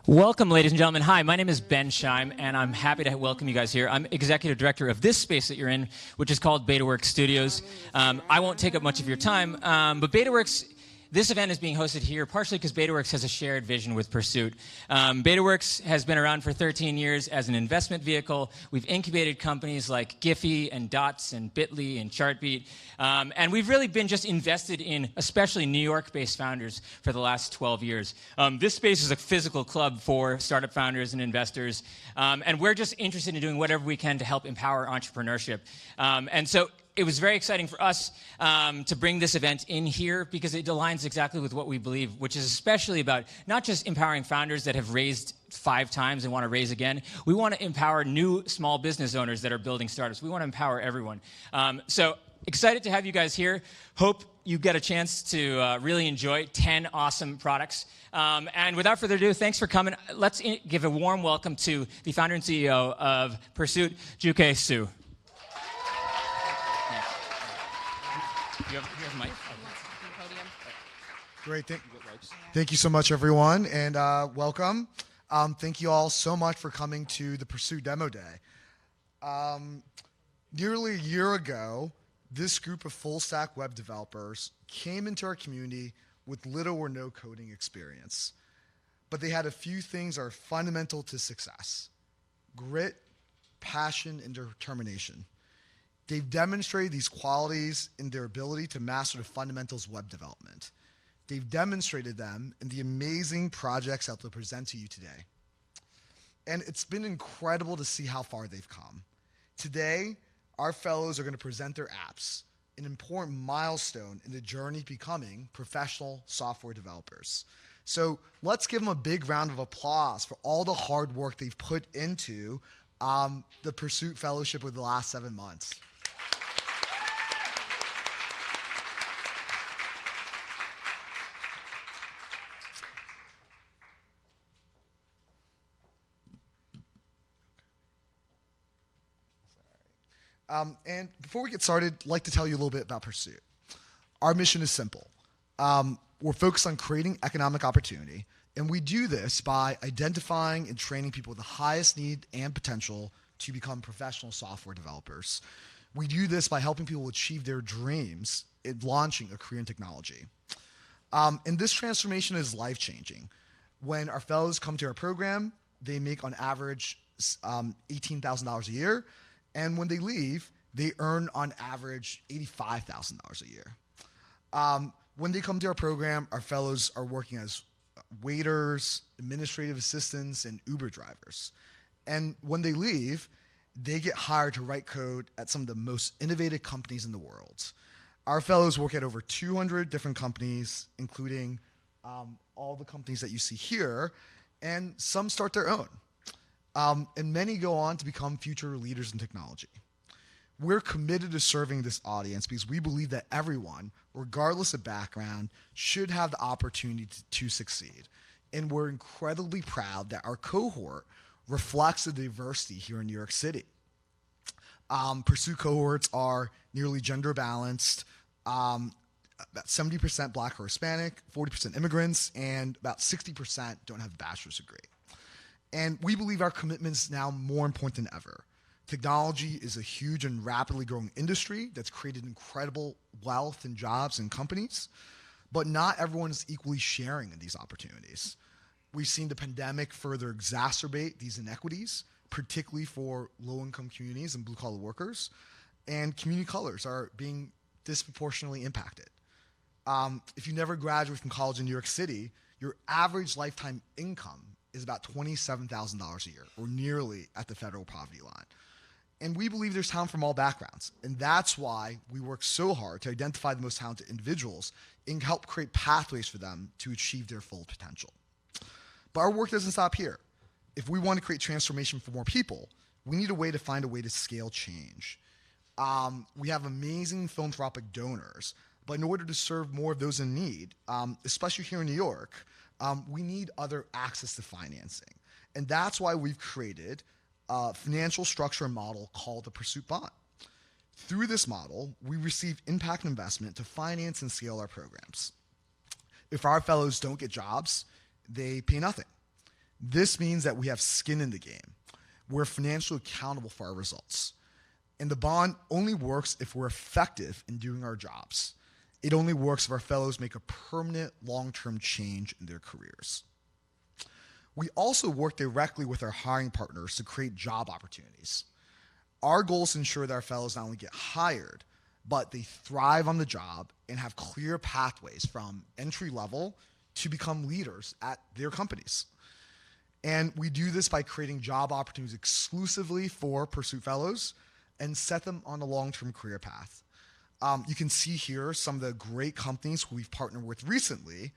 Welcome, ladies and gentlemen. Hi, my name is Ben Scheim, and I'm happy to welcome you guys here. I'm executive director of this space that you're in, which is called BetaWorks Studios. I won't take up much of your time, but BetaWorks, this event is being hosted here partially because BetaWorks has a shared vision with Pursuit. BetaWorks has been around for 13 years as an investment vehicle. We've incubated companies like Giphy and Dots and Bitly and Chartbeat. And we've really been just invested in especially New York-based founders for the last 12 years. This space is a physical club for startup founders and investors. And we're just interested in doing whatever we can to help empower entrepreneurship. And so it was very exciting for us to bring this event in here because it aligns exactly with what we believe, which is especially about not just empowering founders that have raised 5 times and want to raise again. We want to empower new small business owners that are building startups. We want to empower everyone. So excited to have you guys here. Hope you get a chance to really enjoy 10 awesome products. And without further ado, thanks for coming. Let's give a warm welcome to the founder and CEO of Pursuit, Juke Su. You have a mic? Great. Thank you so much, everyone, and welcome. Thank you all so much for coming to the Pursuit Demo Day. Nearly a year ago, this group of full-stack web developers came into our community with little or no coding experience. But they had a few things that are fundamental to success: grit, passion, and determination. They've demonstrated these qualities in their ability to master the fundamentals of web development. They've demonstrated them in the amazing projects that they'll present to you today. And it's been incredible to see how far they've come. Today, our fellows are going to present their apps, an important milestone in the journey to becoming professional software developers. So let's give them a big round of applause for all the hard work they've put into the Pursuit Fellowship over the last 7 months. And before we get started, I'd like to tell you a little bit about Pursuit. Our mission is simple. We're focused on creating economic opportunity, and we do this by identifying and training people with the highest need and potential to become professional software developers. We do this by helping people achieve their dreams in launching a career in technology. And this transformation is life-changing. When our fellows come to our program, they make on average $18,000 a year. And when they leave, they earn on average $85,000 a year. When they come to our program, our fellows are working as waiters, administrative assistants, and Uber drivers. And when they leave, they get hired to write code at some of the most innovative companies in the world. Our fellows work at over 200 different companies, including all the companies that you see here, and some start their own. And many go on to become future leaders in technology. We're committed to serving this audience because we believe that everyone, regardless of background, should have the opportunity to succeed. And we're incredibly proud that our cohort reflects the diversity here in New York City. Pursuit cohorts are nearly gender balanced, about 70% Black or Hispanic, 40% immigrants, and about 60% don't have a bachelor's degree. And we believe our commitment is now more important than ever. Technology is a huge and rapidly growing industry that's created incredible wealth and jobs and companies, but not everyone is equally sharing in these opportunities. We've seen the pandemic further exacerbate these inequities, particularly for low-income communities and blue-collar workers, and community colors are being disproportionately impacted. If you never graduated from college in New York City, your average lifetime income is about $27,000 a year, or nearly at the federal poverty line. And we believe there's talent from all backgrounds, and that's why we work so hard to identify the most talented individuals and help create pathways for them to achieve their full potential. But our work doesn't stop here. If we want to create transformation for more people, we need to find a way to scale change. We have amazing philanthropic donors, but in order to serve more of those in need, especially here in New York, we need other access to financing. And that's why we've created a financial structure and model called the Pursuit Bond. Through this model, we receive impact investment to finance and scale our programs. If our fellows don't get jobs, they pay nothing. This means that we have skin in the game. We're financially accountable for our results. And the bond only works if we're effective in doing our jobs. It only works if our fellows make a permanent long-term change in their careers. We also work directly with our hiring partners to create job opportunities. Our goal is to ensure that our fellows not only get hired, but they thrive on the job and have clear pathways from entry level to become leaders at their companies. And we do this by creating job opportunities exclusively for Pursuit Fellows and set them on a long-term career path. You can see here some of the great companies who we've partnered with recently,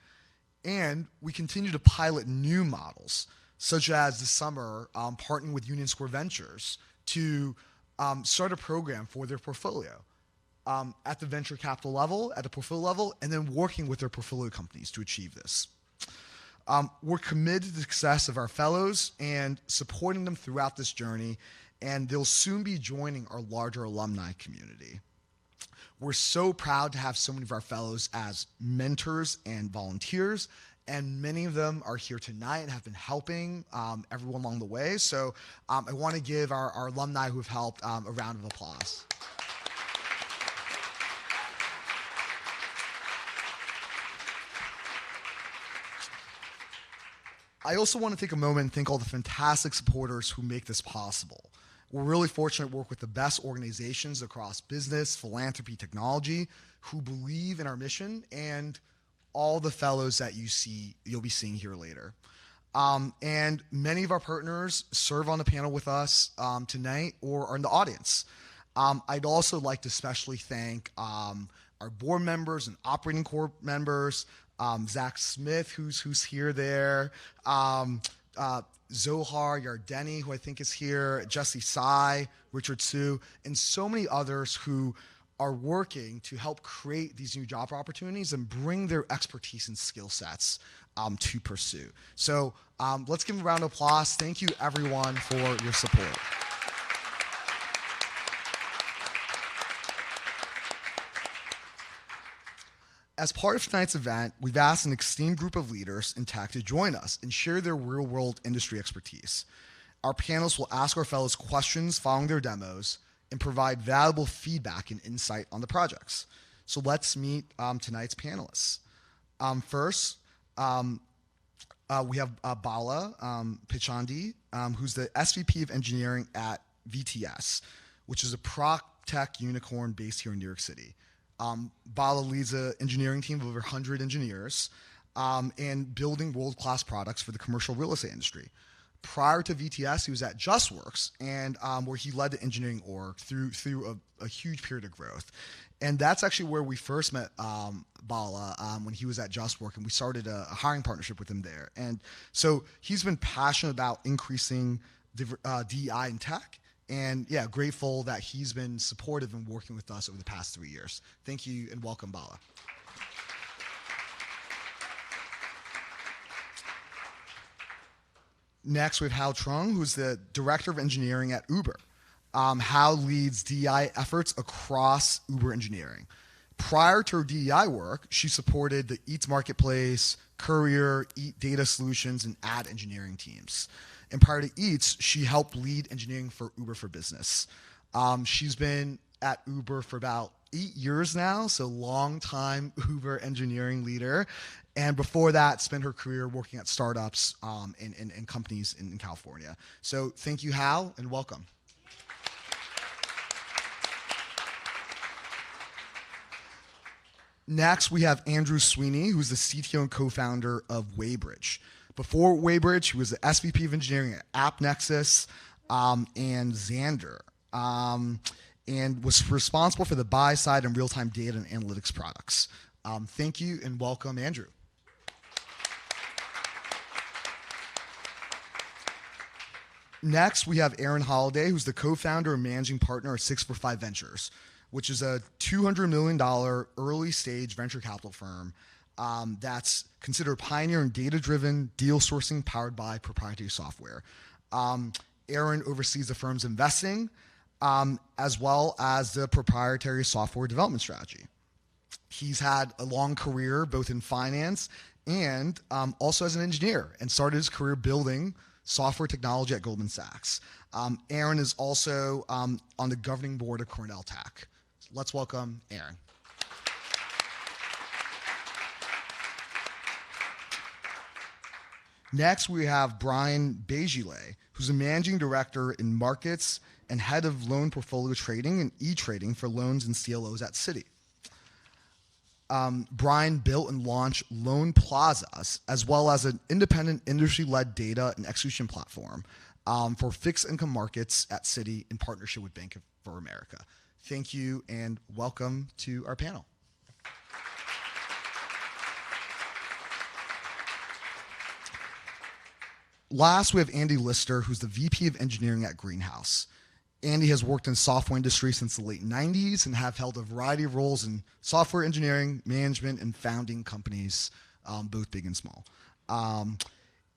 and we continue to pilot new models, such as this summer partnering with Union Square Ventures to start a program for their portfolio at the venture capital level, at the portfolio level, and then working with their portfolio companies to achieve this. We're committed to the success of our fellows and supporting them throughout this journey, and they'll soon be joining our larger alumni community. We're so proud to have so many of our fellows as mentors and volunteers, and many of them are here tonight and have been helping everyone along the way. So I want to give our alumni who have helped a round of applause. I also want to take a moment and thank all the fantastic supporters who make this possible. We're really fortunate to work with the best organizations across business, philanthropy, technology, who believe in our mission, and all the fellows that you'll be seeing here later. And many of our partners serve on the panel with us tonight or are in the audience. I'd also like to especially thank our board members and operating corp members, Zach Smith, who's here there, Zohar Yardeni, who I think is here, Jesse Sai, Richard Su, and so many others who are working to help create these new job opportunities and bring their expertise and skill sets to Pursuit. So let's give them a round of applause. Thank you, everyone, for your support. As part of tonight's event, we've asked an esteemed group of leaders in tech to join us and share their real-world industry expertise. Our panelists will ask our fellows questions following their demos and provide valuable feedback and insight on the projects. So let's meet tonight's panelists. First, we have Bala Pitchandi, who's the SVP of Engineering at VTS, which is a prop tech unicorn based here in New York City. Bala leads an engineering team of over 100 engineers and building world-class products for the commercial real estate industry. Prior to VTS, he was at JustWorks, and where he led the engineering org through a huge period of growth. And that's actually where we first met Bala when he was at JustWorks, and we started a hiring partnership with him there. And so he's been passionate about increasing DEI in tech. And yeah, grateful that he's been supportive and working with us over the past 3 years. Thank you and welcome, Bala. Next, we have Hao Truong, who's the Director of Engineering at Uber. Hao leads DEI efforts across Uber engineering. Prior to her DEI work, she supported the Eats Marketplace, Courier, Eat Data Solutions, and Ad engineering teams. And prior to Eats, she helped lead engineering for Uber for Business. She's been at Uber for about 8 years now, so long-time Uber engineering leader. And before that, spent her career working at startups and companies in California. So thank you, Hal, and welcome. Next, we have Andrew Sweeney, who's the CTO and co-founder of Waybridge. Before Waybridge, he was the SVP of Engineering at AppNexus and Xander, and was responsible for the buy-side and real-time data and analytics products. Thank you, and welcome, Andrew. Next, we have Aaron Holliday, who's the co-founder and managing partner at 645 Ventures, which is a $200 million early-stage venture capital firm that's considered a pioneer in data-driven deal sourcing powered by proprietary software. Aaron oversees the firm's investing as well as the proprietary software development strategy. He's had a long career both in finance and also as an engineer, and started his career building software technology at Goldman Sachs. Aaron is also on the governing board of Cornell Tech. Let's welcome Aaron. Next, we have Brian Bejile, who's a managing director in markets and head of loan portfolio trading and e-trading for loans and CLOs at Citi. Brian built and launched Loan Plazas, as well as an independent industry-led data and execution platform for fixed income markets at Citi in partnership with Bank of America. Thank you and welcome to our panel. Last, we have Andy Lister, who's the VP of Engineering at Greenhouse. Andy has worked in the software industry since the late 90s and have held a variety of roles in software engineering, management, and founding companies, both big and small.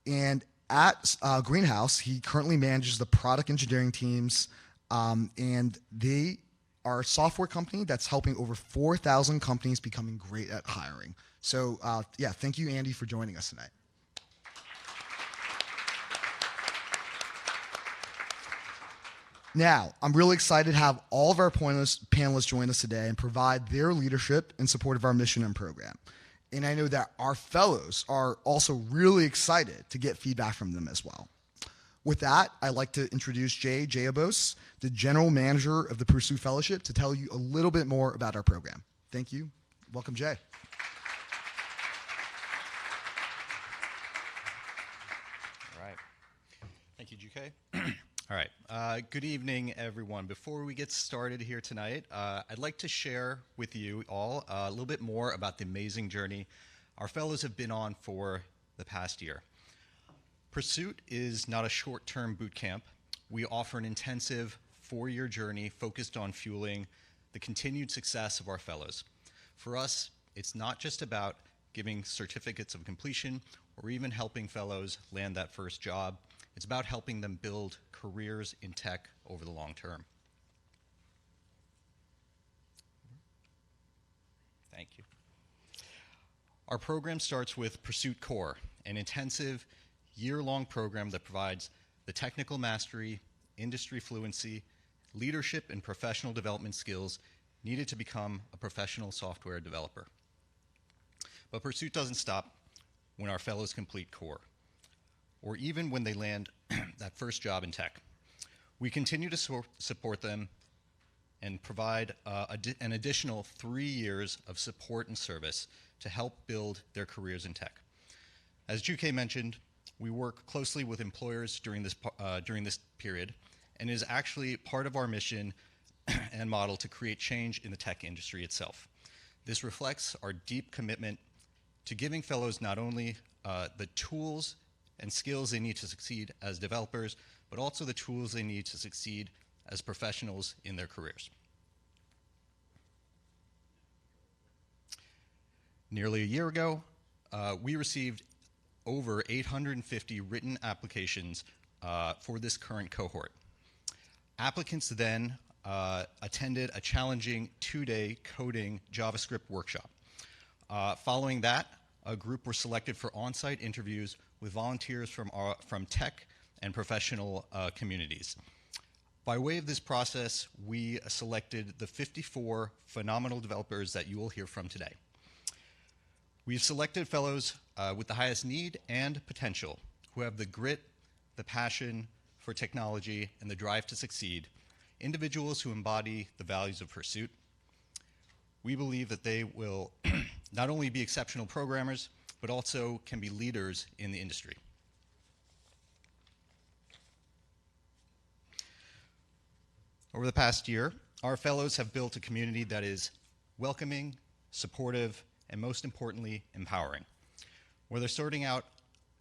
And at Greenhouse, he currently manages the product engineering teams, and they are a software company that's helping over 4,000 companies becoming great at hiring. So yeah, thank you, Andy, for joining us tonight. Now, I'm really excited to have all of our panelists join us today and provide their leadership in support of our mission and program. And I know that our fellows are also really excited to get feedback from them as well. With that, I'd like to introduce Jay Jayabos, the General Manager of the Pursuit Fellowship, to tell you a little bit more about our program. Thank you. Welcome, Jay. All right. Thank you, GK. All right. Good evening, everyone. Before we get started here tonight, I'd like to share with you all a little bit more about the amazing journey our fellows have been on for the past year. Pursuit is not a short-term boot camp. We offer an intensive 4-year journey focused on fueling the continued success of our fellows. For us, it's not just about giving certificates of completion or even helping fellows land that first job. It's about helping them build careers in tech over the long term. Thank you. Our program starts with Pursuit Core, an intensive year-long program that provides the technical mastery, industry fluency, leadership, and professional development skills needed to become a professional software developer. But Pursuit doesn't stop when our fellows complete Core, or even when they land that first job in tech. We continue to support them and provide an additional 3 years of support and service to help build their careers in tech. As GK mentioned, we work closely with employers during this period, and it is actually part of our mission and model to create change in the tech industry itself. This reflects our deep commitment to giving fellows not only the tools and skills they need to succeed as developers, but also the tools they need to succeed as professionals in their careers. Nearly a year ago, we received over 850 written applications for this current cohort. Applicants then attended a challenging 2-day coding JavaScript workshop. Following that, a group were selected for on-site interviews with volunteers from tech and professional communities. By way of this process, we selected the 54 phenomenal developers that you will hear from today. We've selected fellows with the highest need and potential, who have the grit, the passion for technology, and the drive to succeed, individuals who embody the values of Pursuit. We believe that they will not only be exceptional programmers, but also can be leaders in the industry. Over the past year, our fellows have built a community that is welcoming, supportive, and most importantly, empowering. Whether starting out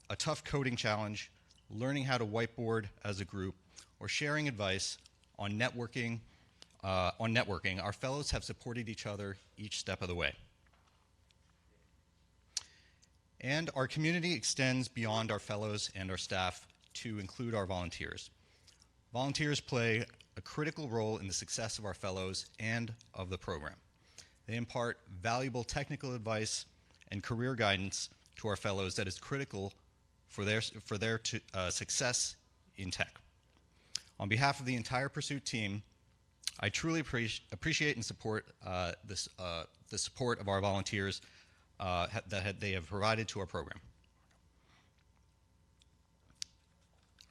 a tough coding challenge, learning how to whiteboard as a group, or sharing advice on networking, our fellows have supported each other each step of the way. And our community extends beyond our fellows and our staff to include our volunteers. Volunteers play a critical role in the success of our fellows and of the program. They impart valuable technical advice and career guidance to our fellows that is critical for their success in tech. On behalf of the entire Pursuit team, I truly appreciate and support the support of our volunteers that they have provided to our program.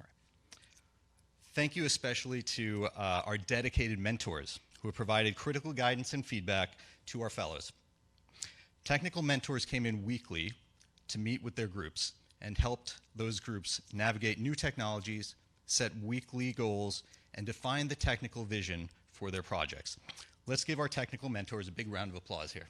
All right. Thank you especially to our dedicated mentors who have provided critical guidance and feedback to our fellows. Technical mentors came in weekly to meet with their groups and helped those groups navigate new technologies, set weekly goals, and define the technical vision for their projects. Let's give our technical mentors a big round of applause here.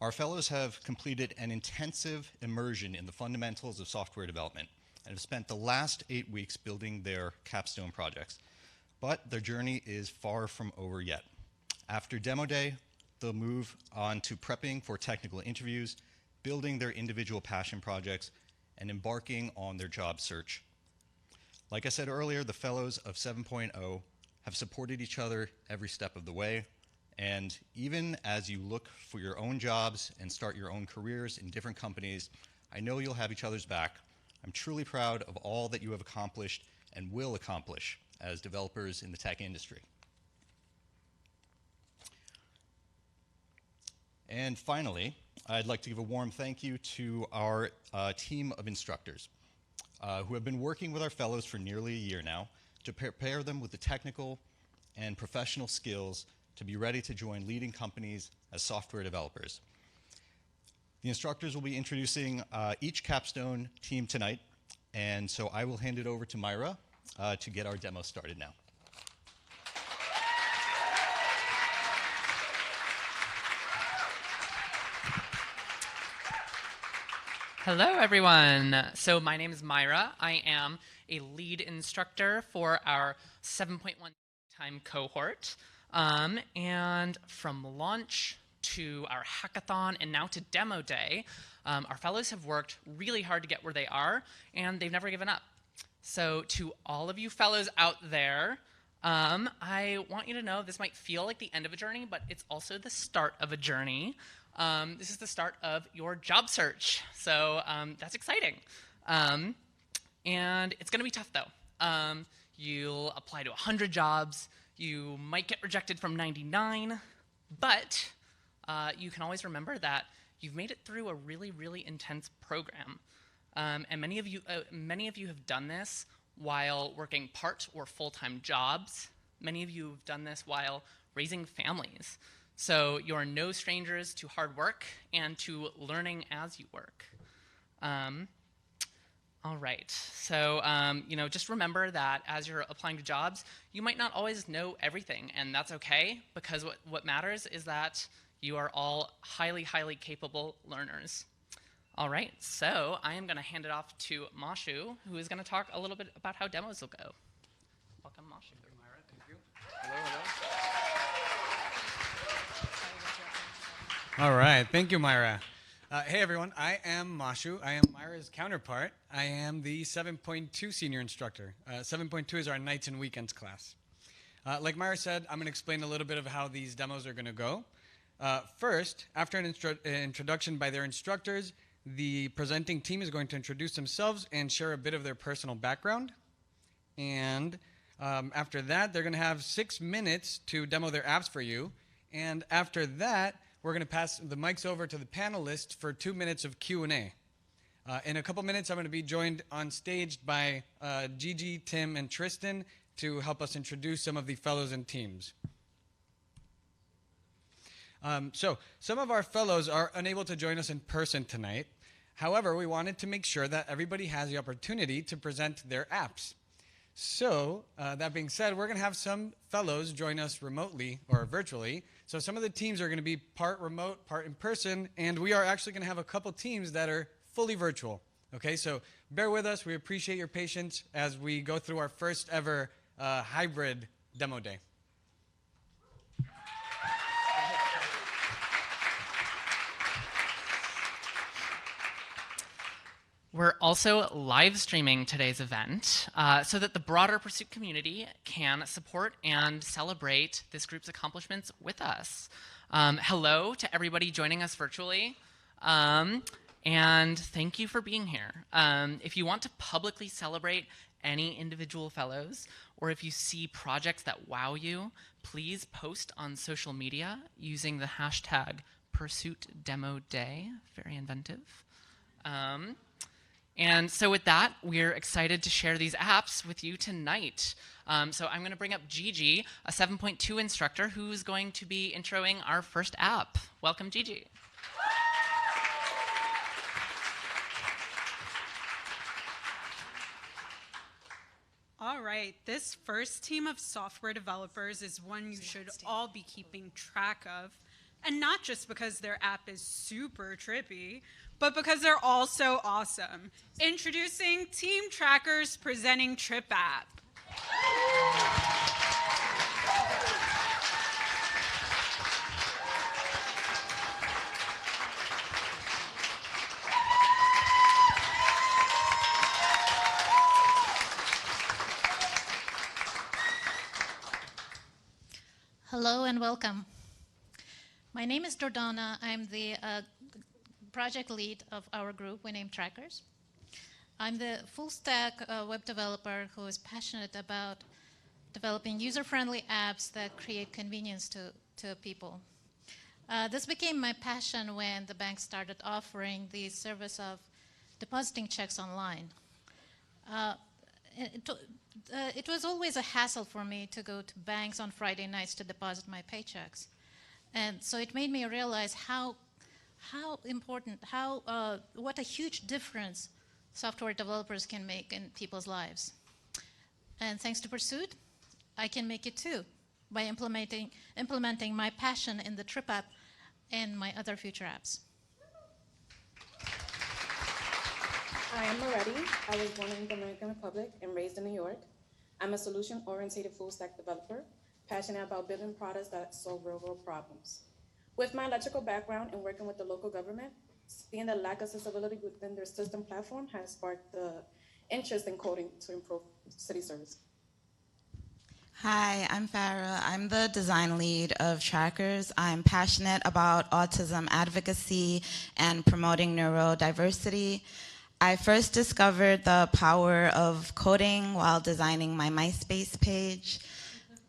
Our fellows have completed an intensive immersion in the fundamentals of software development and have spent the last 8 weeks building their capstone projects. But their journey is far from over yet. After demo day, they'll move on to prepping for technical interviews, building their individual passion projects, and embarking on their job search. Like I said earlier, the fellows of 7.0 have supported each other every step of the way. And even as you look for your own jobs and start your own careers in different companies, I know you'll have each other's back. I'm truly proud of all that you have accomplished and will accomplish as developers in the tech industry. And finally, I'd like to give a warm thank you to our team of instructors who have been working with our fellows for nearly a year now to prepare them with the technical and professional skills to be ready to join leading companies as software developers. The instructors will be introducing each capstone team tonight, and so I will hand it over to Myra to get our demo started now. Hello, everyone. So my name is Myra. I am a lead instructor for our 7.1 time cohort. And from launch to our hackathon and now to demo day, our fellows have worked really hard to get where they are, and they've never given up. So to all of you fellows out there, I want you to know this might feel like the end of a journey, but it's also the start of a journey. This is the start of your job search. So that's exciting. And it's going to be tough, though. You'll apply to 100 jobs. You might get rejected from 99, but you can always remember that you've made it through a really, really intense program. And many of you have done this while working part or full-time jobs. Many of you have done this while raising families. So you're no strangers to hard work and to learning as you work. All right, so just remember that as you're applying to jobs, you might not always know everything, and that's okay, because what matters is that you are all highly, highly capable learners. All right, so I am going to hand it off to Mashu, who is going to talk a little bit about how demos will go. Welcome, Mashu. Thank you, Myra. Thank you. Hello, hello. All right, thank you, Myra. Hey everyone, I am Mashu. I am Myra's counterpart. I am the 7.2 senior instructor. 7.2 is our nights and weekends class. Like Myra said, I'm going to explain a little bit of how these demos are going to go. First, after an introduction by their instructors, the presenting team is going to introduce themselves and share a bit of their personal background. And after that, they're going to have 6 minutes to demo their apps for you. And after that, we're going to pass the mics over to the panelists for 2 minutes of Q&A. In a couple minutes, I'm going to be joined on stage by Gigi, Tim, and Tristan to help us introduce some of the fellows and teams. So some of our fellows are unable to join us in person tonight. However, we wanted to make sure that everybody has the opportunity to present their apps. So that being said, we're going to have some fellows join us remotely or virtually. So some of the teams are going to be part remote, part in person, and we are actually going to have a couple teams that are fully virtual. Okay, so bear with us. We appreciate your patience as we go through our first ever hybrid demo day. We're also live streaming today's event so that the broader Pursuit community can support and celebrate this group's accomplishments with us. Hello to everybody joining us virtually, and thank you for being here. If you want to publicly celebrate any individual fellows, or if you see projects that wow you, please post on social media using the hashtag #PursuitDemoDay. Very inventive. And so with that, we're excited to share these apps with you tonight. So I'm going to bring up Gigi, a 7.2 instructor, who's going to be introing our first app. Welcome, Gigi. All right, this first team of software developers is one you should all be keeping track of. And not just because their app is super trippy, but because they're all so awesome. Introducing Team Trackers presenting Tripad. Hello and welcome. My name is Jordana. I'm the project lead of our group we named Trackers. I'm the full stack web developer who is passionate about developing user-friendly apps that create convenience to people. This became my passion when the bank started offering the service of depositing checks online. It was always a hassle for me to go to banks on Friday nights to deposit my paychecks. And so it made me realize what a huge difference software developers can make in people's lives. And thanks to Pursuit, I can make it too by implementing my passion in the Tripad and my other future apps. Hi, I'm Moretti. I was born in the Dominican Republic and raised in New York. I'm a solution-oriented full-stack developer, passionate about building products that solve real-world problems. With my electrical background and working with the local government, seeing the lack of accessibility within their system platform has sparked the interest in coding to improve city service. Hi, I'm Farah. I'm the design lead of Trackers. I'm passionate about autism advocacy and promoting neurodiversity. I first discovered the power of coding while designing my MySpace page.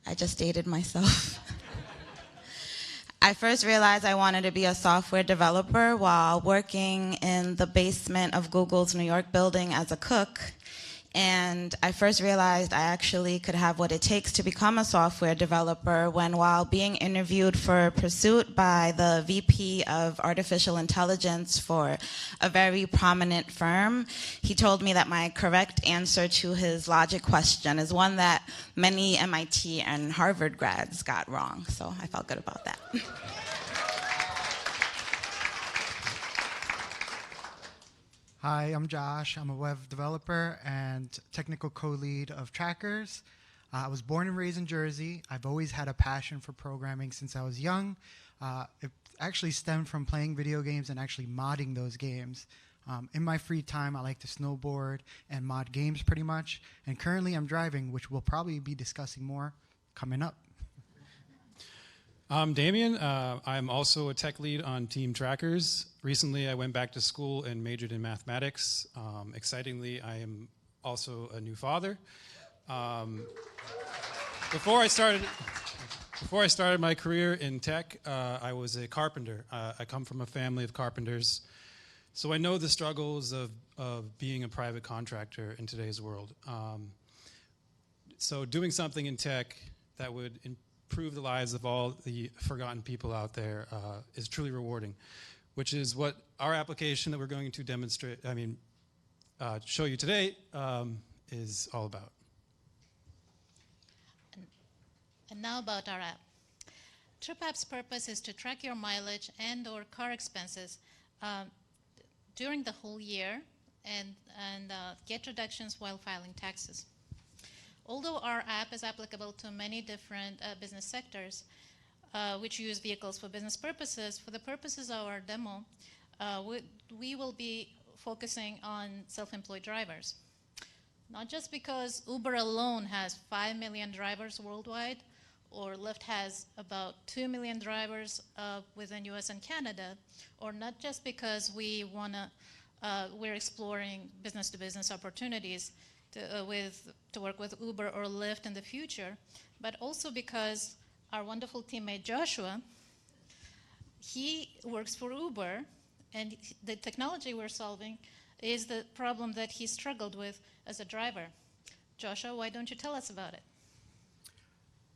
I just dated myself. I first realized I wanted to be a software developer while working in the basement of Google's New York building as a cook. And I first realized I actually could have what it takes to become a software developer when, while being interviewed for Pursuit by the VP of Artificial Intelligence for a very prominent firm, he told me that my correct answer to his logic question is one that many MIT and Harvard grads got wrong. So I felt good about that. Hi, I'm Josh. I'm a web developer and technical co-lead of Trackers. I was born and raised in Jersey. I've always had a passion for programming since I was young. It actually stemmed from playing video games and actually modding those games. In my free time, I like to snowboard and mod games pretty much. And currently I'm driving, which we'll probably be discussing more coming up. I'm Damien. I'm also a tech lead on Team Trackers. Recently, I went back to school and majored in mathematics. Excitingly, I am also a new father. Before I started my career in tech, I was a carpenter. I come from a family of carpenters, so I know the struggles of being a private contractor in today's world. So doing something in tech that would improve the lives of all the forgotten people out there is truly rewarding, which is what our application that we're going to demonstrate, show you today is all about. And now about our app. TripApp's purpose is to track your mileage and or car expenses during the whole year and get reductions while filing taxes. Although our app is applicable to many different business sectors which use vehicles for business purposes, for the purposes of our demo, we will be focusing on self-employed drivers. Not just because Uber alone has 5 million drivers worldwide, or Lyft has about 2 million drivers within US and Canada, or not just because we're exploring business-to-business opportunities to work with Uber or Lyft in the future, but also because our wonderful teammate Joshua, he works for Uber, and the technology we're solving is the problem that he struggled with as a driver. Joshua, why don't you tell us about it?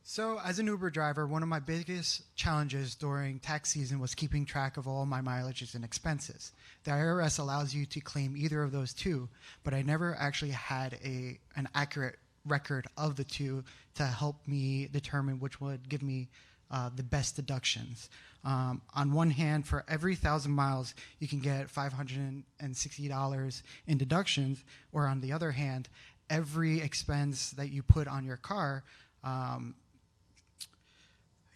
So as an Uber driver, one of my biggest challenges during tax season was keeping track of all my mileages and expenses. The IRS allows you to claim either of those two, but I never actually had an accurate record of the two to help me determine which would give me the best deductions. On one hand, for every 1,000 miles, you can get $560 in deductions, or on the other hand, every expense that you put on your car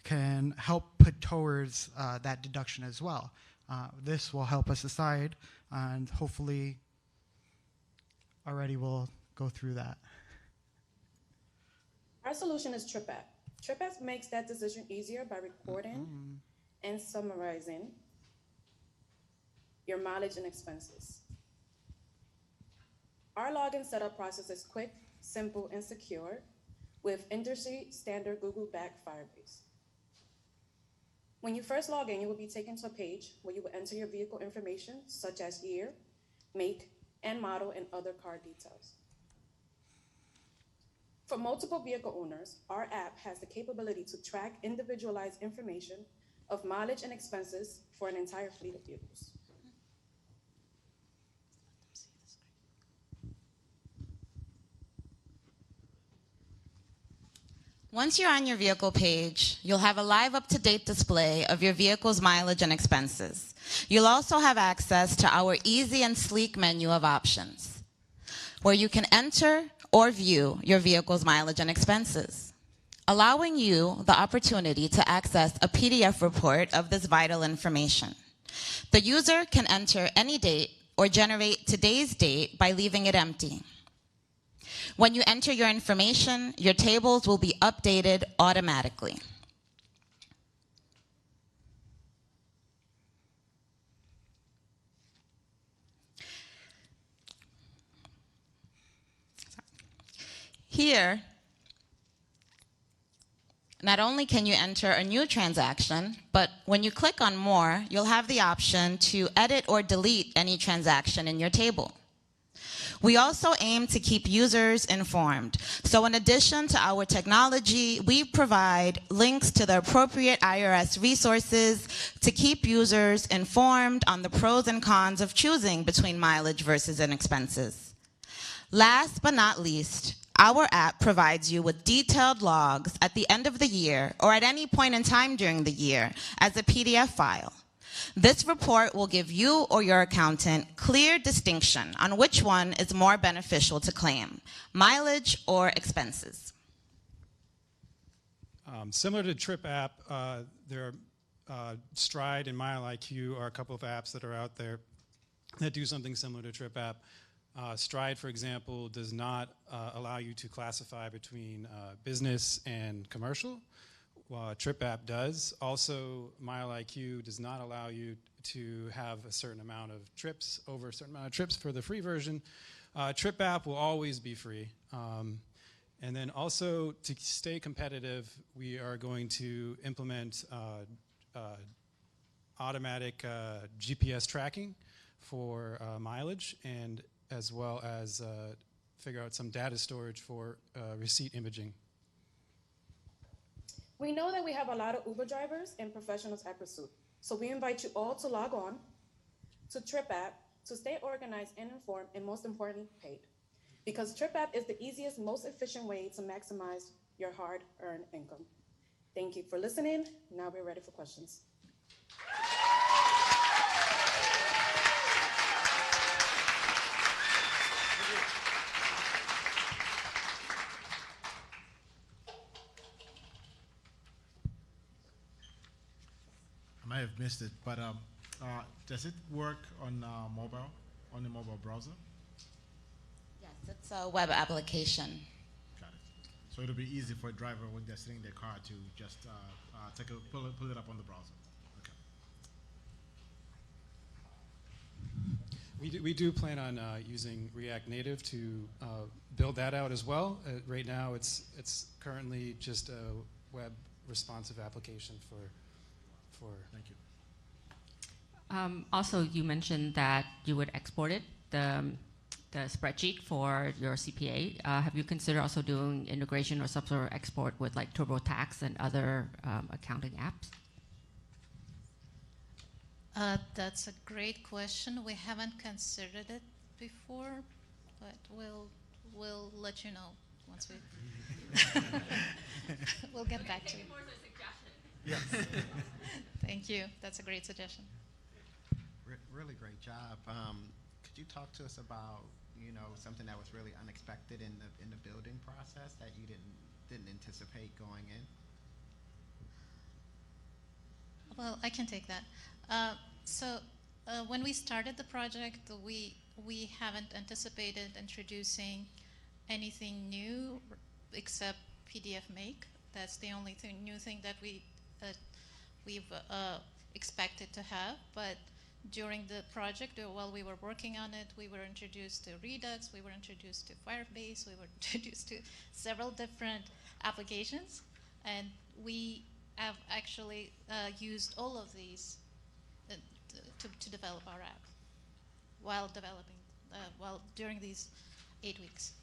can help put towards that deduction as well. This will help us decide, and hopefully already we'll go through that. Our solution is Tripad. Tripad makes that decision easier by recording and summarizing your mileage and expenses. Our login setup process is quick, simple, and secure with industry standard Google-backed Firebase. When you first log in, you will be taken to a page where you will enter your vehicle information, such as year, make, and model, and other car details. For multiple vehicle owners, our app has the capability to track individualized information of mileage and expenses for an entire fleet of vehicles. Once you're on your vehicle page, you'll have a live up-to-date display of your vehicle's mileage and expenses. You'll also have access to our easy and sleek menu of options, where you can enter or view your vehicle's mileage and expenses, allowing you the opportunity to access a PDF report of this vital information. The user can enter any date or generate today's date by leaving it empty. When you enter your information, your tables will be updated automatically. Here, not only can you enter a new transaction, but when you click on More, you'll have the option to edit or delete any transaction in your table. We also aim to keep users informed. So in addition to our technology, we provide links to the appropriate IRS resources to keep users informed on the pros and cons of choosing between mileage versus expenses. Last but not least, our app provides you with detailed logs at the end of the year or at any point in time during the year as a PDF file. This report will give you or your accountant clear distinction on which one is more beneficial to claim, mileage or expenses. Similar to Trip app, there are Stride and MileIQ are a couple of apps that are out there that do something similar to Trip app. Stride, for example, does not allow you to classify between business and commercial. TripApp does. Also, MileIQ does not allow you to have a certain amount of trips, over a certain amount of trips for the free version. TripApp will always be free. And then also, to stay competitive, we are going to implement automatic GPS tracking for mileage, and as well as figure out some data storage for receipt imaging. We know that we have a lot of Uber drivers and professionals at Pursuit, so we invite you all to log on to TripApp to stay organized and informed, and most importantly, paid. Because TripApp is the easiest, most efficient way to maximize your hard-earned income. Thank you for listening. Now we're ready for questions. I might have missed it, but does it work on mobile on the mobile browser? Yes, it's a web application. Got it. So it'll be easy for a driver when they're sitting in their car to just pull it up on the browser. We do plan on using React Native to build that out as well. Right now, it's currently just a web responsive application for. Thank you. Also, you mentioned that you would export it, the spreadsheet for your CPA. Have you considered also doing integration or some sort of export with like TurboTax and other accounting apps? That's a great question. We haven't considered it before, but we'll let you know once we. We'll get back to you. Yes. Thank you. That's a great suggestion. Really great job. Could you talk to us about something that was really unexpected in the building process that you didn't anticipate going in? Well, I can take that. When we started the project, we haven't anticipated introducing anything new except PDF Make. That's the only new thing that we've expected to have. But during the project, while we were working on it, we were introduced to Redux, we were introduced to Firebase, we were introduced to several different applications, and we have actually used all of these to develop our app while during these 8 weeks.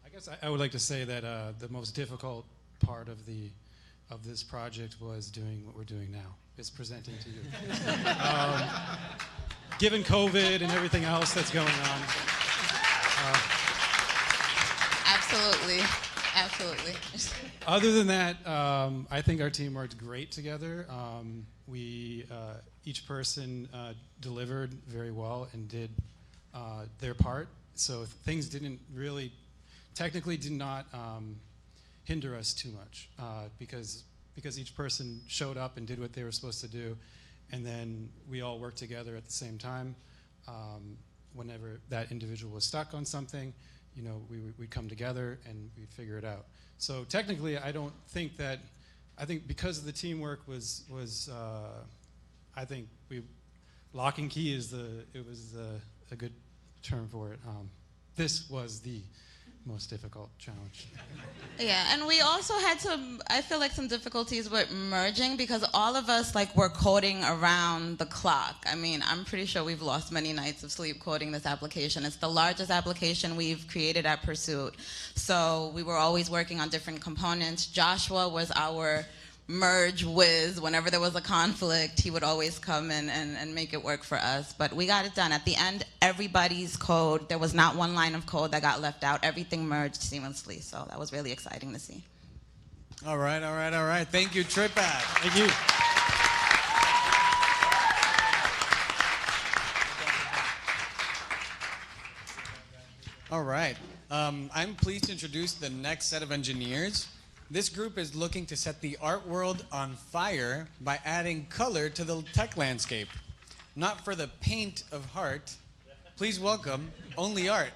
I guess I would like to say that the most difficult part of this project was doing what we're doing now. Is presenting to you. Given COVID and everything else that's going on. Absolutely. Absolutely. Other than that, I think our team worked great together. Each person delivered very well and did their part. So things technically did not hinder us too much because each person showed up and did what they were supposed to do, and then we all worked together at the same time. Whenever that individual was stuck on something, we'd come together and we'd figure it out. So technically, I think because of the teamwork was I think lock and key was a good term for it. This was the most difficult challenge. Yeah, and we also had I feel like some difficulties with merging because all of us were coding around the clock. I mean, I'm pretty sure we've lost many nights of sleep coding this application. It's the largest application we've created at Pursuit. So we were always working on different components. Joshua was our merge whiz. Whenever there was a conflict, he would always come in and make it work for us. But we got it done. At the end, everybody's code, there was not one line of code that got left out. Everything merged seamlessly. So that was really exciting to see. All right, all right, all right. Thank you, Tripad. Thank you. All right. I'm pleased to introduce the next set of engineers. This group is looking to set the art world on fire by adding color to the tech landscape. Not for the paint of heart. Please welcome Only Art.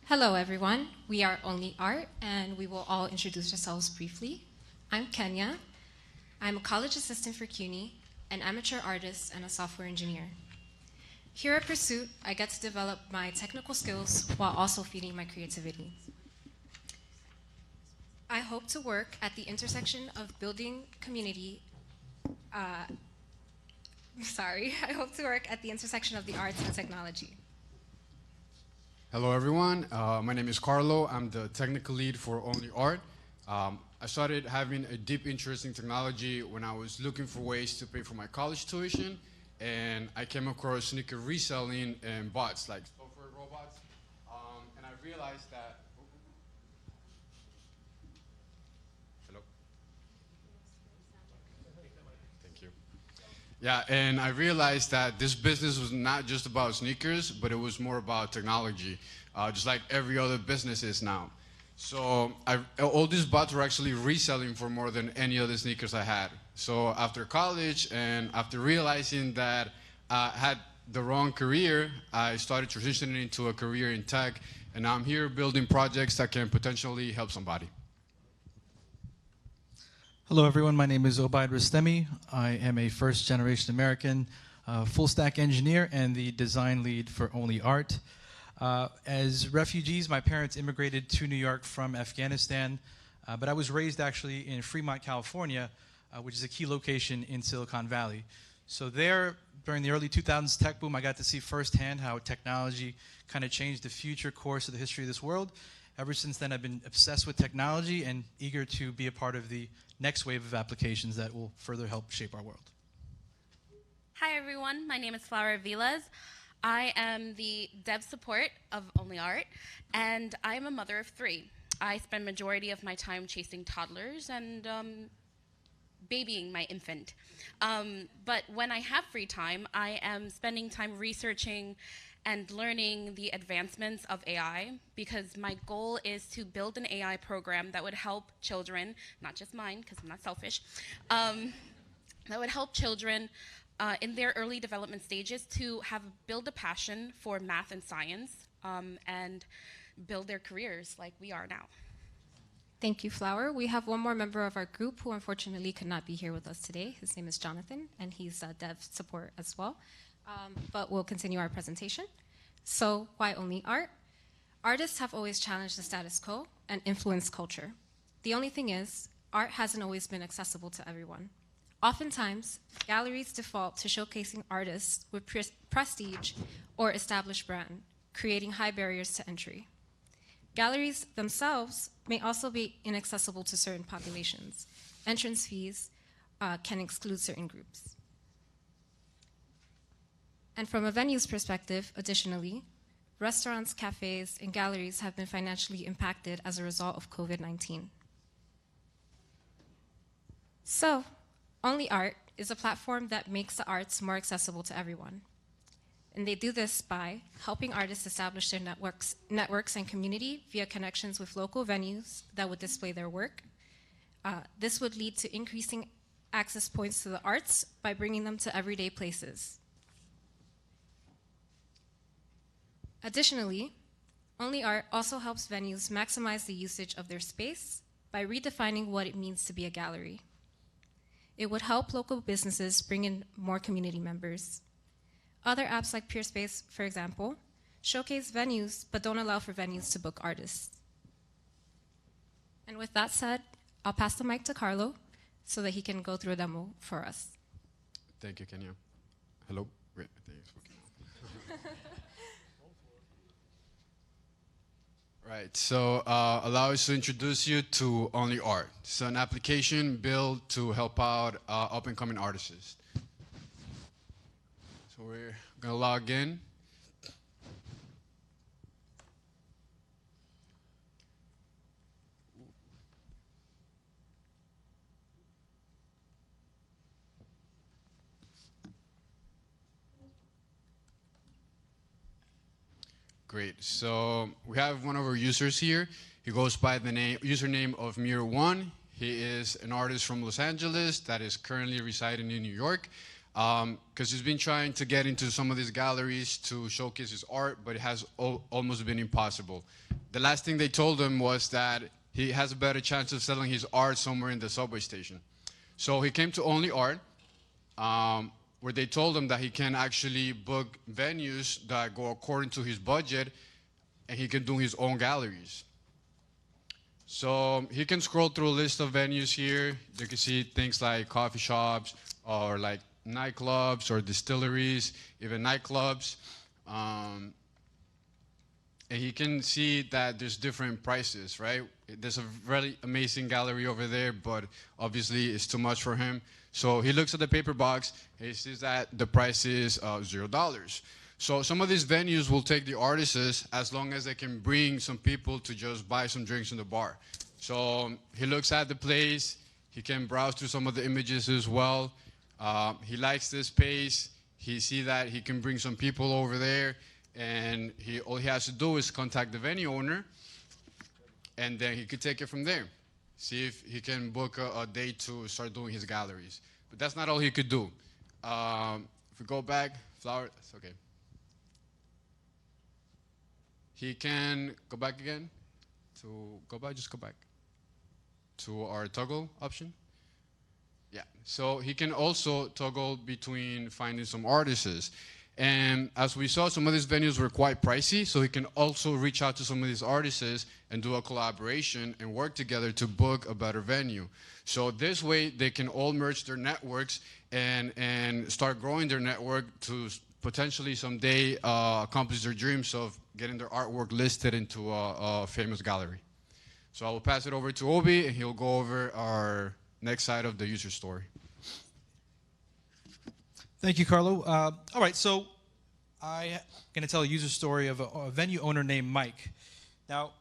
Hello, everyone. We are Only Art, and we will all introduce ourselves briefly. I'm Kenya. I'm a college assistant for CUNY, an amateur artist, and a software engineer. Here at Pursuit, I get to develop my technical skills while also feeding my creativity. I hope to work at the intersection of building community. I hope to work at the intersection of the arts and technology. Hello, everyone. My name is Carlo. I'm the technical lead for Only Art. I started having a deep interest in technology when I was looking for ways to pay for my college tuition, and I came across sneaker reselling and bots, like software robots, and I realized that... Hello? Thank Yeah, and I realized that this business was not just about sneakers, but it was more about technology, just like every other business is now. So all these bots were actually reselling for more than any other sneakers I had. So after college and after realizing that I had the wrong career, I started transitioning into a career in tech, and now I'm here building projects that can potentially help somebody. Hello, everyone. My name is Obaid Rostemi. I am a first-generation American full-stack engineer and the design lead for Only Art. As refugees, my parents immigrated to New York from Afghanistan, but I was raised actually in Fremont, California, which is a key location in Silicon Valley. So there, during the early 2000s tech boom, I got to see firsthand how technology kind of changed the future course of the history of this world. Ever since then, I've been obsessed with technology and eager to be a part of the next wave of applications that will further help shape our world. Hi, everyone. My name is Flower Vilas. I am the dev support of Only Art, and I am a mother of 3. I spend majority of my time chasing toddlers and babying my infant. But when I have free time, I am spending time researching and learning the advancements of AI, because my goal is to build an AI program that would help children, not just mine, because I'm not selfish, that would help children in their early development stages to build a passion for math and science and build their careers like we are now. Thank you, Flower. We have one more member of our group who unfortunately could not be here with us today. His name is Jonathan, and he's dev support as well. But we'll continue our presentation. So, why only art? Artists have always challenged the status quo and influenced culture. The only thing is, art hasn't always been accessible to everyone. Oftentimes, galleries default to showcasing artists with prestige or established brand, creating high barriers to entry. Galleries themselves may also be inaccessible to certain populations. Entrance fees can exclude certain groups. And from a venue's perspective, additionally, restaurants, cafes, and galleries have been financially impacted as a result of COVID-19. So, Only Art is a platform that makes the arts more accessible to everyone. And they do this by helping artists establish their networks and community via connections with local venues that would display their work. This would lead to increasing access points to the arts by bringing them to everyday places. Additionally, Only Art also helps venues maximize the usage of their space by redefining what it means to be a gallery. It would help local businesses bring in more community members. Other apps like PeerSpace, for example, showcase venues but don't allow for venues to book artists. And with that said, I'll pass the mic to Carlo so that he can go through a demo for us. Thank you, Kenya. Hello? Great. Thanks. Right, so allow us to introduce you to Only Art. It's an application built to help out up-and-coming artists. So we're gonna log in. Great. So we have one of our users here. He goes by the username of Mirror1. He is an artist from Los Angeles that is currently residing in New York because he's been trying to get into some of these galleries to showcase his art, but it has almost been impossible. The last thing they told him was that he has a better chance of selling his art somewhere in the subway station. So he came to Only Art, where they told him that he can actually book venues that go according to his budget, and he can do his own galleries. So he can scroll through a list of venues here. You can see things like coffee shops or like nightclubs or distilleries, even nightclubs. And he can see that there's different prices, right? There's a really amazing gallery over there, but obviously it's too much for him. So he looks at the paper box, and he sees that the price is $0. So some of these venues will take the artists as long as they can bring some people to just buy some drinks in the bar. So he looks at the place, he can browse through some of the images as well. He likes this space. He see that he can bring some people over there, and all he has to do is contact the venue owner, and then he could take it from there. See if he can book a date to start doing his galleries. But that's not all he could do. If we go back, flower, that's okay. He can go back again just go back to our toggle option. Yeah, so he can also toggle between finding some artists. And as we saw, some of these venues were quite pricey, so he can also reach out to some of these artists and do a collaboration and work together to book a better venue. So this way, they can all merge their networks and start growing their network to potentially someday accomplish their dreams of getting their artwork listed into a famous gallery. So I will pass it over to Obi, and he'll go over our next side of the user story. Thank you, Carlo. All right, so I'm going to tell a user story of a venue owner named Mike. Now,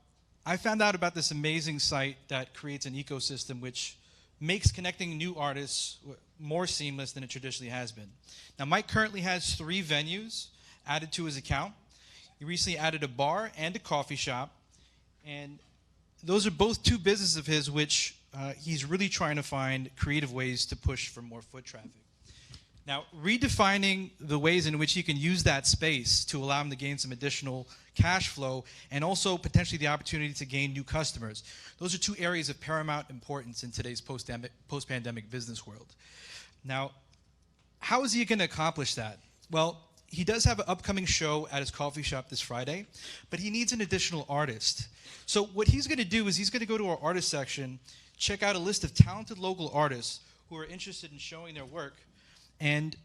I found out about this amazing site that creates an ecosystem which makes connecting new artists more seamless than it traditionally has been. Now, Mike currently has 3 venues added to his account. He recently added a bar and a coffee shop, and those are both 2 businesses of his which he's really trying to find creative ways to push for more foot traffic. Now, redefining the ways in which he can use that space to allow him to gain some additional cash flow and also potentially the opportunity to gain new customers. Those are 2 areas of paramount importance in today's post-pandemic business world. Now, how is he going to accomplish that? Well, he does have an upcoming show at his coffee shop this Friday, but he needs an additional artist. So what he's going to do is he's going to go to our artist section, check out a list of talented local artists who are interested in showing their work, and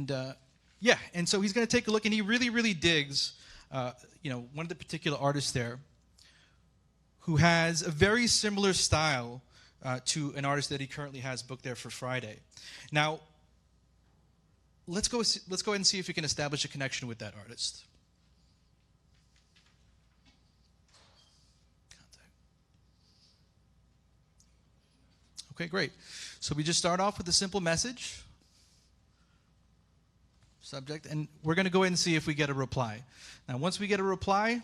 so he's going to take a look, and he really digs one of the particular artists there who has a very similar style to an artist that he currently has booked there for Friday. Now, let's go ahead and see if we can establish a connection with that artist. Okay, great. So we just start off with a simple message. Subject, and we're going to go ahead and see if we get a reply. Now, once we get a reply,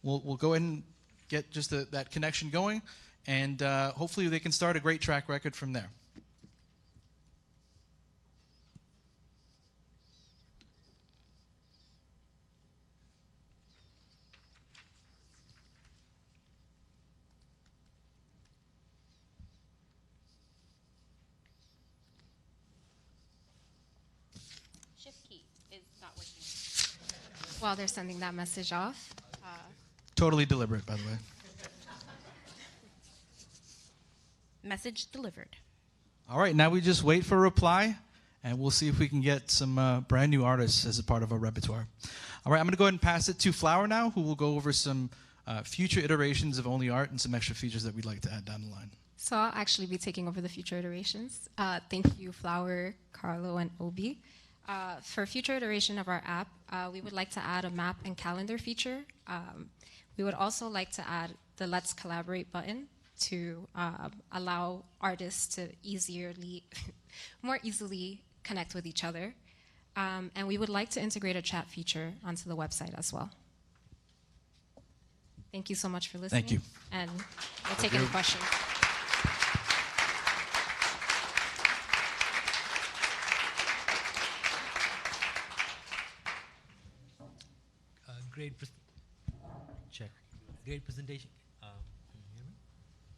we'll go ahead and get just that connection going, and hopefully they can start a great track record from there. While they're sending that message off. Totally deliberate, by the way. Message delivered. All right, now we just wait for a reply, and we'll see if we can get some brand new artists as a part of our repertoire. All right, I'm going to go ahead and pass it to Flower now, who will go over some future iterations of Only Art and some extra features that we'd like to add down the line. So I'll actually be taking over the future iterations. Thank you, Flower, Carlo, and Obi. For future iteration of our app, we would like to add a map and calendar feature. We would also like to add the Let's Collaborate button to allow artists to more easily connect with each other. And we would like to integrate a chat feature onto the website as well. Thank you so much for listening. Thank you. And we'll take any questions. Great presentation. Can you hear me?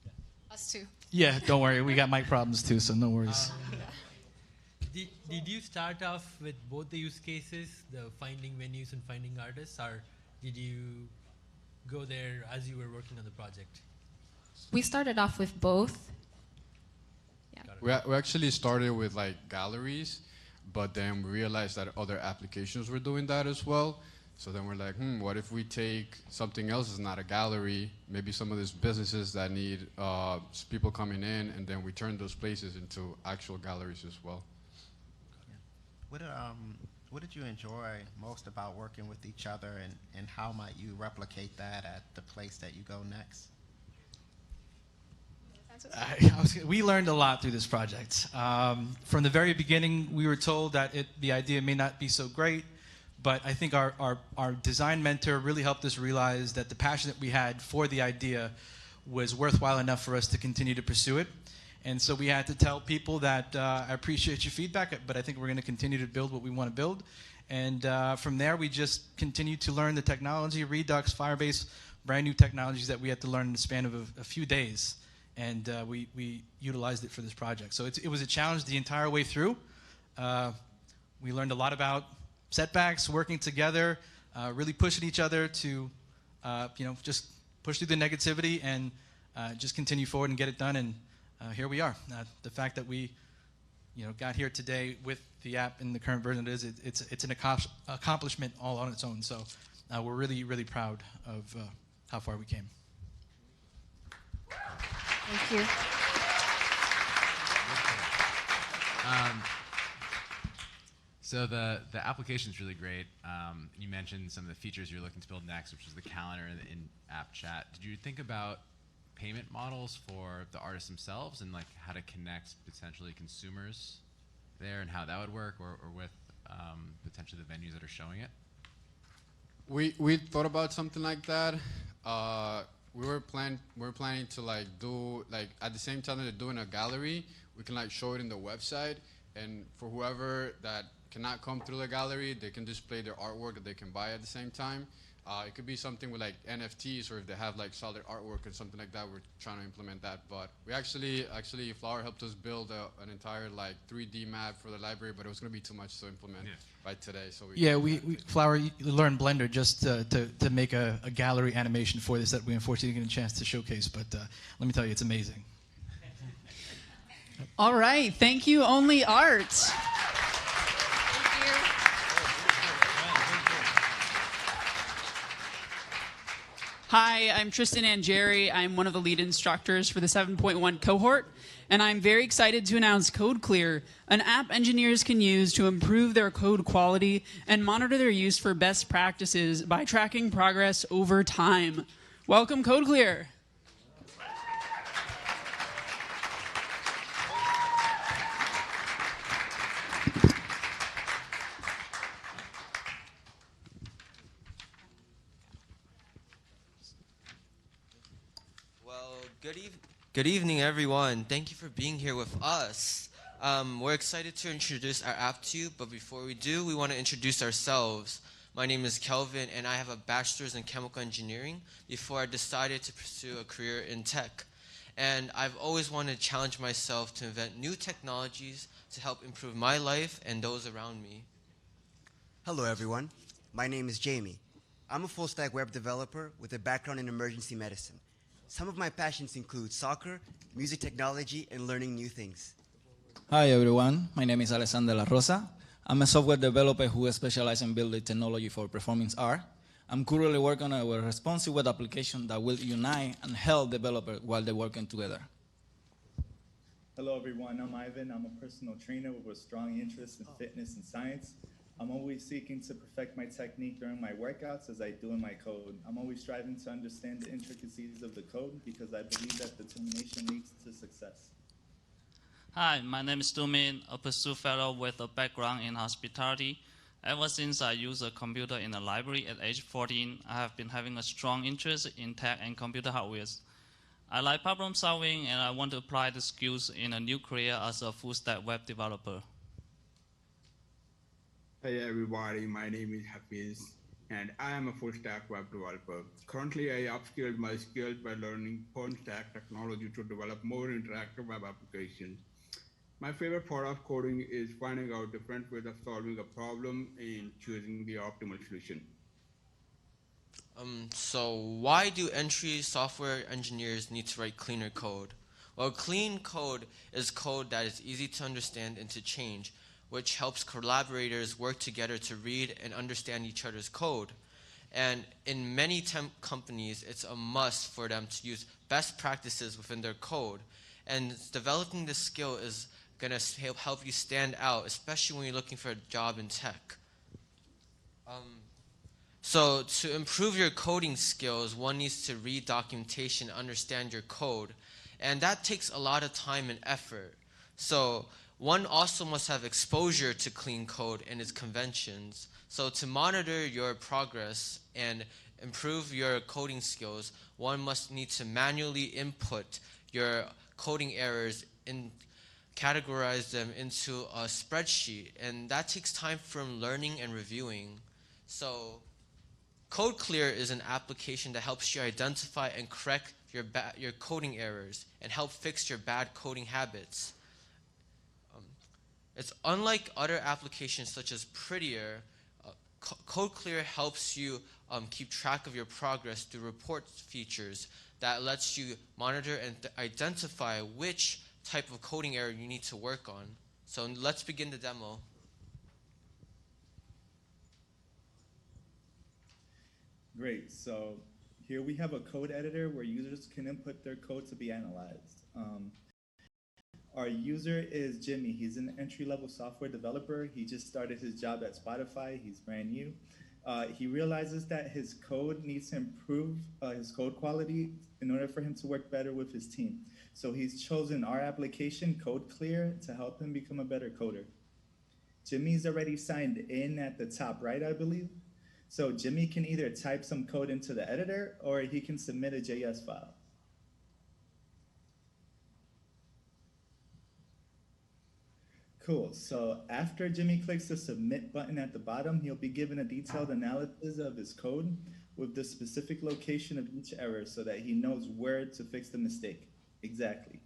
Yeah. Us too. Yeah, don't worry. We got mic problems too, so no worries. Did you start off with both the use cases, the finding venues and finding artists, or did you go there as you were working on the project? We started off with both. Yeah. We actually started with like galleries, but then we realized that other applications were doing that as well. So then we're like, what if we take something else that's not a gallery, maybe some of these businesses that need people coming in, and then we turn those places into actual galleries as well. What did you enjoy most about working with each other, and how might you replicate that at the place that you go next? We learned a lot through this project. From the very beginning, we were told that the idea may not be so great, but I think our design mentor really helped us realize that the passion that we had for the idea was worthwhile enough for us to continue to pursue it. And so we had to tell people that I appreciate your feedback, but I think we're going to continue to build what we want to build. And from there, we just continued to learn the technology, Redux, Firebase, brand new technologies that we had to learn in the span of a few days. And we utilized it for this project. So it was a challenge the entire way through. We learned a lot about setbacks, working together, really pushing each other to just push through the negativity and just continue forward and get it done. And here we are. The fact that we got here today with the app in the current version it's an accomplishment all on its own. So we're really, really proud of how far we came. Thank you. So the application is really great. You mentioned some of the features you're looking to build next, which is the calendar and the in-app chat. Did you think about payment models for the artists themselves and like how to connect potentially consumers there and how that would work, or with potentially the venues that are showing it? We thought about something like that. We were planning to like do like at the same time that they're doing a gallery, we can like show it in the website, and for whoever that cannot come through the gallery, they can display their artwork that they can buy at the same time. It could be something with like NFTs, or if they have like solid artwork or something like that, we're trying to implement that. But we actually Flower helped us build an entire like 3D map for the library, but it was going to be too much to implement by today. So we Flower learned Blender just to make a gallery animation for this that we unfortunately didn't get a chance to showcase. But let me tell you, it's amazing. All right, thank you, Only Art. Hi, I'm Tristan Angeri. I'm one of the lead instructors for the 7.1 cohort, and I'm very excited to announce Code Clear, an app engineers can use to improve their code quality and monitor their use for best practices by tracking progress over time. Welcome, Code Clear. Good evening, everyone. Thank you for being here with us. We're excited to introduce our app to you, but before we do, we want to introduce ourselves. My name is Kelvin, and I have a bachelor's in chemical engineering before I decided to pursue a career in tech. And I've always wanted to challenge myself to invent new technologies to help improve my life and those around me. Hello, everyone. My name is Jamie. I'm a full-stack web developer with a background in emergency medicine. Some of my passions include soccer, music technology, and learning new things. Hi everyone, my name is Alessandro La Rosa. I'm a software developer who specializes in building technology for performance art. I'm currently working on a responsive web application that will unite and help developers while they're working together. Hello everyone, I'm Ivan. I'm a personal trainer with a strong interest in fitness and science. I'm always seeking to perfect my technique during my workouts as I do in my code. I'm always striving to understand the intricacies of the code because I believe that determination leads to success. Hi, my name is Dumin, a pursuit fellow with a background in hospitality. Ever since I used a computer in the library at age 14, I have been having a strong interest in tech and computer hardware. I like problem solving, and I want to apply the skills in a new career as a full-stack web developer. Hey everybody, my name is Hafiz, and I am a full-stack web developer. Currently, I upskilled my skills by learning full-stack technology to develop more interactive web applications. My favorite part of coding is finding out different ways of solving a problem and choosing the optimal solution. So why do entry software engineers need to write cleaner code? Well, clean code is code that is easy to understand and to change, which helps collaborators work together to read and understand each other's code. And in many tech companies, it's a must for them to use best practices within their code. And developing this skill is going to help you stand out, especially when you're looking for a job in tech. So to improve your coding skills, one needs to read documentation, understand your code. And that takes a lot of time and effort. So one also must have exposure to clean code and its conventions. So to monitor your progress and improve your coding skills, one must need to manually input your coding errors and categorize them into a spreadsheet. And that takes time from learning and reviewing. So Code Clear is an application that helps you identify and correct your coding errors and help fix your bad coding habits. It's unlike other applications such as Prettier. Code Clear helps you keep track of your progress through report features that lets you monitor and identify which type of coding error you need to work on. So let's begin the demo. Great, so here we have a code editor where users can input their code to be analyzed. Our user is Jimmy. He's an entry-level software developer. He just started his job at Spotify. He's brand new. He realizes that his code needs to improve his code quality in order for him to work better with his team. So he's chosen our application, Code Clear, to help him become a better coder. Jimmy's already signed in at the top right, I believe. So Jimmy can either type some code into the editor or he can submit a JS file. Cool, so after Jimmy clicks the submit button at the bottom, he'll be given a detailed analysis of his code with the specific location of each error so that he knows where to fix the mistake. Exactly.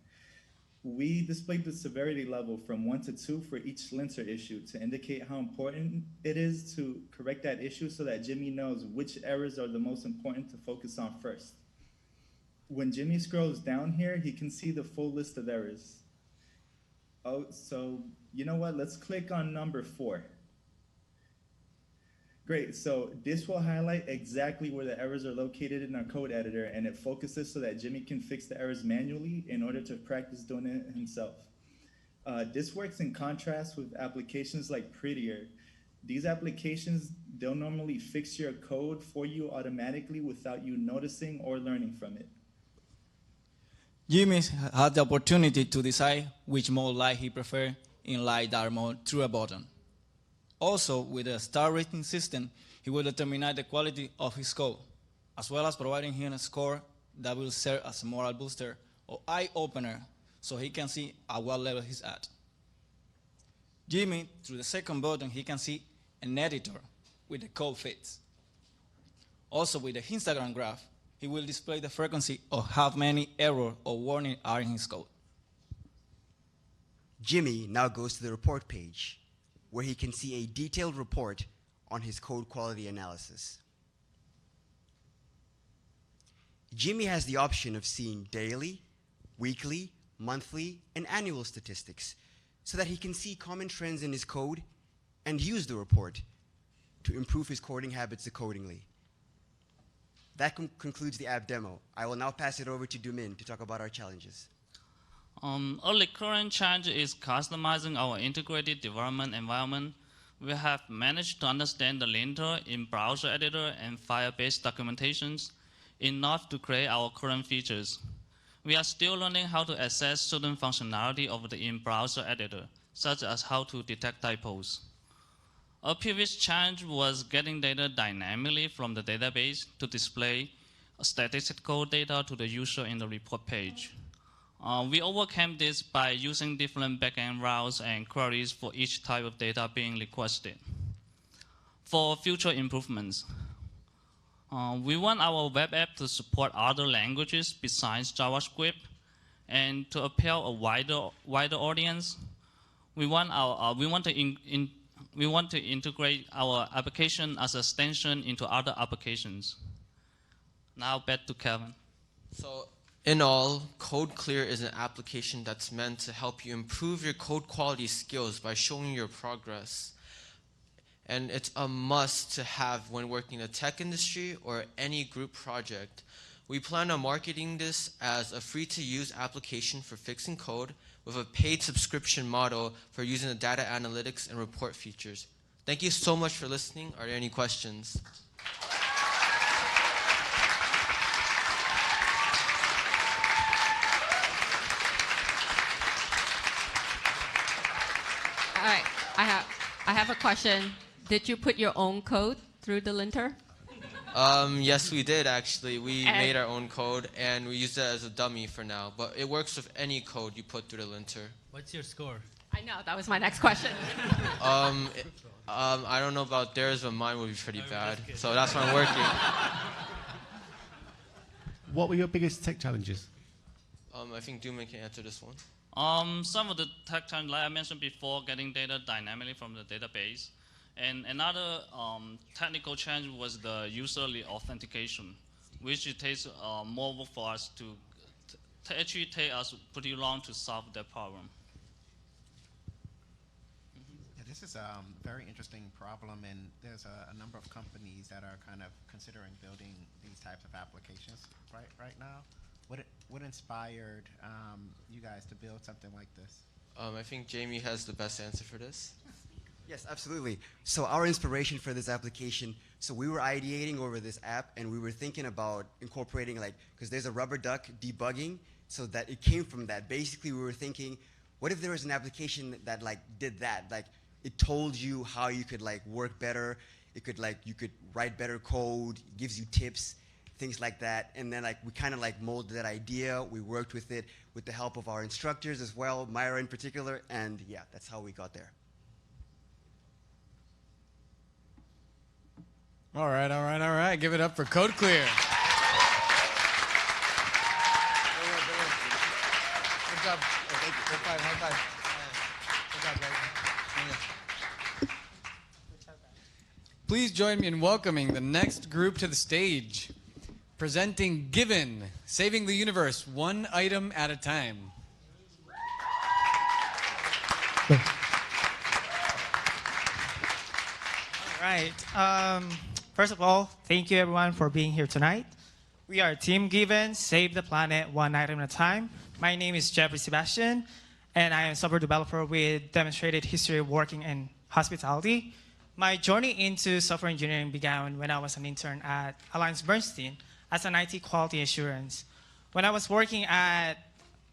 We displayed the severity level from 1 to 2 for each linter issue to indicate how important it is to correct that issue so that Jimmy knows which errors are the most important to focus on first. When Jimmy scrolls down here, he can see the full list of errors. Oh, so you know what? Let's click on number 4. Great, so this will highlight exactly where the errors are located in our code editor, and it focuses so that Jimmy can fix the errors manually in order to practice doing it himself. This works in contrast with applications like Prettier. These applications, they'll normally fix your code for you automatically without you noticing or learning from it. Jimmy had the opportunity to decide which mode light he preferred in light dark mode through a button. Also, with a star rating system, he will determine the quality of his code, as well as providing him a score that will serve as a moral booster or eye-opener so he can see at what level he's at. Jimmy, through the second button, he can see an editor with the code fits. Also, with the Instagram graph, he will display the frequency of how many errors or warnings are in his code. Jimmy now goes to the report page, where he can see a detailed report on his code quality analysis. Jimmy has the option of seeing daily, weekly, monthly, and annual statistics so that he can see common trends in his code and use the report to improve his coding habits accordingly. That concludes the app demo. I will now pass it over to Dumin to talk about our challenges. A recurrent challenge is customizing our integrated development environment. We have managed to understand the linter in browser editor and file-based documentations enough to create our current features. We are still learning how to access certain functionality of the in-browser editor, such as how to detect typos. A previous challenge was getting data dynamically from the database to display statistical data to the user in the report page. We overcame this by using different backend routes and queries for each type of data being requested. For future improvements, we want our web app to support other languages besides JavaScript, and to appeal a wider audience. We want to integrate our application as an extension into other applications. Now back to Kevin. So in all, Code Clear is an application that's meant to help you improve your code quality skills by showing your progress. And it's a must to have when working in the tech industry or any group project. We plan on marketing this as a free-to-use application for fixing code with a paid subscription model for using the data analytics and report features. Thank you so much for listening. Are there any questions? have a question. Did you put your own code through the linter? Yes, we did actually. We And- made our own code and we used it as a dummy for now. But it works with any code you put through the linter. What's your score? I know, that was my next question. I don't know about theirs, but mine would be pretty bad. So that's why I'm working. What were your biggest tech challenges? I think Duman can answer this one. Some of the tech challenges, like I mentioned before, getting data dynamically from the database. And another technical challenge was the user authentication, which it takes more work for us to actually take us pretty long to solve that problem. Yeah, this is a very interesting problem, and there's a number of companies that are kind of considering building these types of applications right now. What inspired you guys to build something like this? I think Jamie has the best answer for this. Yes, absolutely. So our inspiration for this application, so we were ideating over this app and we were thinking about incorporating because there's a rubber duck debugging, so that it came from that. Basically, we were thinking, what if there was an application that did that? It told you how you could work better. It could you could write better code, gives you tips, things like that. And then we kind of molded that idea. We worked with it with the help of our instructors as well, Myra in particular, and yeah, that's how we got there. All right. Give it up for Code Clear. Good job. Oh, thank you. High five. Good job, guys. Please join me in welcoming the next group to the stage. Presenting Given, Saving the Universe, one item at a time. All right. First of all, thank you everyone for being here tonight. We are Team Given, Save the Planet one item at a time. My name is Jeffrey Sebastian, and I am a software developer with demonstrated history of working in hospitality. My journey into software engineering began when I was an intern at AllianceBernstein as an IT quality assurance. When I was working at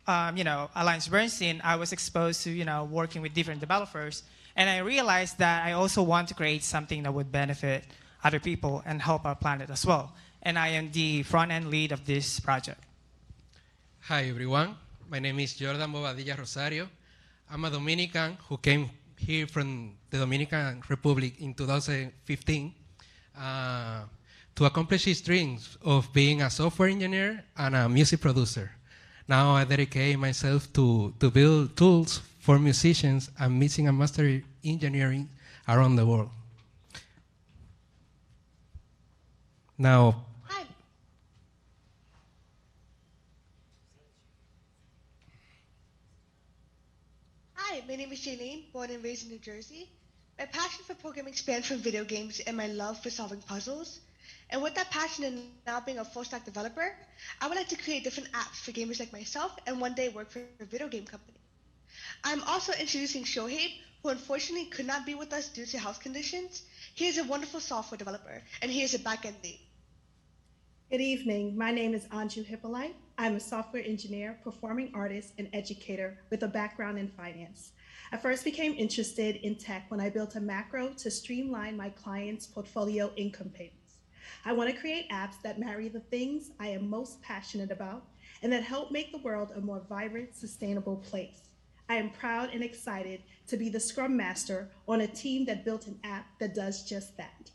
AllianceBernstein, I was exposed to working with different developers, and I realized that I also want to create something that would benefit other people and help our planet as well. And I am the front-end lead of this project. Hi, everyone. My name is Jordan Bobadilla Rosario. I'm a Dominican who came here from the Dominican Republic in 2015 to accomplish his dreams of being a software engineer and a music producer. Now I dedicate myself to build tools for musicians and mixing and mastering engineering around the world. Now, Hi, my name is Jaylene, born and raised in New Jersey. My passion for programming spans from video games and my love for solving puzzles. And with that passion and now being a full-stack developer, I would like to create different apps for gamers like myself and one day work for a video game company. I'm also introducing Shoaib, who unfortunately could not be with us due to health conditions. He is a wonderful software developer, and he is a back-end lead. Good evening. My name is Anju Hippolyte. I'm a software engineer, performing artist, and educator with a background in finance. I first became interested in tech when I built a macro to streamline my clients' portfolio income payments. I want to create apps that marry the things I am most passionate about and that help make the world a more vibrant, sustainable place. I am proud and excited to be the Scrum Master on a team that built an app that does just that.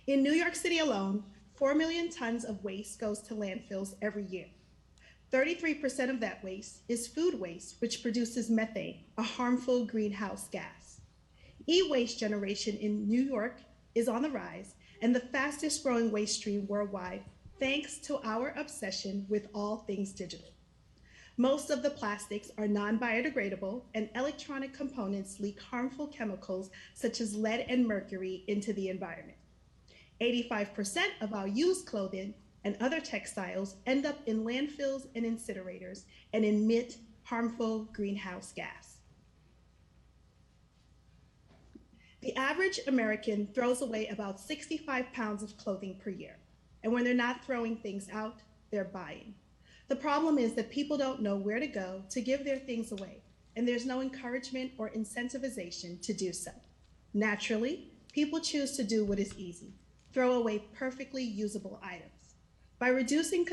In New York City alone, 4 million tons of waste goes to landfills every year. 33% of that waste is food waste, which produces methane, a harmful greenhouse gas. E-waste generation in New York is on the rise and the fastest growing waste stream worldwide, thanks to our obsession with all things digital. Most of the plastics are non-biodegradable and electronic components leak harmful chemicals such as lead and mercury into the environment. 85% of our used clothing and other textiles end up in landfills and incinerators and emit harmful greenhouse gas. The average American throws away about 65 pounds of clothing per year. And when they're not throwing things out, they're buying. The problem is that people don't know where to go to give their things away. and there's no encouragement or incentivization to do so. Naturally, people choose to do what is easy, throw away perfectly usable items. By reducing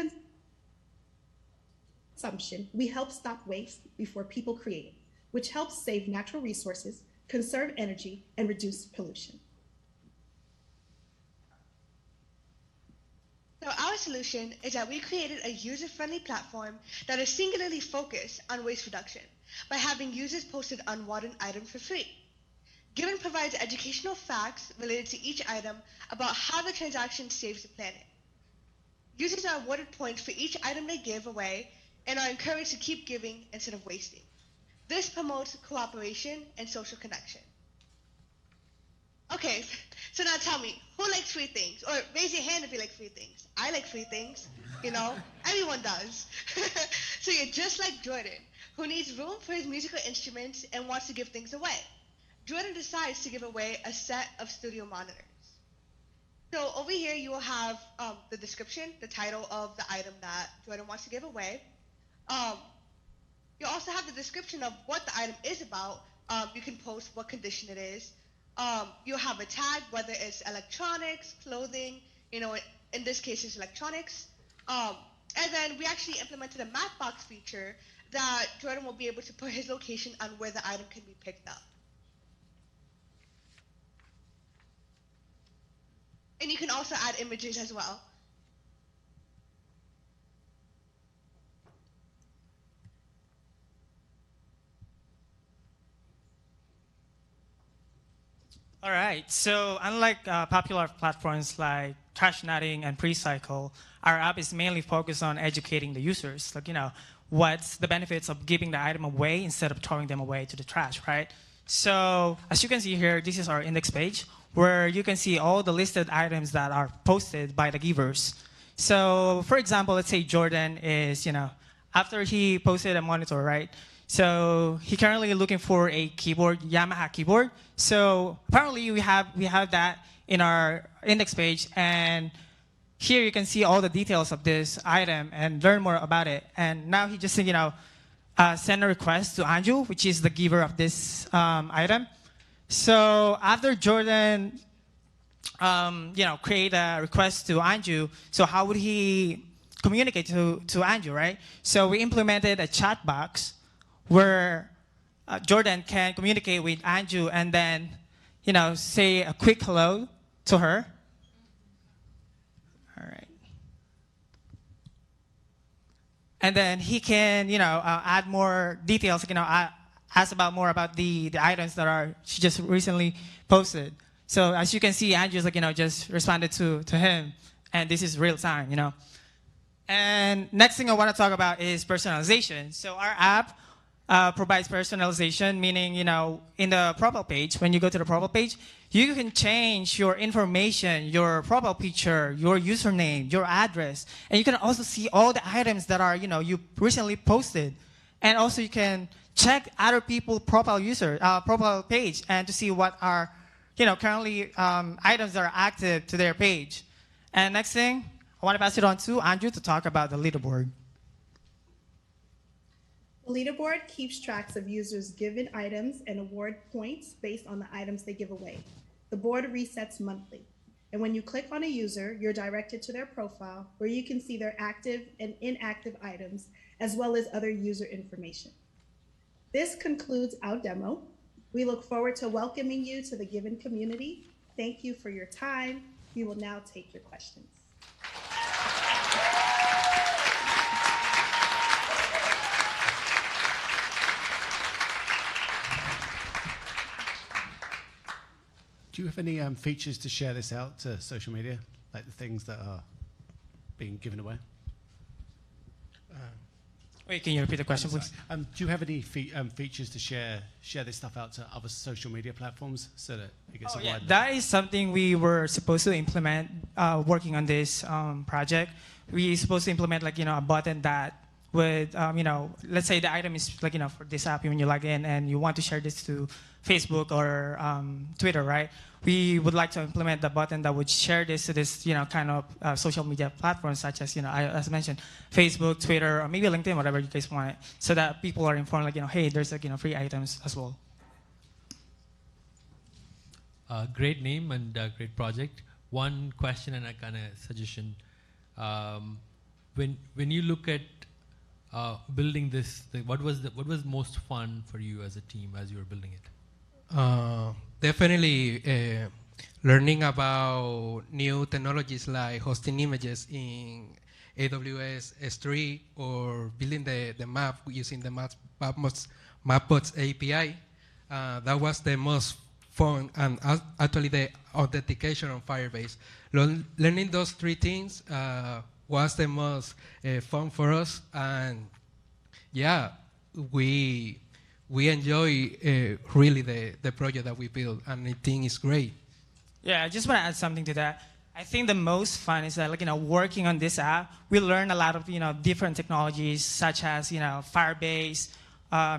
consumption, we help stop waste before people create it, which helps save natural resources, conserve energy, and reduce pollution. So our solution is that we created a user-friendly platform that is singularly focused on waste reduction by having users posted unwanted items for free. Given provides educational facts related to each item about how the transaction saves the planet. Users are awarded points for each item they give away and are encouraged to keep giving instead of wasting. This promotes cooperation and social connection. Okay, so now tell me, who likes free things? Or raise your hand if you like free things. I like free things, you know, everyone does. So you're just like Jordan, who needs room for his musical instruments and wants to give things away. Jordan decides to give away a set of studio monitors. So over here you will have the description, the title of the item that Jordan wants to give away. You also have the description of what the item is about. You can post what condition it is. You'll have a tag, whether it's electronics, clothing, you know, in this case it's electronics. And then we actually implemented a map box feature that Jordan will be able to put his location on where the item can be picked up. And you can also add images as well. All right, so unlike popular platforms like Trash Nutting and Precycle, our app is mainly focused on educating the users. Like, you know, what's the benefits of giving the item away instead of throwing them away to the trash, right? So as you can see here, this is our index page where you can see all the listed items that are posted by the givers. So for example, let's say Jordan is, you know, after he posted a monitor, right? So he currently looking for a keyboard, Yamaha keyboard. So apparently we have that in our index page, and here you can see all the details of this item and learn more about it. And now he just, you know, send a request to Anju, which is the giver of this item. So after Jordan, you know, create a request to Anju, so how would he communicate to Anju, right? So we implemented a chat box where Jordan can communicate with Anju and then, you know, say a quick hello to her. All right. And then he can, you know, add more details, you know, ask about more about the items that she just recently posted. So as you can see, Anju's like, you know, just responded to him, and this is real time, you know. And next thing I want to talk about is personalization. So our app provides personalization, meaning, you know, in the profile page, when you go to the profile page, you can change your information, your profile picture, your username, your address, and you can also see all the items that are, you know, you recently posted. And also you can check other people's profile page and to see what are, you know, currently items that are active to their page. And next thing, I want to pass it on to Andrew to talk about the leaderboard. The leaderboard keeps tracks of users' given items and award points based on the items they give away. The board resets monthly. And when you click on a user, you're directed to their profile where you can see their active and inactive items, as well as other user information. This concludes our demo. We look forward to welcoming you to the Given community. Thank you for your time. We will now take your questions. Do you have any features to share this out to social media, like the things that are being given away? Wait, can you repeat the question, please? Do you have any features to share this stuff out to other social media platforms so that it gets a wider? That is something we were supposed to implement working on this project. We supposed to implement, like, you know, a button that would, let's say the item is like, for this app, when you log in and you want to share this to Facebook or Twitter, right? We would like to implement the button that would share this to this, kind of social media platforms such as, as I mentioned, Facebook, Twitter, or maybe LinkedIn, whatever you guys want, so that people are informed, like, hey, there's like, free items as well. Great name and great project. One question and a kind of suggestion. When you look at building this, what was most fun for you as a team as you were building it? Definitely learning about new technologies like hosting images in AWS S3 or building the map using the Mapbots API. That was the most fun, and actually the authentication on Firebase. Learning those three things was the most fun for us, and yeah, we enjoy really the project that we built, and I think it's great. Yeah, I just want to add something to that. I think the most fun is that, working on this app, we learn a lot of, different technologies such as, Firebase,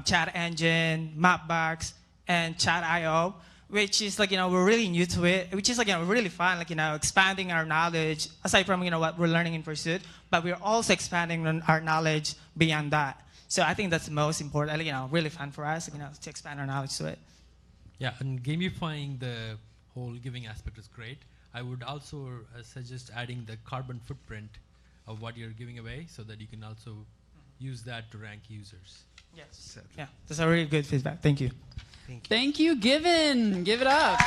Chat Engine, Mapbox, and Chat.io, which is we're really new to it, which is really fun, expanding our knowledge aside from, what we're learning in Pursuit, but we're also expanding our knowledge beyond that. So I think that's the most important, really fun for us, to expand our knowledge to it. Yeah, and gamifying the whole giving aspect is great. I would also suggest adding the carbon footprint of what you're giving away so that you can also use that to rank users. Yes. Yeah, that's a really good feedback. Thank you. Thank you, Given. Give it up.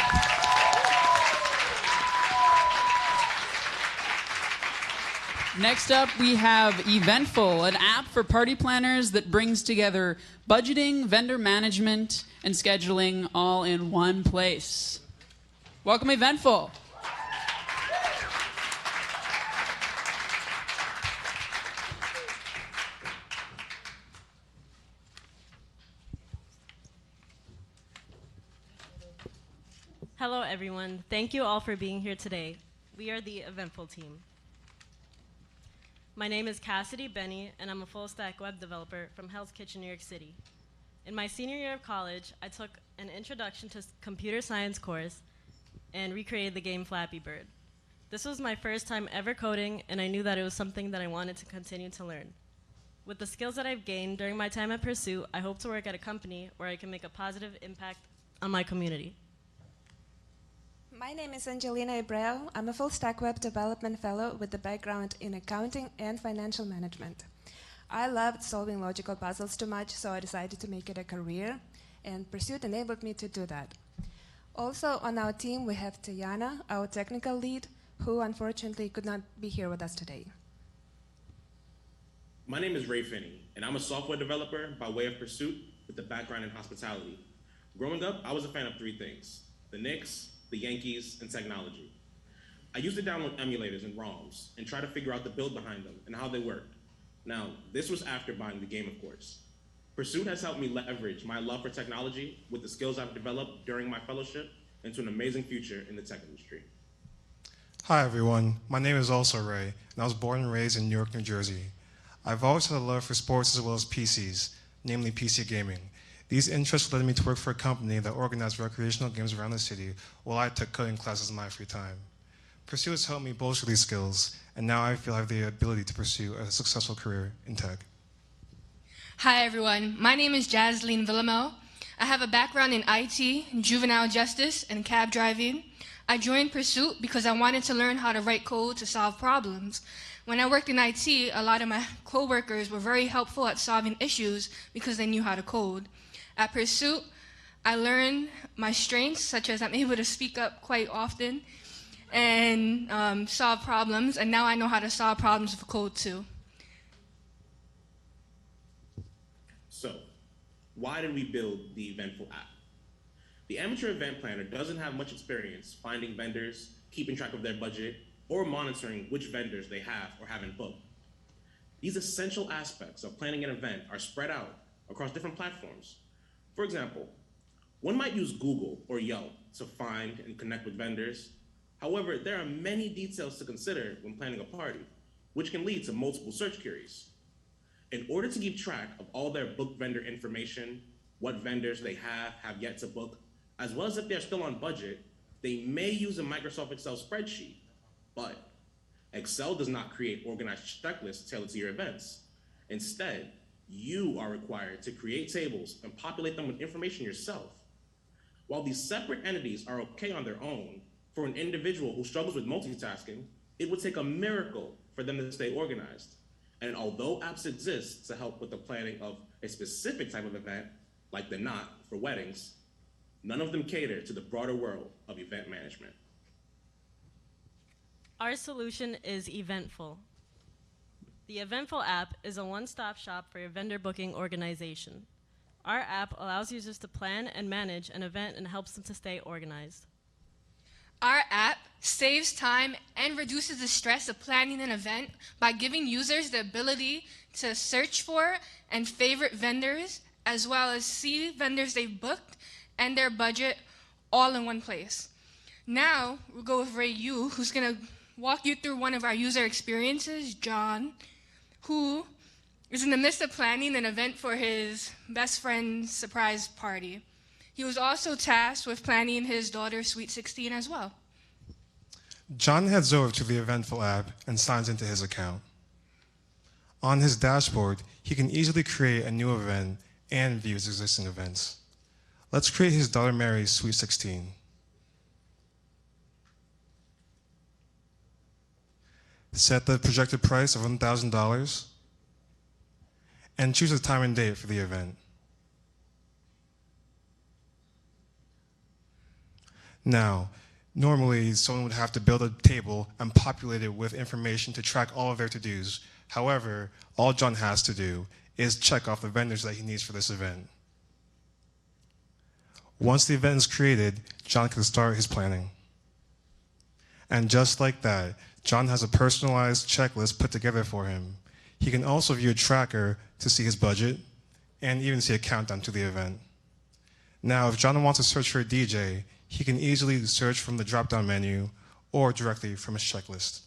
Next up, we have Eventful, an app for party planners that brings together budgeting, vendor management, and scheduling all in one place. Welcome, Eventful. Hello, everyone. Thank you all for being here today. We are the Eventful team. My name is Cassidy Benny, and I'm a full-stack web developer from Hell's Kitchen, New York City. In my senior year of college, I took an Introduction to Computer Science course and recreated the game Flappy Bird. This was my first time ever coding, and I knew that it was something that I wanted to continue to learn. With the skills that I've gained during my time at Pursuit, I hope to work at a company where I can make a positive impact on my community. My name is Angelina Ibreo. I'm a full-stack web development fellow with a background in accounting and financial management. I loved solving logical puzzles too much, so I decided to make it a career, and Pursuit enabled me to do that. Also on our team, we have Tiana, our technical lead, who unfortunately could not be here with us today. My name is Ray Finney, and I'm a software developer by way of Pursuit with a background in hospitality. Growing up, I was a fan of three things: the Knicks, the Yankees, and technology. I used to download emulators and ROMs and try to figure out the build behind them and how they worked. Now, this was after buying the game, of course. Pursuit has helped me leverage my love for technology with the skills I've developed during my fellowship into an amazing future in the tech industry. Hi everyone, my name is also Ray, and I was born and raised in Newark, New Jersey. I've always had a love for sports as well as PCs, namely PC gaming. These interests led me to work for a company that organized recreational games around the city while I took coding classes in my free time. Pursuit has helped me bolster these skills, and now I feel I have the ability to pursue a successful career in tech. Hi everyone, my name is Jasleen Villamel. I have a background in IT, juvenile justice, and cab driving. I joined Pursuit because I wanted to learn how to write code to solve problems. When I worked in IT, a lot of my coworkers were very helpful at solving issues because they knew how to code. At Pursuit, I learned my strengths, such as I'm able to speak up quite often and solve problems, and now I know how to solve problems with code too. So, why did we build the Eventful app? The amateur event planner doesn't have much experience finding vendors, keeping track of their budget, or monitoring which vendors they have or haven't booked. These essential aspects of planning an event are spread out across different platforms. For example, one might use Google or Yelp to find and connect with vendors. However, there are many details to consider when planning a party, which can lead to multiple search queries. In order to keep track of all their booked vendor information, what vendors they have yet to book, as well as if they're still on budget, they may use a Microsoft Excel spreadsheet. But Excel does not create organized checklists tailored to your events. Instead, you are required to create tables and populate them with information yourself. While these separate entities are okay on their own, for an individual who struggles with multitasking, it would take a miracle for them to stay organized. And although apps exist to help with the planning of a specific type of event, like the Knot for weddings, none of them cater to the broader world of event management. Our solution is Eventful. The Eventful app is a one-stop shop for your vendor booking organization. Our app allows users to plan and manage an event and helps them to stay organized. Our app saves time and reduces the stress of planning an event by giving users the ability to search for and favorite vendors, as well as see vendors they've booked and their budget all in one place. Now, we'll go with Ray Yu, who's going to walk you through one of our user experiences, John, who is in the midst of planning an event for his best friend's surprise party. He was also tasked with planning his daughter's Sweet 16 as well. John heads over to the Eventful app and signs into his account. On his dashboard, he can easily create a new event and view his existing events. Let's create his daughter Mary's Sweet 16. Set the projected price of $1,000 and choose a time and date for the event. Now, normally someone would have to build a table and populate it with information to track all of their to-dos. However, all John has to do is check off the vendors that he needs for this event. Once the event is created, John can start his planning. And just like that, John has a personalized checklist put together for him. He can also view a tracker to see his budget and even see a countdown to the event. Now, if John wants to search for a DJ, he can easily search from the drop-down menu or directly from his checklist.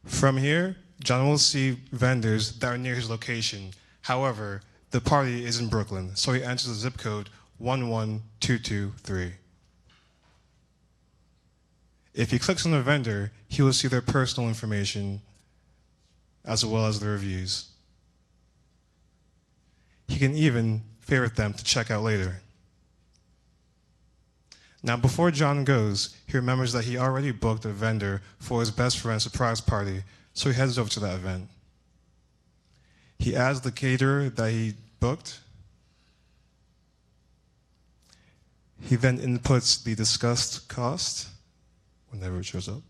From here, John will see vendors that are near his location. However, the party is in Brooklyn, so he enters the zip code 11223. If he clicks on the vendor, he will see their personal information as well as the reviews. He can even favorite them to check out later. Now, before John goes, he remembers that he already booked a vendor for his best friend's surprise party, so he heads over to that event. He adds the caterer that he booked. He then inputs the discussed cost whenever it shows up.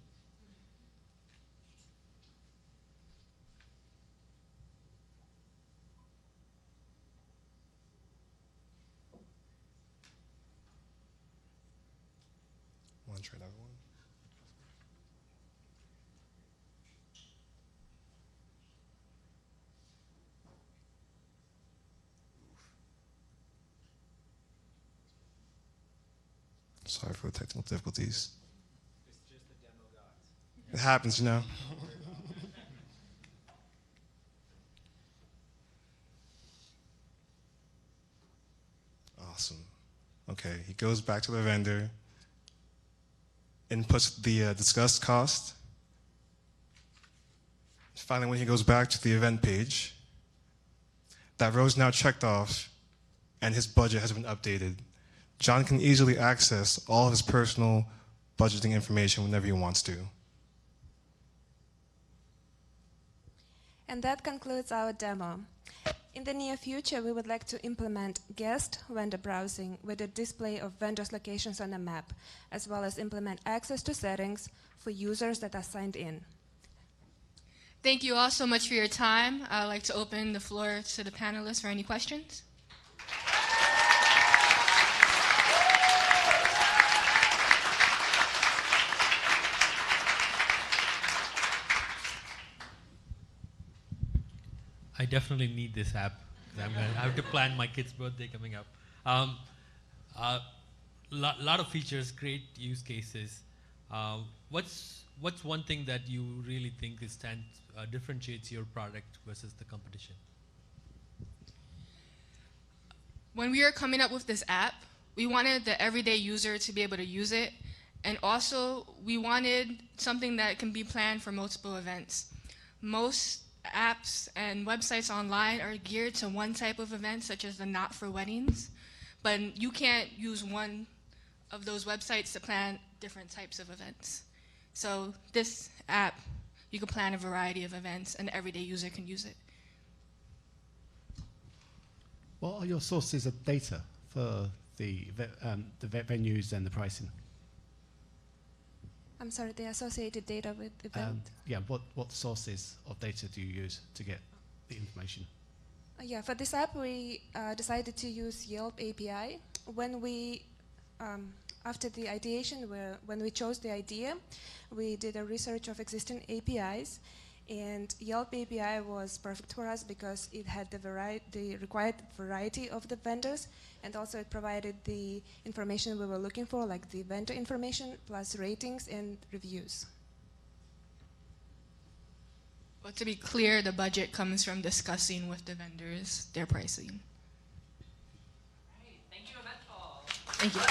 Want to try that one? Sorry for the technical difficulties. It's just the demo gods. It happens, you know. Awesome. Okay, he goes back to the vendor, inputs the discussed cost. Finally, when he goes back to the event page, that row is now checked off and his budget has been updated. John can easily access all of his personal budgeting information whenever he wants to. And that concludes our demo. In the near future, we would like to implement guest vendor browsing with a display of vendors' locations on the map, as well as implement access to settings for users that are signed in. Thank you all so much for your time. I'd like to open the floor to the panelists for any questions. I definitely need this app. I have to plan my kid's birthday coming up. Lot of features, great use cases. What's one thing that you really think differentiates your product versus the competition? When we were coming up with this app, we wanted the everyday user to be able to use it, and also we wanted something that can be planned for multiple events. Most apps and websites online are geared to one type of event, such as the Not for Weddings, but you can't use one of those websites to plan different types of events. So this app, you can plan a variety of events, and the everyday user can use it. What are your sources of data for the venues and the pricing? I'm sorry, the associated data with event. Yeah, what sources of data do you use to get the information? Yeah, for this app, we decided to use Yelp API. When we, after the ideation, when we chose the idea, we did a research of existing APIs, and Yelp API was perfect for us because it had the required variety of the vendors, and also it provided the information we were looking for, like the vendor information plus ratings and reviews. But to be clear, the budget comes from discussing with the vendors their pricing. Right. Thank you, Eventful. Thank you.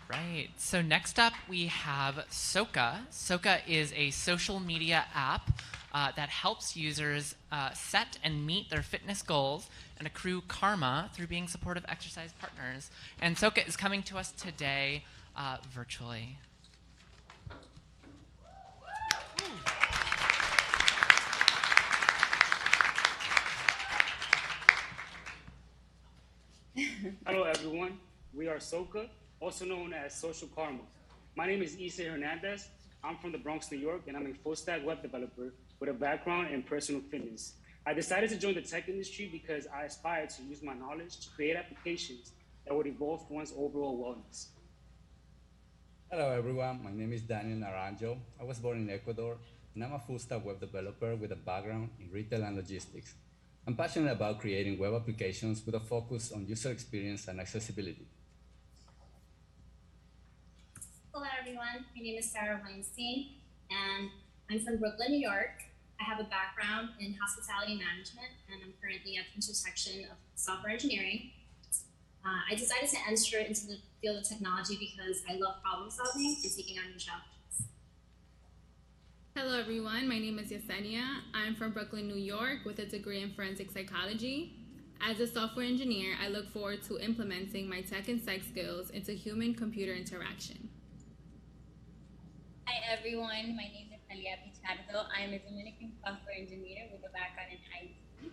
Right. So next up, we have Soca. Soca is a social media app that helps users set and meet their fitness goals and accrue karma through being supportive exercise partners. And Soca is coming to us today virtually. Hello, everyone. We are Soca, also known as Social Karma. My name is Issa Hernandez. I'm from the Bronx, New York, and I'm a full-stack web developer with a background in personal fitness. I decided to join the tech industry because I aspire to use my knowledge to create applications that would evolve one's overall wellness. Hello, everyone. My name is Daniel Naranjo. I was born in Ecuador, and I'm a full-stack web developer with a background in retail and logistics. I'm passionate about creating web applications with a focus on user experience and accessibility. Hello, everyone. My name is Sarah Weinstein, and I'm from Brooklyn, New York. I have a background in hospitality management, and I'm currently at the intersection of software engineering. I decided to enter into the field of technology because I love problem solving and taking on new challenges. Hello, everyone. My name is Yesenia. I'm from Brooklyn, New York, with a degree in forensic psychology. As a software engineer, I look forward to implementing my tech and psych skills into human-computer interaction. Hi, everyone. My name is Natalia Pitchandi. I am a Dominican software engineer with a background in IT.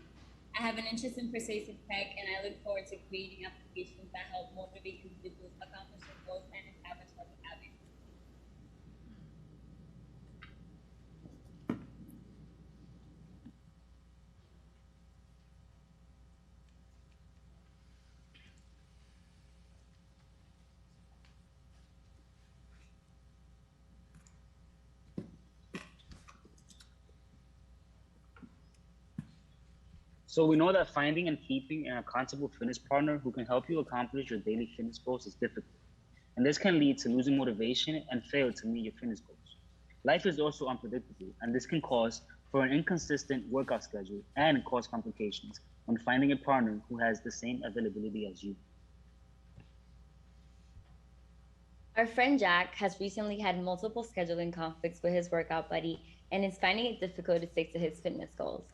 I have an interest in persuasive tech, and I look forward to creating applications that help motivate individuals accomplish their goals and establish healthy habits. So we know that finding and keeping an accountable fitness partner who can help you accomplish your daily fitness goals is difficult. And this can lead to losing motivation and fail to meet your fitness goals. Life is also unpredictable, and this can cause for an inconsistent workout schedule and cause complications when finding a partner who has the same availability as you. Our friend Jack has recently had multiple scheduling conflicts with his workout buddy and is finding it difficult to stick to his fitness goals.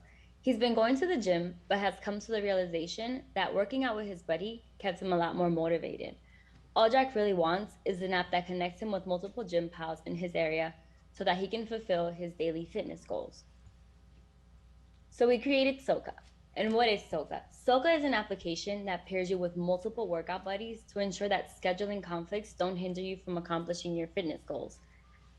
He's been going to the gym, but has come to the realization that working out with his buddy kept him a lot more motivated. All Jack really wants is an app that connects him with multiple gym pals in his area so that he can fulfill his daily fitness goals. So we created Soca. And what is Soca? Soca is an application that pairs you with multiple workout buddies to ensure that scheduling conflicts don't hinder you from accomplishing your fitness goals.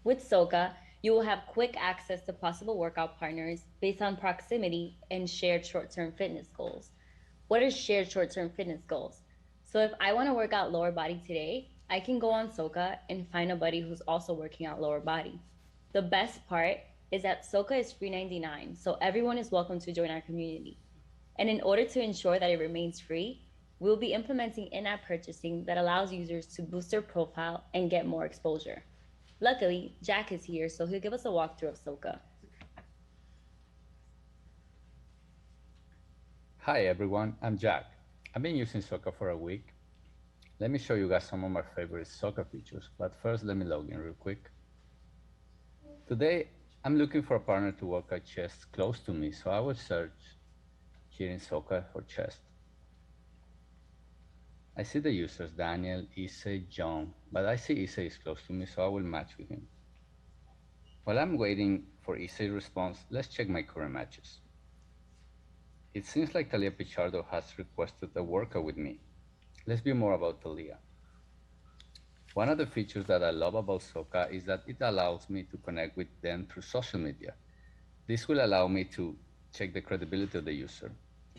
With Soca, you will have quick access to possible workout partners based on proximity and shared short-term fitness goals. What are shared short-term fitness goals? So if I want to work out lower body today, I can go on Soca and find a buddy who's also working out lower body. The best part is that Soca is free $99, so everyone is welcome to join our community. And in order to ensure that it remains free, we'll be implementing in-app purchasing that allows users to boost their profile and get more exposure. Luckily, Jack is here, so he'll give us a walkthrough of Soca. Hi everyone, I'm Jack. I've been using Soca for a week. Let me show you guys some of my favorite Soca features, but first let me log in real quick. Today, I'm looking for a partner to work a chest close to me, so I will search here in Soca for chest. I see the users, Daniel, Issei, John, but I see Issei is close to me, so I will match with him. While I'm waiting for Issei's response, let's check my current matches. It seems like Talia Pichardo has requested a workout with me. Let's view more about Talia. One of the features that I love about Soca is that it allows me to connect with them through social media. This will allow me to check the credibility of the user.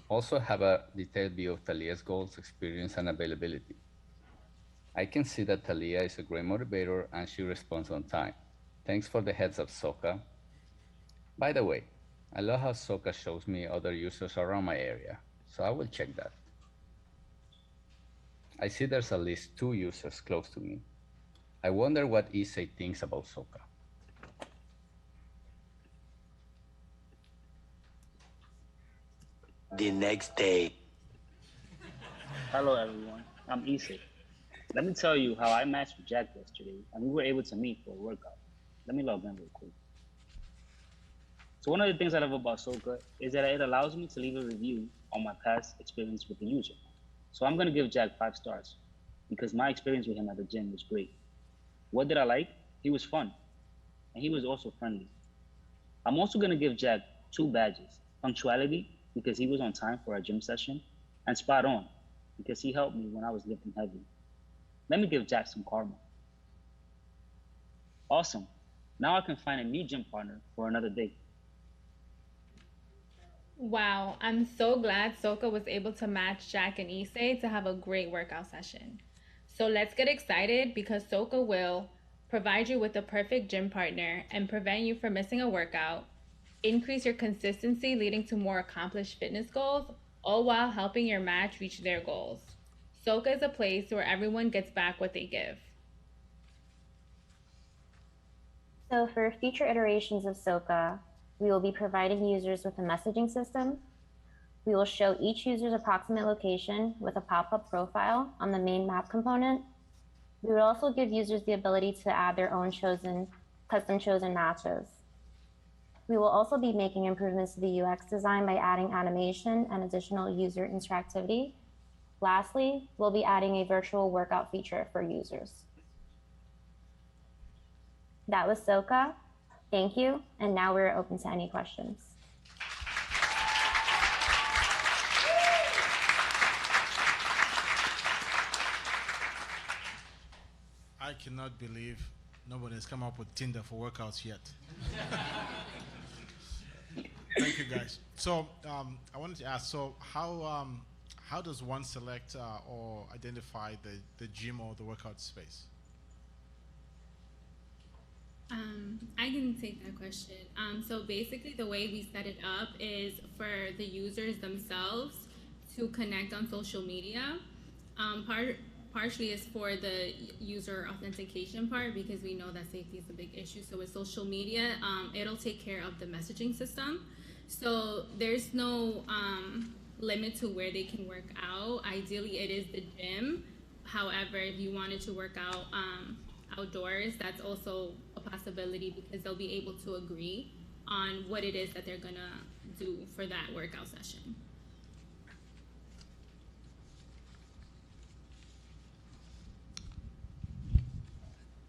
Also have a detailed view of Talia's goals, experience, and availability. I can see that Talia is a great motivator and she responds on time. Thanks for the heads up, Soca. By the way, I love how Soca shows me other users around my area, so I will check that. I see there's at least 2 users close to me. I wonder what Issei thinks about Soca. The next day. Hello everyone, I'm Issei. Let me tell you how I matched with Jack yesterday and we were able to meet for a workout. Let me log in real quick. So one of the things I love about Soca is that it allows me to leave a review on my past experience with the user. So I'm gonna give Jack 5 stars because my experience with him at the gym was great. What did I like? He was fun and he was also friendly. I'm also gonna give Jack 2 badges, punctuality because he was on time for our gym session, and spot on because he helped me when I was lifting heavy. Let me give Jack some karma. Awesome. Now I can find a new gym partner for another day. Wow, I'm so glad Soca was able to match Jack and Issei to have a great workout session. So let's get excited because Soca will provide you with the perfect gym partner and prevent you from missing a workout, increase your consistency leading to more accomplished fitness goals, all while helping your match reach their goals. Soca is a place where everyone gets back what they give. So for future iterations of Soca, we will be providing users with a messaging system. We will show each user's approximate location with a pop-up profile on the main map component. We will also give users the ability to add their own custom chosen matches. We will also be making improvements to the UX design by adding animation and additional user interactivity. Lastly, we'll be adding a virtual workout feature for users. That was Soca. Thank you. And now we're open to any questions. I cannot believe nobody has come up with Tinder for workouts yet. Thank you, guys. So I wanted to ask, so how does one select or identify the gym or the workout space? I can take that question. So basically the way we set it up is for the users themselves to connect on social media. Partially is for the user authentication part because we know that safety is a big issue. So with social media, it'll take care of the messaging system. So there's no limit to where they can work out. Ideally, it is the gym. However, if you wanted to work out outdoors, that's also a possibility because they'll be able to agree on what it is that they're gonna do for that workout session.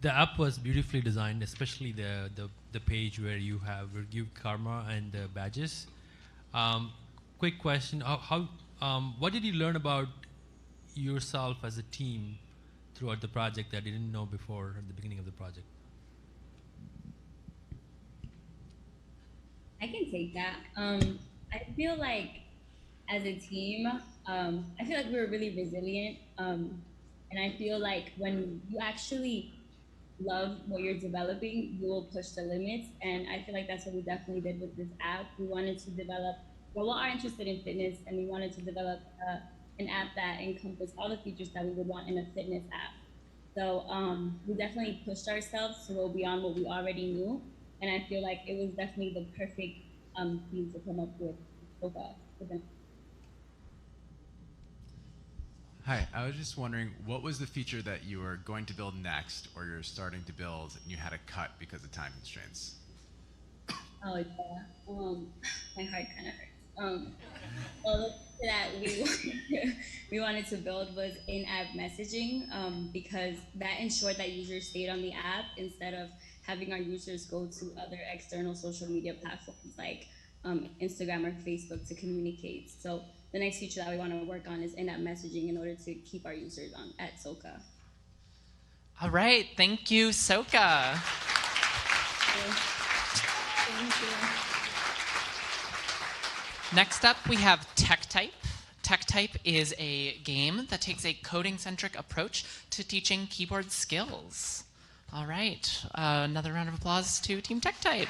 The app was beautifully designed, especially the page where you have review karma and the badges. Quick question: what did you learn about yourself as a team throughout the project that you didn't know before at the beginning of the project? I can take that. I feel like as a team, I feel like we were really resilient. And I feel like when you actually love what you're developing, you will push the limits. And I feel like that's what we definitely did with this app. We wanted to develop we are interested in fitness, and we wanted to develop an app that encompassed all the features that we would want in a fitness app. So we definitely pushed ourselves to go beyond what we already knew, and I feel like it was definitely the perfect thing to come up with Soca. Hi, I was just wondering, what was the feature that you were going to build next, or you're starting to build, and you had to cut because of time constraints? Oh yeah, my heart kind of hurts. Well, the that we wanted to build was in-app messaging because that ensured that users stayed on the app instead of having our users go to other external social media platforms like Instagram or Facebook to communicate. So the next feature that we want to work on is in-app messaging in order to keep our users on at Soca. All right, thank you, Soca. Thank you. Next up, we have TechType. TechType is a game that takes a coding-centric approach to teaching keyboard skills. All right, another round of applause to Team TechType.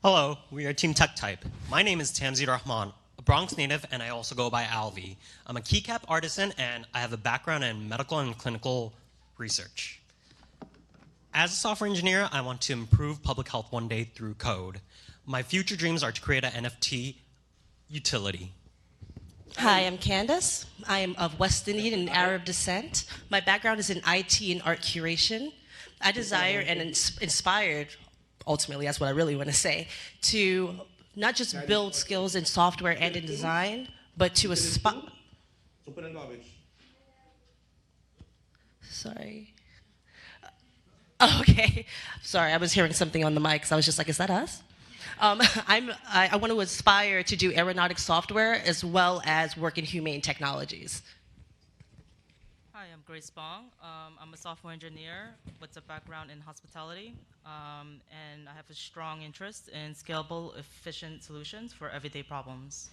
Hello, we are Team TechType. My name is Tamzid Rahman, a Bronx native, and I also go by Alvi. I'm a keycap artisan, and I have a background in medical and clinical research. As a software engineer, I want to improve public health one day through code. My future dreams are to create an NFT utility. Hi, I'm Candace. I am of West Indian and Arab descent. My background is in IT and art curation. I desire and inspired, ultimately, that's what I really want to say, to not just build skills in software and in design, but to aspire. Sorry. Okay. Sorry, I was hearing something on the mic, so I was just like, is that us? I want to aspire to do aeronautic software as well as work in humane technologies. Hi, I'm Grace Bong. I'm a software engineer with a background in hospitality, and I have a strong interest in scalable, efficient solutions for everyday problems.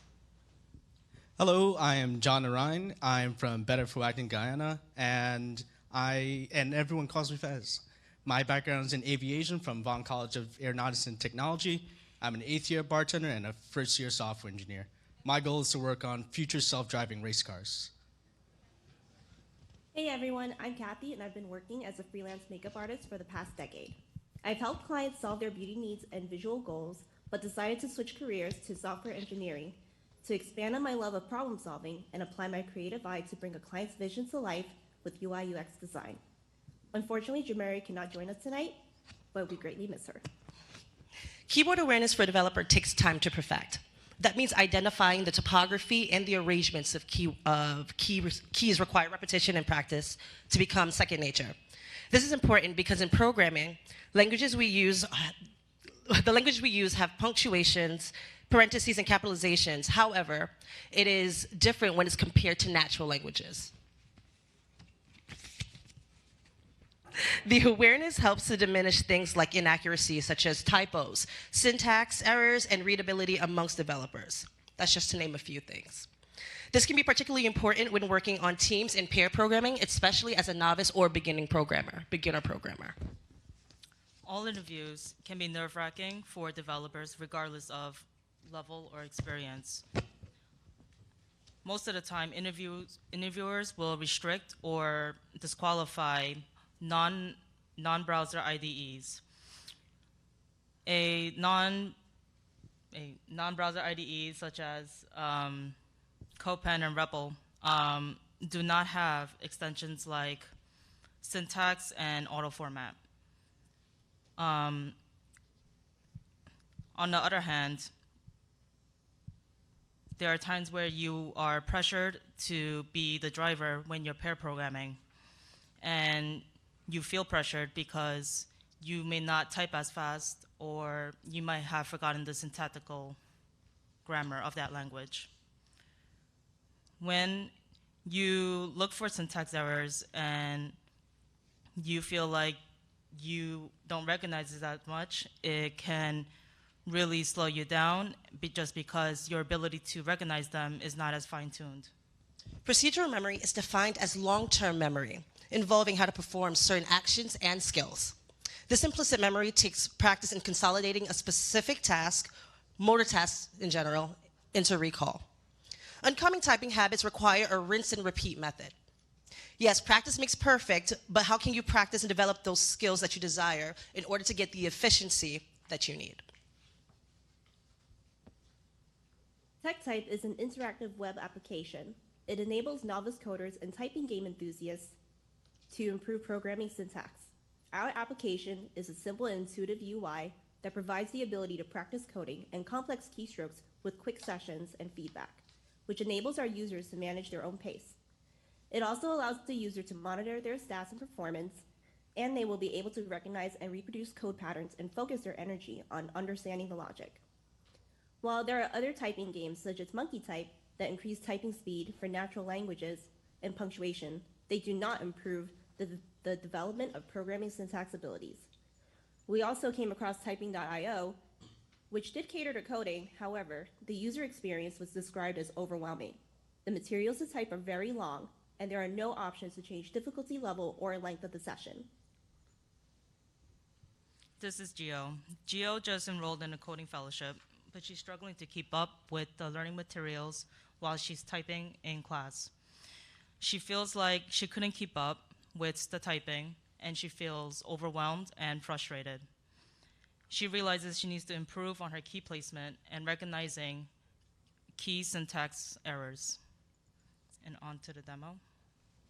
Hello, I am John Narayan. I'm from Better for Acting Guyana, and everyone calls me Fez. My background is in aviation from Vaughan College of Aeronautics and Technology. I'm an 8th-year bartender and a 1st-year software engineer. My goal is to work on future self-driving race cars. Hey everyone, I'm Kathy, and I've been working as a freelance makeup artist for the past decade. I've helped clients solve their beauty needs and visual goals, but decided to switch careers to software engineering to expand on my love of problem solving and apply my creative eye to bring a client's vision to life with UI/UX design. Unfortunately, Jamari cannot join us tonight, but we greatly miss her. Keyboard awareness for a developer takes time to perfect. That means identifying the topography and the arrangements of keys require repetition and practice to become second nature. This is important because in programming, the languages we use have punctuations, parentheses, and capitalizations. However, it is different when it's compared to natural languages. The awareness helps to diminish things like inaccuracies such as typos, syntax errors, and readability amongst developers. That's just to name a few things. This can be particularly important when working on teams in pair programming, especially as a novice or beginner programmer. All interviews can be nerve-wracking for developers regardless of level or experience. Most of the time, interviewers will restrict or disqualify non-browser IDEs. A non-browser IDE such as CodePen and REPL do not have extensions like syntax and auto format. On the other hand, there are times where you are pressured to be the driver when you're pair programming, and you feel pressured because you may not type as fast, or you might have forgotten the syntactical grammar of that language. When you look for syntax errors and you feel like you don't recognize it that much, it can really slow you down just because your ability to recognize them is not as fine-tuned. Procedural memory is defined as long-term memory, involving how to perform certain actions and skills. This implicit memory takes practice in consolidating a specific task, motor tasks in general, into recall. Uncommon typing habits require a rinse and repeat method. Yes, practice makes perfect, but how can you practice and develop those skills that you desire in order to get the efficiency that you need? TechType is an interactive web application. It enables novice coders and typing game enthusiasts to improve programming syntax. Our application is a simple and intuitive UI that provides the ability to practice coding and complex keystrokes with quick sessions and feedback, which enables our users to manage their own pace. It also allows the user to monitor their stats and performance, and they will be able to recognize and reproduce code patterns and focus their energy on understanding the logic. While there are other typing games such as Monkey Type that increase typing speed for natural languages and punctuation, they do not improve the development of programming syntax abilities. We also came across typing.io, which did cater to coding. However, the user experience was described as overwhelming. The materials to type are very long, and there are no options to change difficulty level or length of the session. This is Gio. Gio just enrolled in a coding fellowship, but she's struggling to keep up with the learning materials while she's typing in class. She feels like she couldn't keep up with the typing, and she feels overwhelmed and frustrated. She realizes she needs to improve on her key placement and recognizing key syntax errors. And on to the demo.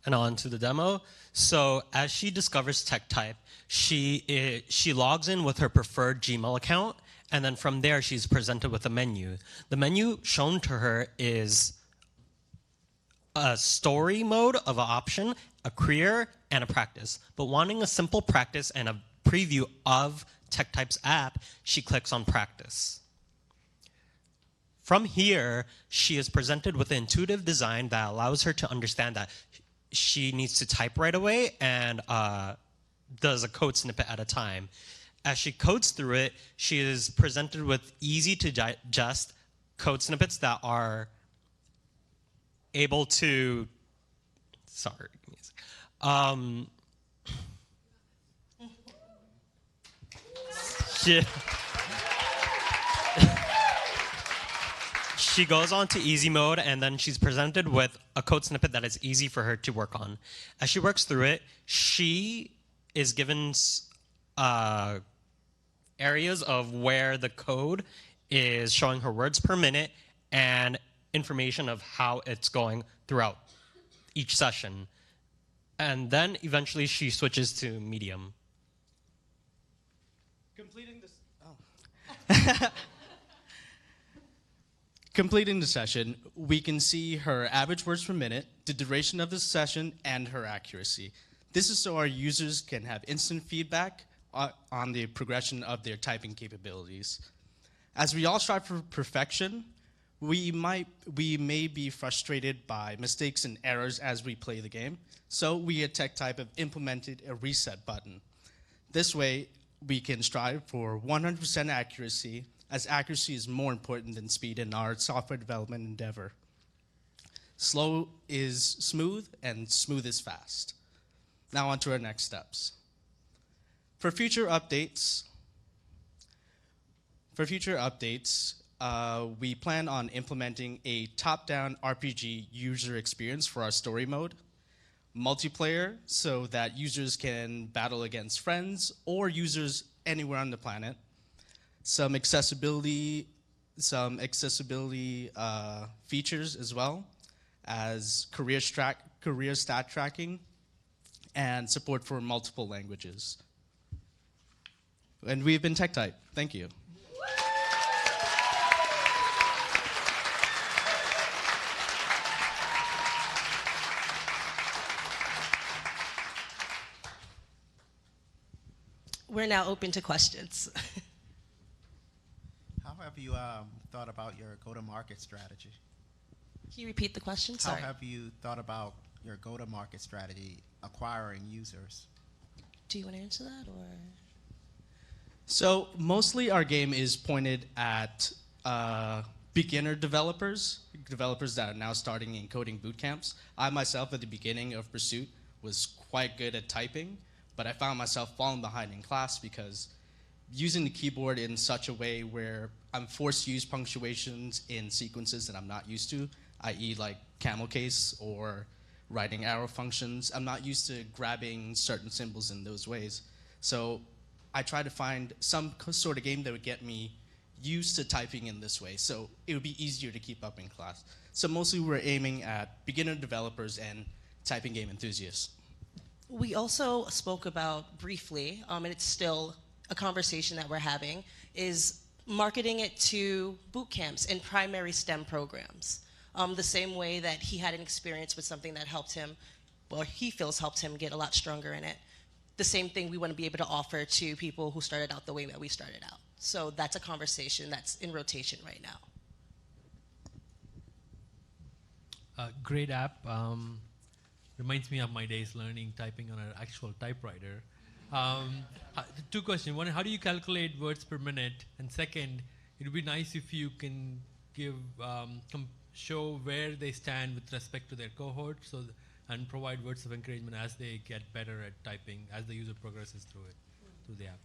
And on to the demo. So as she discovers TechType, she logs in with her preferred Gmail account, and then from there she's presented with a menu. The menu shown to her is a story mode of an option, a career, and a practice. But wanting a simple practice and a preview of TechType's app, she clicks on practice. From here, she is presented with an intuitive design that allows her to understand that she needs to type right away and does a code snippet at a time. As she codes through it, she is presented with easy to digest code snippets that are able to, sorry. She goes on to easy mode, and then she's presented with a code snippet that is easy for her to work on. As she works through it, she is given areas of where the code is showing her words per minute and information of how it's going throughout each session. And then eventually she switches to medium. Completing the session, we can see her average words per minute, the duration of the session, and her accuracy. This is so our users can have instant feedback on the progression of their typing capabilities. As we all strive for perfection, we may be frustrated by mistakes and errors as we play the game. So we at TechType have implemented a reset button. This way, we can strive for 100% accuracy, as accuracy is more important than speed in our software development endeavor. Slow is smooth, and smooth is fast. Now on to our next steps. For future updates, we plan on implementing a top-down RPG user experience for our story mode, multiplayer so that users can battle against friends or users anywhere on the planet, some accessibility features as well as career stat tracking, and support for multiple languages. And we've been TechType. Thank you. We're now open to questions. How have you thought about your go-to-market strategy? Can you repeat the question? Sorry. How have you thought about your go-to-market strategy acquiring users? Do you want to answer that, or? So mostly our game is pointed at beginner developers that are now starting in coding boot camps. I myself, at the beginning of Pursuit, was quite good at typing, but I found myself falling behind in class because using the keyboard in such a way where I'm forced to use punctuations in sequences that I'm not used to, i.e. like camel case or writing arrow functions. I'm not used to grabbing certain symbols in those ways. So I tried to find some sort of game that would get me used to typing in this way, so it would be easier to keep up in class. So mostly we're aiming at beginner developers and typing game enthusiasts. We also spoke about briefly, and it's still a conversation that we're having, is marketing it to boot camps and primary STEM programs. The same way that he had an experience with something that helped him, well, he feels helped him get a lot stronger in it. The same thing we want to be able to offer to people who started out the way that we started out. So that's a conversation that's in rotation right now. Great app. Reminds me of my days learning typing on an actual typewriter. 2 questions. One, how do you calculate words per minute? And second, it would be nice if you can give show where they stand with respect to their cohort, and provide words of encouragement as they get better at typing, as the user progresses through the app.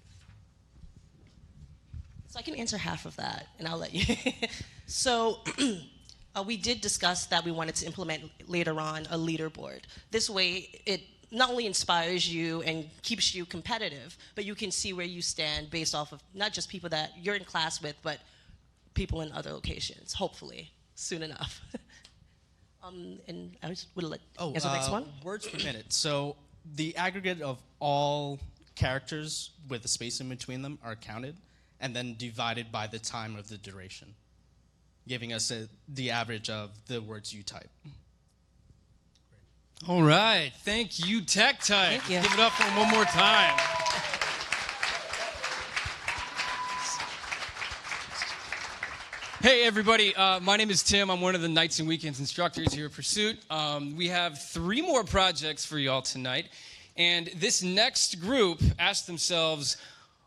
So I can answer half of that, and I'll let you. So we did discuss that we wanted to implement later on a leaderboard. This way, it not only inspires you and keeps you competitive, but you can see where you stand based off of not just people that you're in class with, but people in other locations, hopefully, soon enough. And I just would let answer the next one. Words per minute. So the aggregate of all characters with the space in between them are counted and then divided by the time of the duration, giving us the average of the words you type. All right. Thank you, Tech Type. Thank you. Give it up for him one more time. Hey, everybody. My name is Tim. I'm one of the nights and weekends instructors here at Pursuit. We have 3 more projects for y'all tonight. And this next group asked themselves,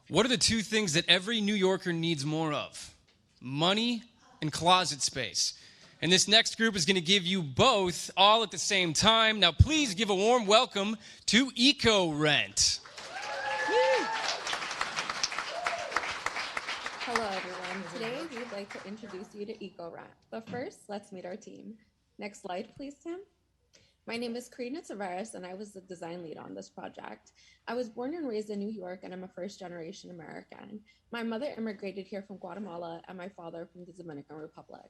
what are the 2 things that every New Yorker needs more of? Money and closet space. And this next group is going to give you both all at the same time. Now, please give a warm welcome to Eco Rent. Hello, everyone. Today, we'd like to introduce you to EcoRent. But first, let's meet our team. Next slide, please, Tim. My name is Karina Tavares, and I was the design lead on this project. I was born and raised in New York, and I'm a first-generation American. My mother immigrated here from Guatemala, and my father from the Dominican Republic.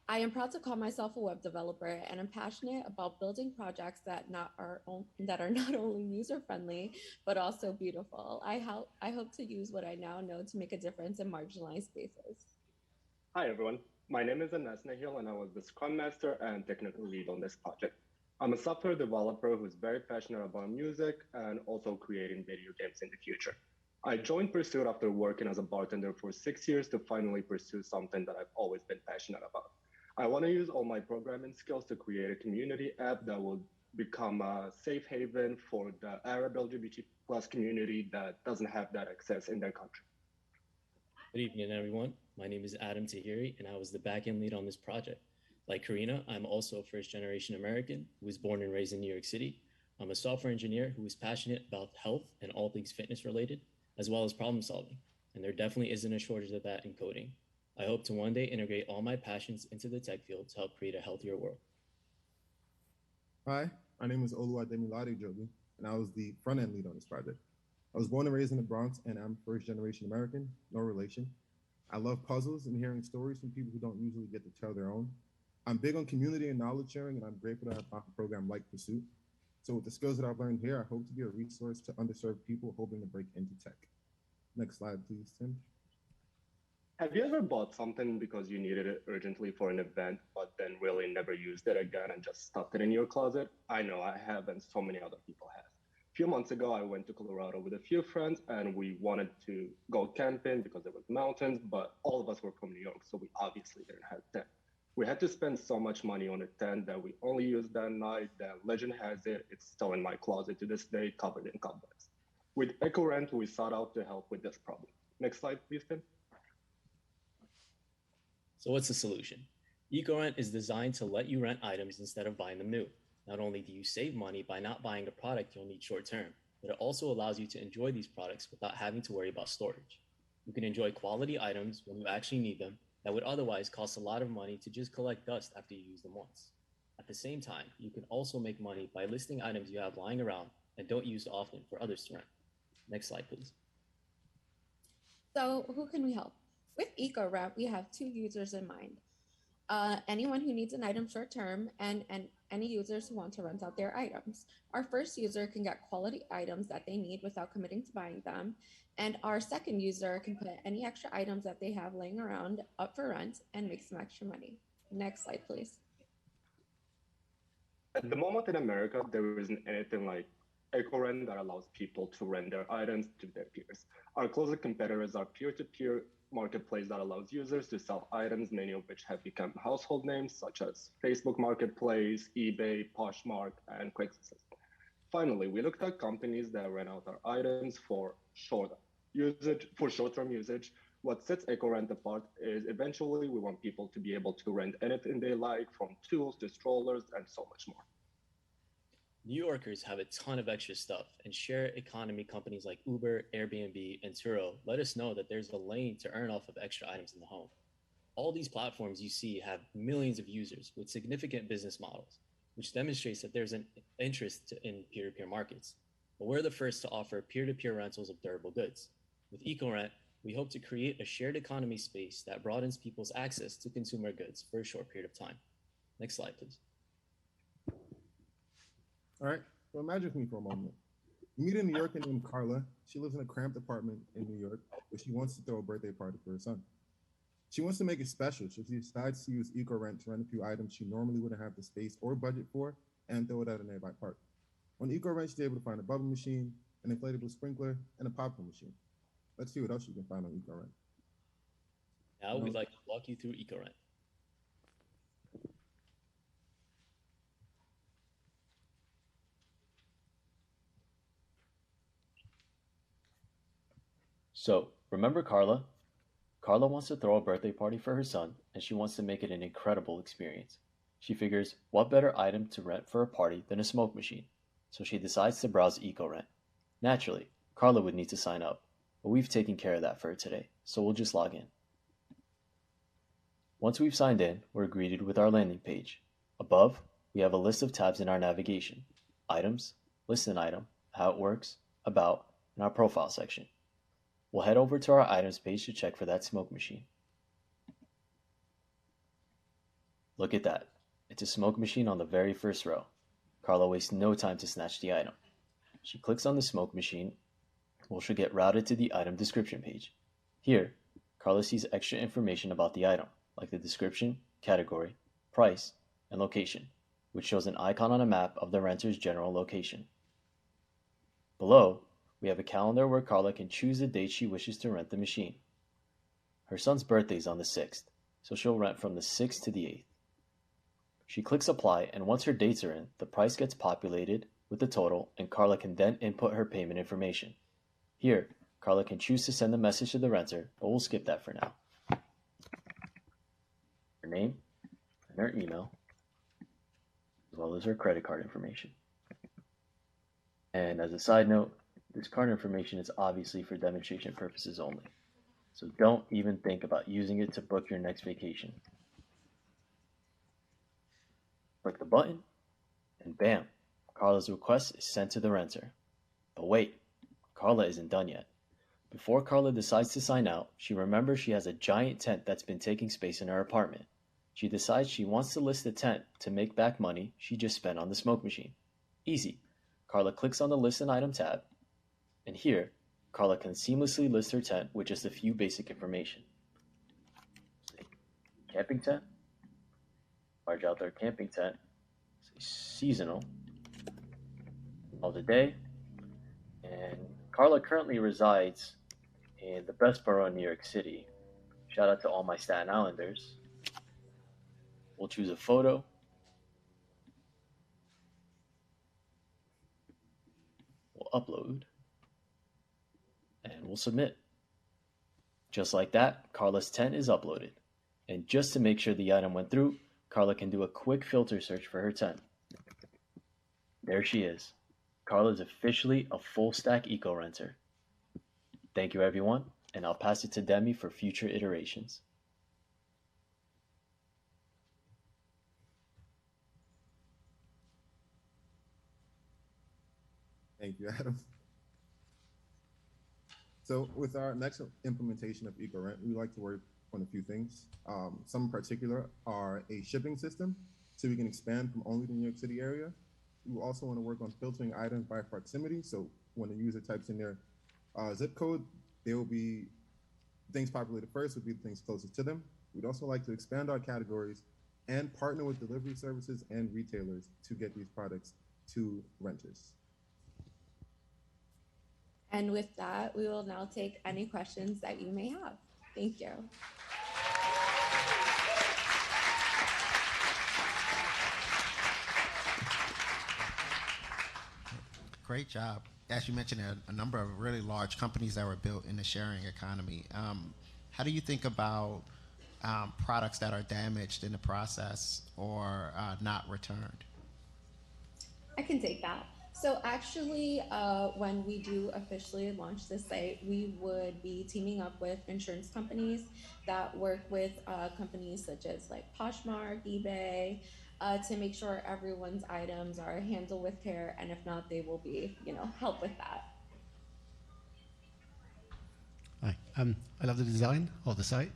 I am proud to call myself a web developer, and I'm passionate about building projects that are not only user-friendly, but also beautiful. I hope to use what I now know to make a difference in marginalized spaces. Hi, everyone. My name is Anas Nahil, and I was the Scrum Master and Technical Lead on this project. I'm a software developer who's very passionate about music and also creating video games in the future. I joined Pursuit after working as a bartender for 6 years to finally pursue something that I've always been passionate about. I want to use all my programming skills to create a community app that will become a safe haven for the Arab LGBT plus community that doesn't have that access in their country. Good evening, everyone. My name is Adam Tahiri, and I was the backend lead on this project. Like Karina, I'm also a first-generation American who was born and raised in New York City. I'm a software engineer who is passionate about health and all things fitness-related, as well as problem solving. And there definitely isn't a shortage of that in coding. I hope to one day integrate all my passions into the tech field to help create a healthier world. Hi, my name is Oluwademi Jobi, and I was the front-end lead on this project. I was born and raised in the Bronx, and I'm first-generation American, no relation. I love puzzles and hearing stories from people who don't usually get to tell their own. I'm big on community and knowledge sharing, and I'm grateful that I found a program like Pursuit. So with the skills that I've learned here, I hope to be a resource to underserved people hoping to break into tech. Next slide, please, Tim. Have you ever bought something because you needed it urgently for an event, but then really never used it again and just stuffed it in your closet? I know I have, and so many other people have. A few months ago, I went to Colorado with a few friends, and we wanted to go camping because there was mountains, but all of us were from New York, so we obviously didn't have tent. We had to spend so much money on a tent that we only used that night that legend has it, it's still in my closet to this day, covered in cobwebs. With EcoRent, we sought out to help with this problem. Next slide, please, Tim. So what's the solution? EcoRent is designed to let you rent items instead of buying them new. Not only do you save money by not buying the product you'll need short term, but it also allows you to enjoy these products without having to worry about storage. You can enjoy quality items when you actually need them that would otherwise cost a lot of money to just collect dust after you use them once. At the same time, you can also make money by listing items you have lying around and don't use often for others to rent. Next slide, please. So who can we help? With EcoRent, we have two users in mind. Anyone who needs an item short term and any users who want to rent out their items. Our first user can get quality items that they need without committing to buying them. And our second user can put any extra items that they have laying around up for rent and make some extra money. Next slide, please. At the moment in America, there isn't anything like EcoRent that allows people to rent their items to their peers. Our closest competitors are peer-to-peer marketplace that allows users to sell items, many of which have become household names, such as Facebook Marketplace, eBay, Poshmark, and Craigslist. Finally, we looked at companies that rent out our items for short-term usage. What sets EcoRent apart is eventually we want people to be able to rent anything they like, from tools to strollers and so much more. New Yorkers have a ton of extra stuff, and share economy companies like Uber, Airbnb, and Turo let us know that there's a lane to earn off of extra items in the home. All these platforms you see have millions of users with significant business models, which demonstrates that there's an interest in peer-to-peer markets. But we're the first to offer peer-to-peer rentals of durable goods. With EcoRent, we hope to create a shared economy space that broadens people's access to consumer goods for a short period of time. Next slide, please. All right, so imagine with me for a moment. You meet a New Yorker named Carla. She lives in a cramped apartment in New York, but she wants to throw a birthday party for her son. She wants to make it special, so she decides to use EcoRent to rent a few items she normally wouldn't have the space or budget for and throw it at a nearby park. On EcoRent, she's able to find a bubble machine, an inflatable sprinkler, and a popcorn machine. Let's see what else you can find on EcoRent. Now we'd like to walk you through EcoRent. So, remember Carla? Carla wants to throw a birthday party for her son, and she wants to make it an incredible experience. She figures, what better item to rent for a party than a smoke machine? So she decides to browse EcoRent. Naturally, Carla would need to sign up, but we've taken care of that for her today, so we'll just log in. Once we've signed in, we're greeted with our landing page. Above, we have a list of tabs in our navigation: items, list an item, how it works, about, and our profile section. We'll head over to our items page to check for that smoke machine. Look at that. It's a smoke machine on the very first row. Carla wastes no time to snatch the item. She clicks on the smoke machine, which she'll get routed to the item description page. Here, Carla sees extra information about the item, like the description, category, price, and location, which shows an icon on a map of the renter's general location. Below, we have a calendar where Carla can choose the date she wishes to rent the machine. Her son's birthday is on the 6th, so she'll rent from the 6th to the 8th. She clicks apply, and once her dates are in, the price gets populated with the total, and Carla can then input her payment information. Here, Carla can choose to send the message to the renter, but we'll skip that for now. Her name and her email, as well as her credit card information. And as a side note, this card information is obviously for demonstration purposes only, so don't even think about using it to book your next vacation. Click the button, and bam, Carla's request is sent to the renter. But wait, Carla isn't done yet. Before Carla decides to sign out, she remembers she has a giant tent that's been taking space in her apartment. She decides she wants to list the tent to make back money she just spent on the smoke machine. Easy. Carla clicks on the List an Item tab, and here, Carla can seamlessly list her tent with just a few basic information. Camping tent, large outdoor camping tent, seasonal, of the day, and Carla currently resides in the best borough in New York City. Shout out to all my Staten Islanders. We'll choose a photo. We'll upload. And we'll submit. Just like that, Carla's tent is uploaded. And just to make sure the item went through, Carla can do a quick filter search for her 10. There she is. Carla is officially a full stack eco-renter. Thank you, everyone, and I'll pass it to Demi for future iterations. Thank you, Adam. So with our next implementation of EcoRent, we like to work on a few things. Some in particular are a shipping system, so we can expand from only the New York City area. We also want to work on filtering items by proximity. So when a user types in their zip code, there will be things populated first would be the things closest to them. We'd also like to expand our categories and partner with delivery services and retailers to get these products to renters. And with that, we will now take any questions that you may have. Thank you. Great job. As you mentioned, a number of really large companies that were built in the sharing economy. How do you think about products that are damaged in the process or not returned? I can take that. So actually, when we do officially launch this site, we would be teaming up with insurance companies that work with companies such as like Poshmark, eBay, to make sure everyone's items are handled with care, and if not, they will be, help with that. Hi, I love the design of the site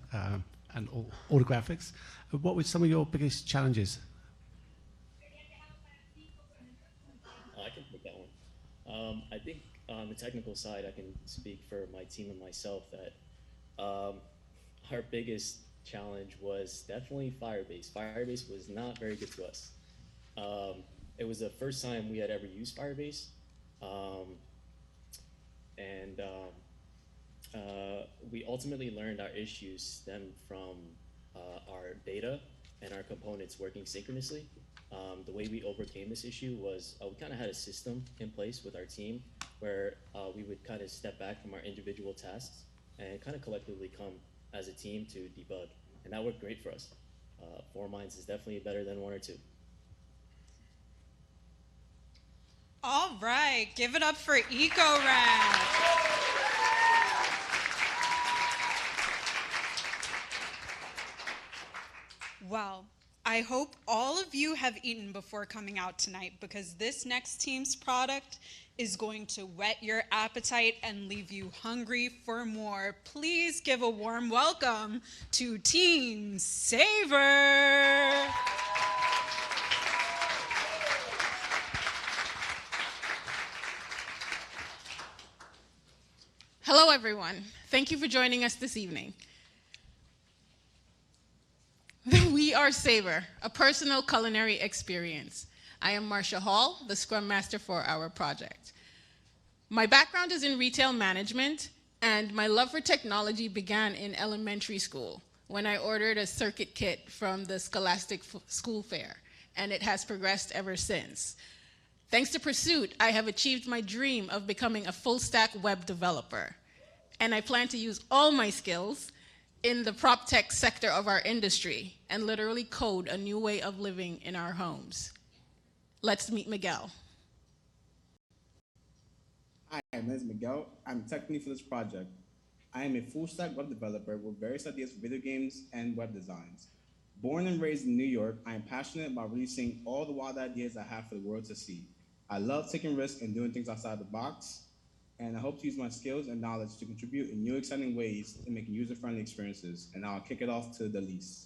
and all the graphics. What were some of your biggest challenges? I can take that one. I think on the technical side, I can speak for my team and myself that our biggest challenge was definitely Firebase. Firebase was not very good to us. It was the first time we had ever used Firebase. We ultimately learned our issues stemmed from our data and our components working synchronously. The way we overcame this issue was we kind of had a system in place with our team where we would kind of step back from our individual tasks and kind of collectively come as a team to debug. And that worked great for us. 4 minds is definitely better than 1 or 2. All right, give it up for EcoRat. Well, I hope all of you have eaten before coming out tonight, because this next team's product is going to whet your appetite and leave you hungry for more. Please give a warm welcome to Team Savor. Hello, everyone. Thank you for joining us this evening. We are Savor, a personal culinary experience. I am Marcia Hall, the Scrum Master for our project. My background is in retail management, and my love for technology began in elementary school when I ordered a circuit kit from the Scholastic School Fair, and it has progressed ever since. Thanks to Pursuit, I have achieved my dream of becoming a full-stack web developer, and I plan to use all my skills in the prop tech sector of our industry and literally code a new way of living in our homes. Let's meet Miguel. Hi, my name is Miguel. I'm tech lead for this project. I am a full-stack web developer with various ideas for video games and web designs. Born and raised in New York, I am passionate about releasing all the wild ideas I have for the world to see. I love taking risks and doing things outside the box, and I hope to use my skills and knowledge to contribute in new exciting ways in making user-friendly experiences. And I'll kick it off to Delise.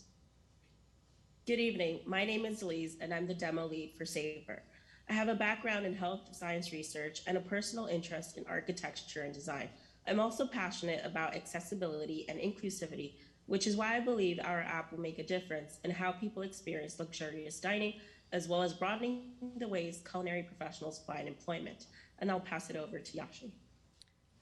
Good evening. My name is Delise, and I'm the demo lead for Savor. I have a background in health science research and a personal interest in architecture and design. I'm also passionate about accessibility and inclusivity, which is why I believe our app will make a difference in how people experience luxurious dining, as well as broadening the ways culinary professionals find employment. And I'll pass it over to Yashi.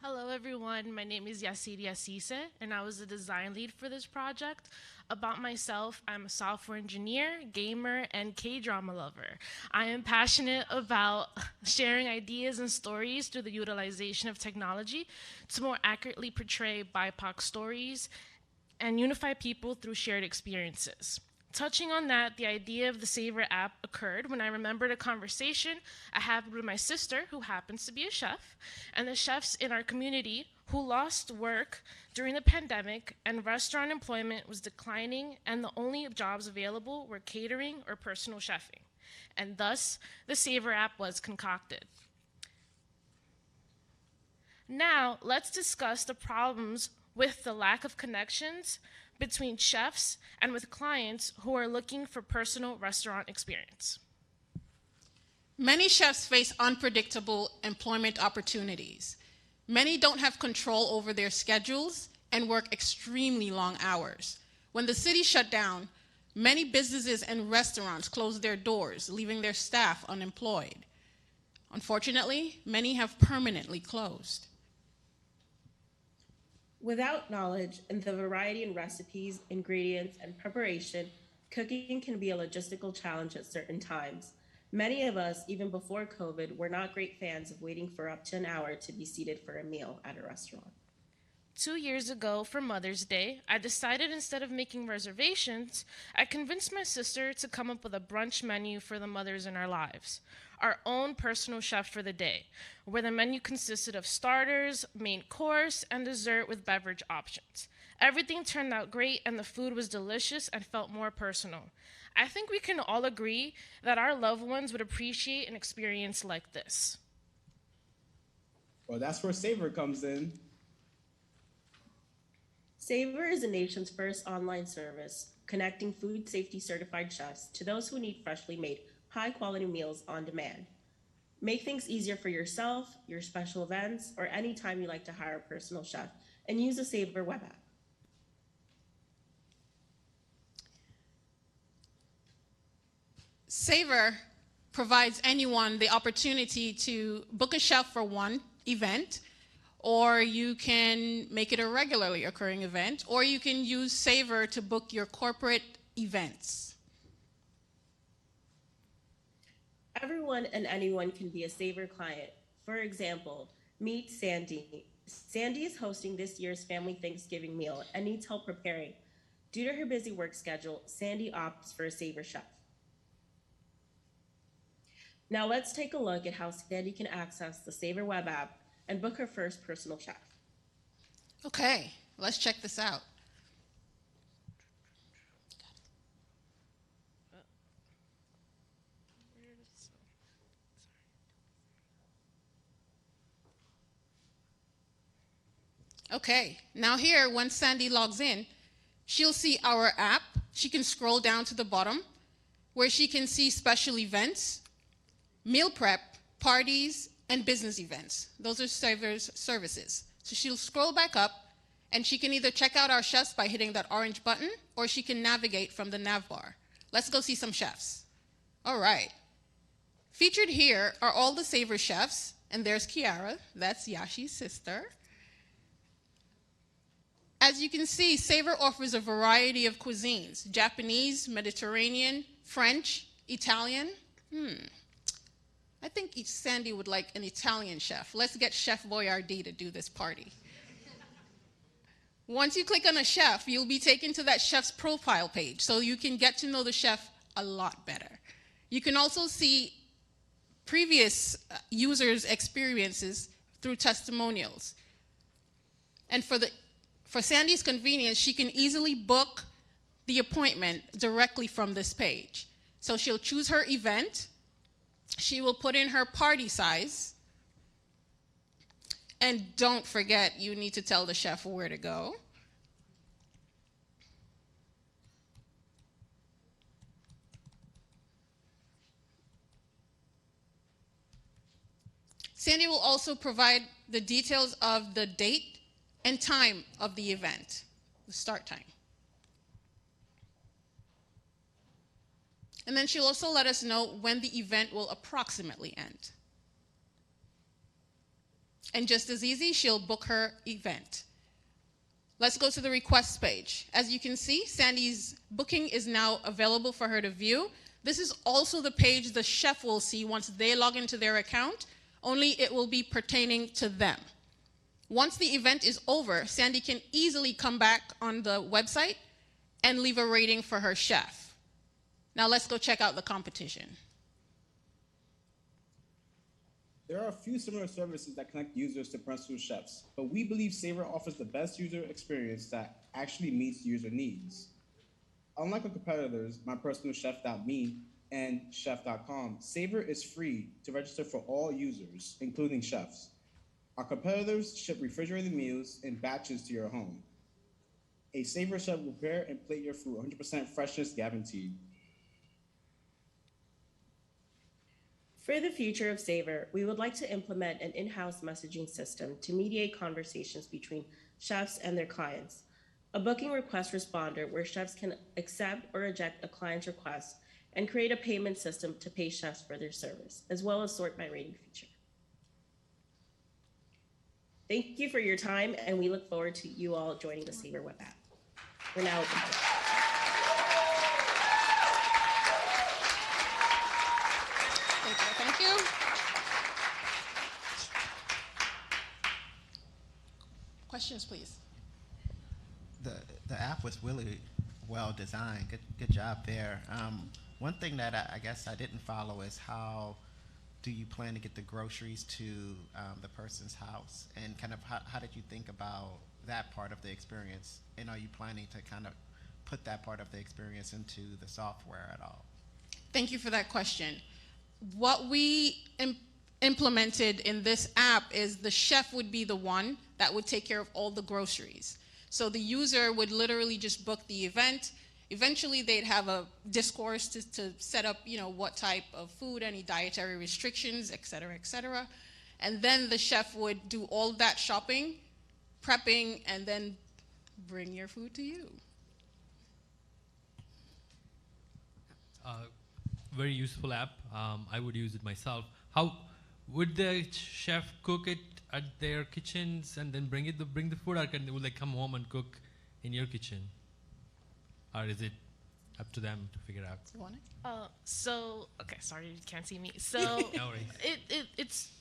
Hello everyone, my name is Yasiri Asise, and I was the design lead for this project. About myself, I'm a software engineer, gamer, and K-drama lover. I am passionate about sharing ideas and stories through the utilization of technology to more accurately portray BIPOC stories and unify people through shared experiences. Touching on that, the idea of the Savor app occurred when I remembered a conversation I had with my sister, who happens to be a chef, and the chefs in our community who lost work during the pandemic and restaurant employment was declining, and the only jobs available were catering or personal chefing. And thus, the Savor app was concocted. Now, let's discuss the problems with the lack of connections between chefs and with clients who are looking for personal restaurant experience. Many chefs face unpredictable employment opportunities. Many don't have control over their schedules and work extremely long hours. When the city shut down, many businesses and restaurants closed their doors, leaving their staff unemployed. Unfortunately, many have permanently closed. Without knowledge and the variety in recipes, ingredients, and preparation, cooking can be a logistical challenge at certain times. Many of us, even before COVID, were not great fans of waiting for up to an hour to be seated for a meal at a restaurant. 2 years ago, for Mother's Day, I decided instead of making reservations, I convinced my sister to come up with a brunch menu for the mothers in our lives, our own personal chef for the day, where the menu consisted of starters, main course, and dessert with beverage options. Everything turned out great, and the food was delicious and felt more personal. I think we can all agree that our loved ones would appreciate an experience like this. Well, that's where Savor comes in. Savor is the nation's first online service connecting food safety certified chefs to those who need freshly made, high-quality meals on demand. Make things easier for yourself, your special events, or any time you like to hire a personal chef, and use the Savor web app. Savor provides anyone the opportunity to book a chef for one event, or you can make it a regularly occurring event, or you can use Savor to book your corporate events. Everyone and anyone can be a Savor client. For example, meet Sandy. Sandy is hosting this year's family Thanksgiving meal and needs help preparing. Due to her busy work schedule, Sandy opts for a Savor chef. Now let's take a look at how Sandy can access the Savor web app and book her first personal chef. Okay, let's check this out. Okay, now here, when Sandy logs in, she'll see our app. She can scroll down to the bottom where she can see special events, meal prep, parties, and business events. Those are Savor's services. So she'll scroll back up, and she can either check out our chefs by hitting that orange button, or she can navigate from the nav bar. Let's go see some chefs. All right. Featured here are all the Savor chefs, and there's Kiara, that's Yashi's sister. As you can see, Savor offers a variety of cuisines: Japanese, Mediterranean, French, Italian. I think Sandy would like an Italian chef. Let's get Chef Boyardee to do this party. Once you click on a chef, you'll be taken to that chef's profile page, so you can get to know the chef a lot better. You can also see previous users' experiences through testimonials. And for Sandy's convenience, she can easily book the appointment directly from this page. So she'll choose her event. She will put in her party size. And don't forget, you need to tell the chef where to go. Sandy will also provide the details of the date and time of the event, the start time. And then she'll also let us know when the event will approximately end. And just as easy, she'll book her event. Let's go to the requests page. As you can see, Sandy's booking is now available for her to view. This is also the page the chef will see once they log into their account, only it will be pertaining to them. Once the event is over, Sandy can easily come back on the website and leave a rating for her chef. Now let's go check out the competition. There are a few similar services that connect users to personal chefs, but we believe Savor offers the best user experience that actually meets user needs. Unlike our competitors, mypersonalchef.me and chef.com, Savor is free to register for all users, including chefs. Our competitors ship refrigerated meals in batches to your home. A Savor chef will prepare and plate your food, 100% freshness guaranteed. For the future of Savor, we would like to implement an in-house messaging system to mediate conversations between chefs and their clients. A booking request responder where chefs can accept or reject a client's request and create a payment system to pay chefs for their service, as well as sort by rating feature. Thank you for your time, and we look forward to you all joining the Savor web app. We're now open. Thank you. Questions, please. The app was really well designed. Good job there. One thing that I guess I didn't follow is how do you plan to get the groceries to the person's house, and kind of how did you think about that part of the experience, and are you planning to kind of put that part of the experience into the software at all? Thank you for that question. What we implemented in this app is the chef would be the one that would take care of all the groceries. So the user would literally just book the event. Eventually they'd have a discourse to set up, what type of food, any dietary restrictions, et cetera, et cetera. And then the chef would do all that shopping, prepping, and then bring your food to you. Very useful app. I would use it myself. How would the chef cook it at their kitchens and then bring the food, or will they come home and cook in your kitchen, or is it up to them to figure out? You want it? Okay, sorry, you can't see me. So No worries. it's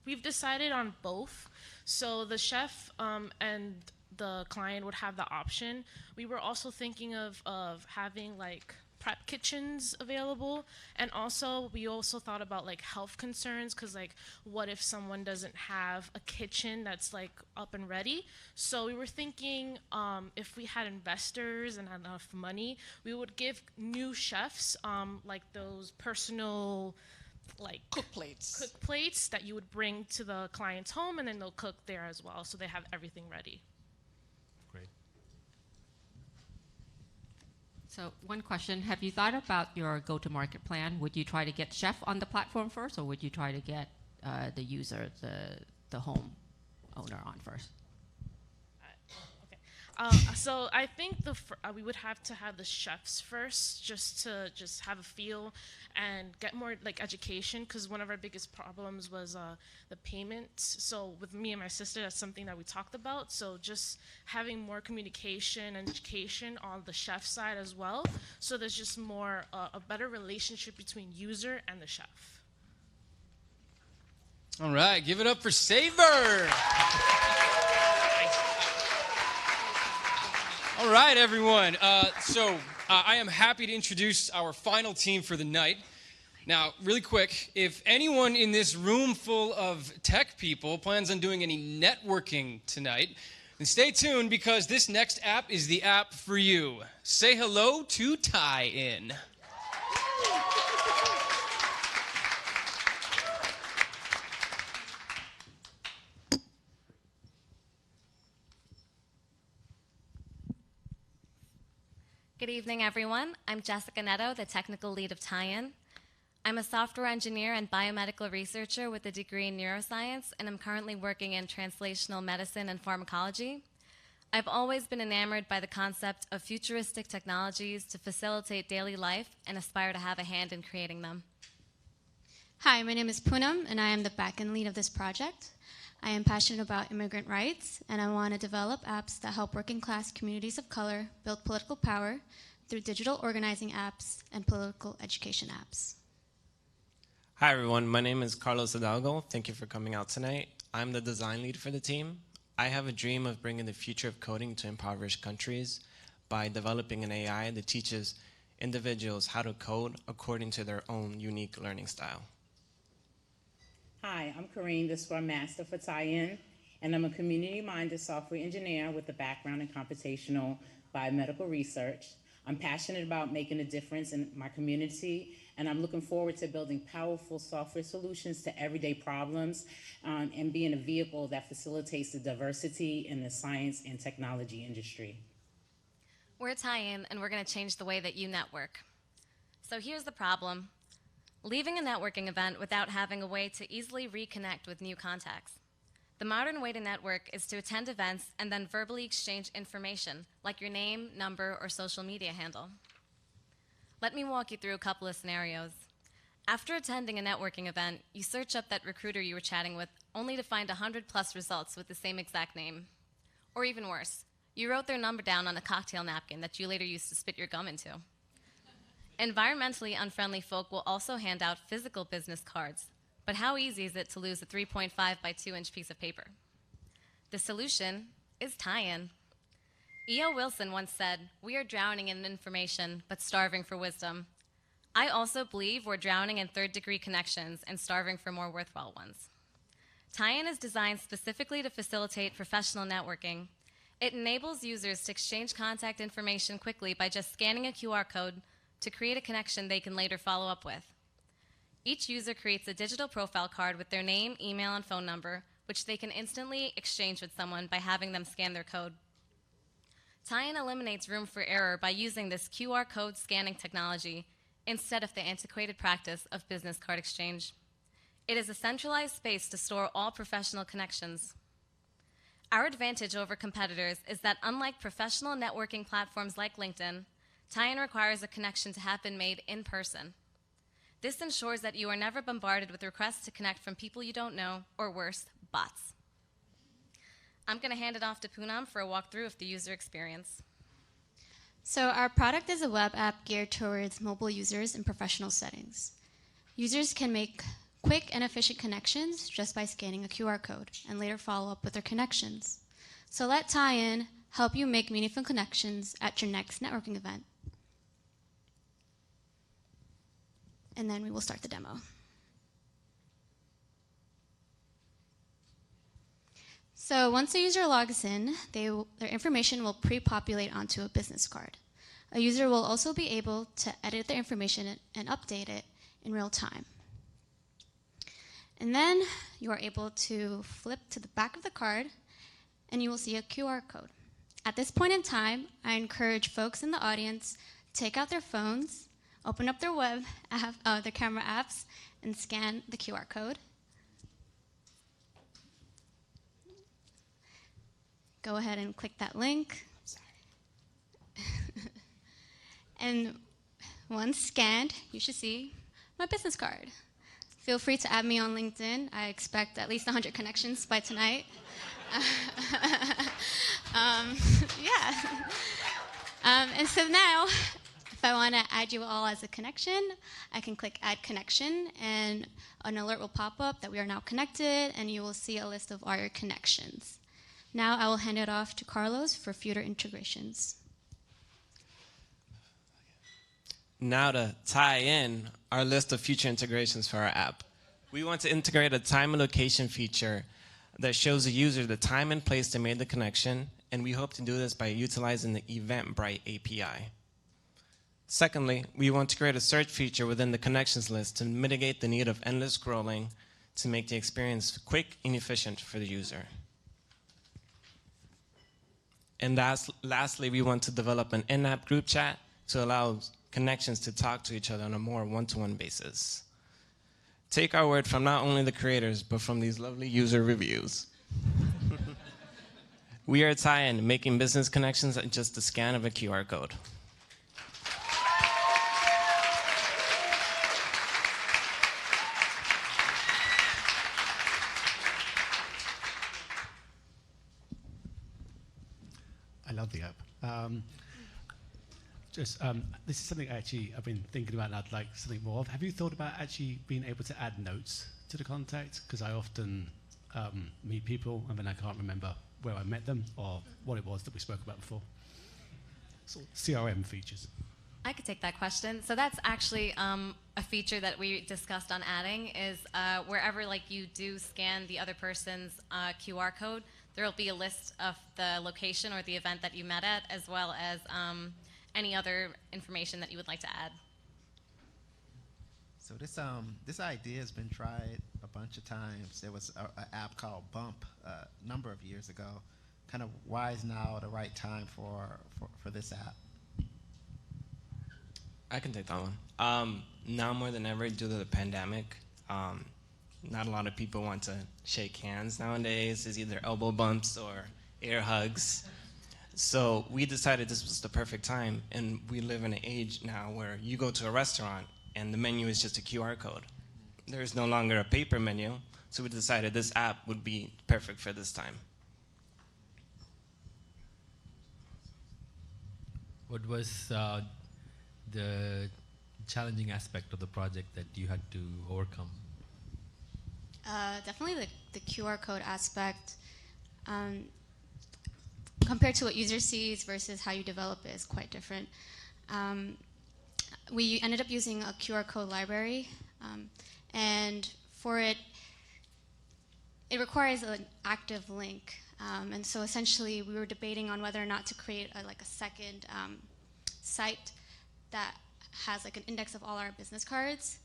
we've decided on both. So the chef and the client would have the option. We were also thinking of having like prep kitchens available, and also we also thought about like health concerns, because like what if someone doesn't have a kitchen that's like up and ready. So we were thinking if we had investors and had enough money, we would give new chefs like those personal like cook plates that you would bring to the client's home, and then they'll cook there as well, so they have everything ready. So one question, have you thought about your go-to-market plan? Would you try to get chef on the platform first, or would you try to get the user, the home owner on first? So I think we would have to have the chefs first, just to have a feel and get more like education, because one of our biggest problems was the payment. So with me and my sister, that's something that we talked about. So just having more communication and education on the chef side as well, so there's just more a better relationship between user and the chef. All right, give it up for Savor. All right, everyone. I am happy to introduce our final team for the night. Now, really quick, if anyone in this room full of tech people plans on doing any networking tonight, then stay tuned, because this next app is the app for you. Say hello to Tie-In. Good evening, everyone. I'm Jessica Netto, the technical lead of Tie-In. I'm a software engineer and biomedical researcher with a degree in neuroscience, and I'm currently working in translational medicine and pharmacology. I've always been enamored by the concept of futuristic technologies to facilitate daily life and aspire to have a hand in creating them. Hi, my name is Poonam, and I am the backend lead of this project. I am passionate about immigrant rights, and I want to develop apps that help working class communities of color build political power through digital organizing apps and political education apps. Hi everyone, my name is Carlos Hidalgo. Thank you for coming out tonight. I'm the design lead for the team. I have a dream of bringing the future of coding to impoverished countries by developing an AI that teaches individuals how to code according to their own unique learning style. Hi, I'm Corrine, the Scrum Master for Tie-In, and I'm a community-minded software engineer with a background in computational biomedical research. I'm passionate about making a difference in my community, and I'm looking forward to building powerful software solutions to everyday problems and being a vehicle that facilitates the diversity in the science and technology industry. We're Tie-In, and we're going to change the way that you network. So here's the problem. Leaving a networking event without having a way to easily reconnect with new contacts. The modern way to network is to attend events and then verbally exchange information, like your name, number, or social media handle. Let me walk you through a couple of scenarios. After attending a networking event, you search up that recruiter you were chatting with, only to find 100+ results with the same exact name. Or even worse, you wrote their number down on a cocktail napkin that you later used to spit your gum into. Environmentally unfriendly folk will also hand out physical business cards, but how easy is it to lose a 3.5 by 2-inch piece of paper? The solution is Tie-In. E.O. Wilson once said, "We are drowning in information, but starving for wisdom." I also believe we're drowning in third-degree connections and starving for more worthwhile ones. Tie-In is designed specifically to facilitate professional networking. It enables users to exchange contact information quickly by just scanning a QR code to create a connection they can later follow up with. Each user creates a digital profile card with their name, email, and phone number, which they can instantly exchange with someone by having them scan their code. Tie-In eliminates room for error by using this QR code scanning technology instead of the antiquated practice of business card exchange. It is a centralized space to store all professional connections. Our advantage over competitors is that unlike professional networking platforms like LinkedIn, Tie-In requires a connection to have been made in person. This ensures that you are never bombarded with requests to connect from people you don't know, or worse, bots. I'm going to hand it off to Poonam for a walkthrough of the user experience. So our product is a web app geared towards mobile users in professional settings. Users can make quick and efficient connections just by scanning a QR code and later follow up with their connections. So let Tie-In help you make meaningful connections at your next networking event. And then we will start the demo. So once a user logs in, their information will pre-populate onto a business card. A user will also be able to edit their information and update it in real time. And then you are able to flip to the back of the card and you will see a QR code. At this point in time, I encourage folks in the audience to take out their phones, open up their web app, their camera apps, and scan the QR code. Go ahead and click that link. And once scanned, you should see my business card. Feel free to add me on LinkedIn. I expect at least 100 connections by tonight. And so now, if I want to add you all as a connection, I can click Add Connection, and an alert will pop up that we are now connected, and you will see a list of all your connections. Now I will hand it off to Carlos for future integrations. Now to tie in our list of future integrations for our app. We want to integrate a time and location feature that shows the user the time and place they made the connection, and we hope to do this by utilizing the Eventbrite API. Secondly, we want to create a search feature within the connections list to mitigate the need of endless scrolling to make the experience quick and efficient for the user. And lastly, we want to develop an in-app group chat to allow connections to talk to each other on a more one-to-one basis. Take our word from not only the creators, but from these lovely user reviews. We are Tie-In, making business connections at just the scan of a QR code. I love the app. This is something actually I've been thinking about and I'd like something more of. Have you thought about actually being able to add notes to the contact? Because I often meet people and then I can't remember where I met them or what it was that we spoke about before. So CRM features. I could take that question. So that's actually a feature that we discussed on adding is wherever like you do scan the other person's QR code, there will be a list of the location or the event that you met at, as well as any other information that you would like to add. So this idea has been tried a bunch of times. There was an app called Bump a number of years ago. Kind of why is now the right time for this app? I can take that one. Now more than ever, due to the pandemic, not a lot of people want to shake hands nowadays. It's either elbow bumps or air hugs. So we decided this was the perfect time, and we live in an age now where you go to a restaurant and the menu is just a QR code. There's no longer a paper menu, so we decided this app would be perfect for this time. What was the challenging aspect of the project that you had to overcome? Definitely the QR code aspect. Compared to what user sees versus how you develop it is quite different. We ended up using a QR code library, and for it requires an active link. And so essentially we were debating on whether or not to create a second site that has like an index of all our business cards.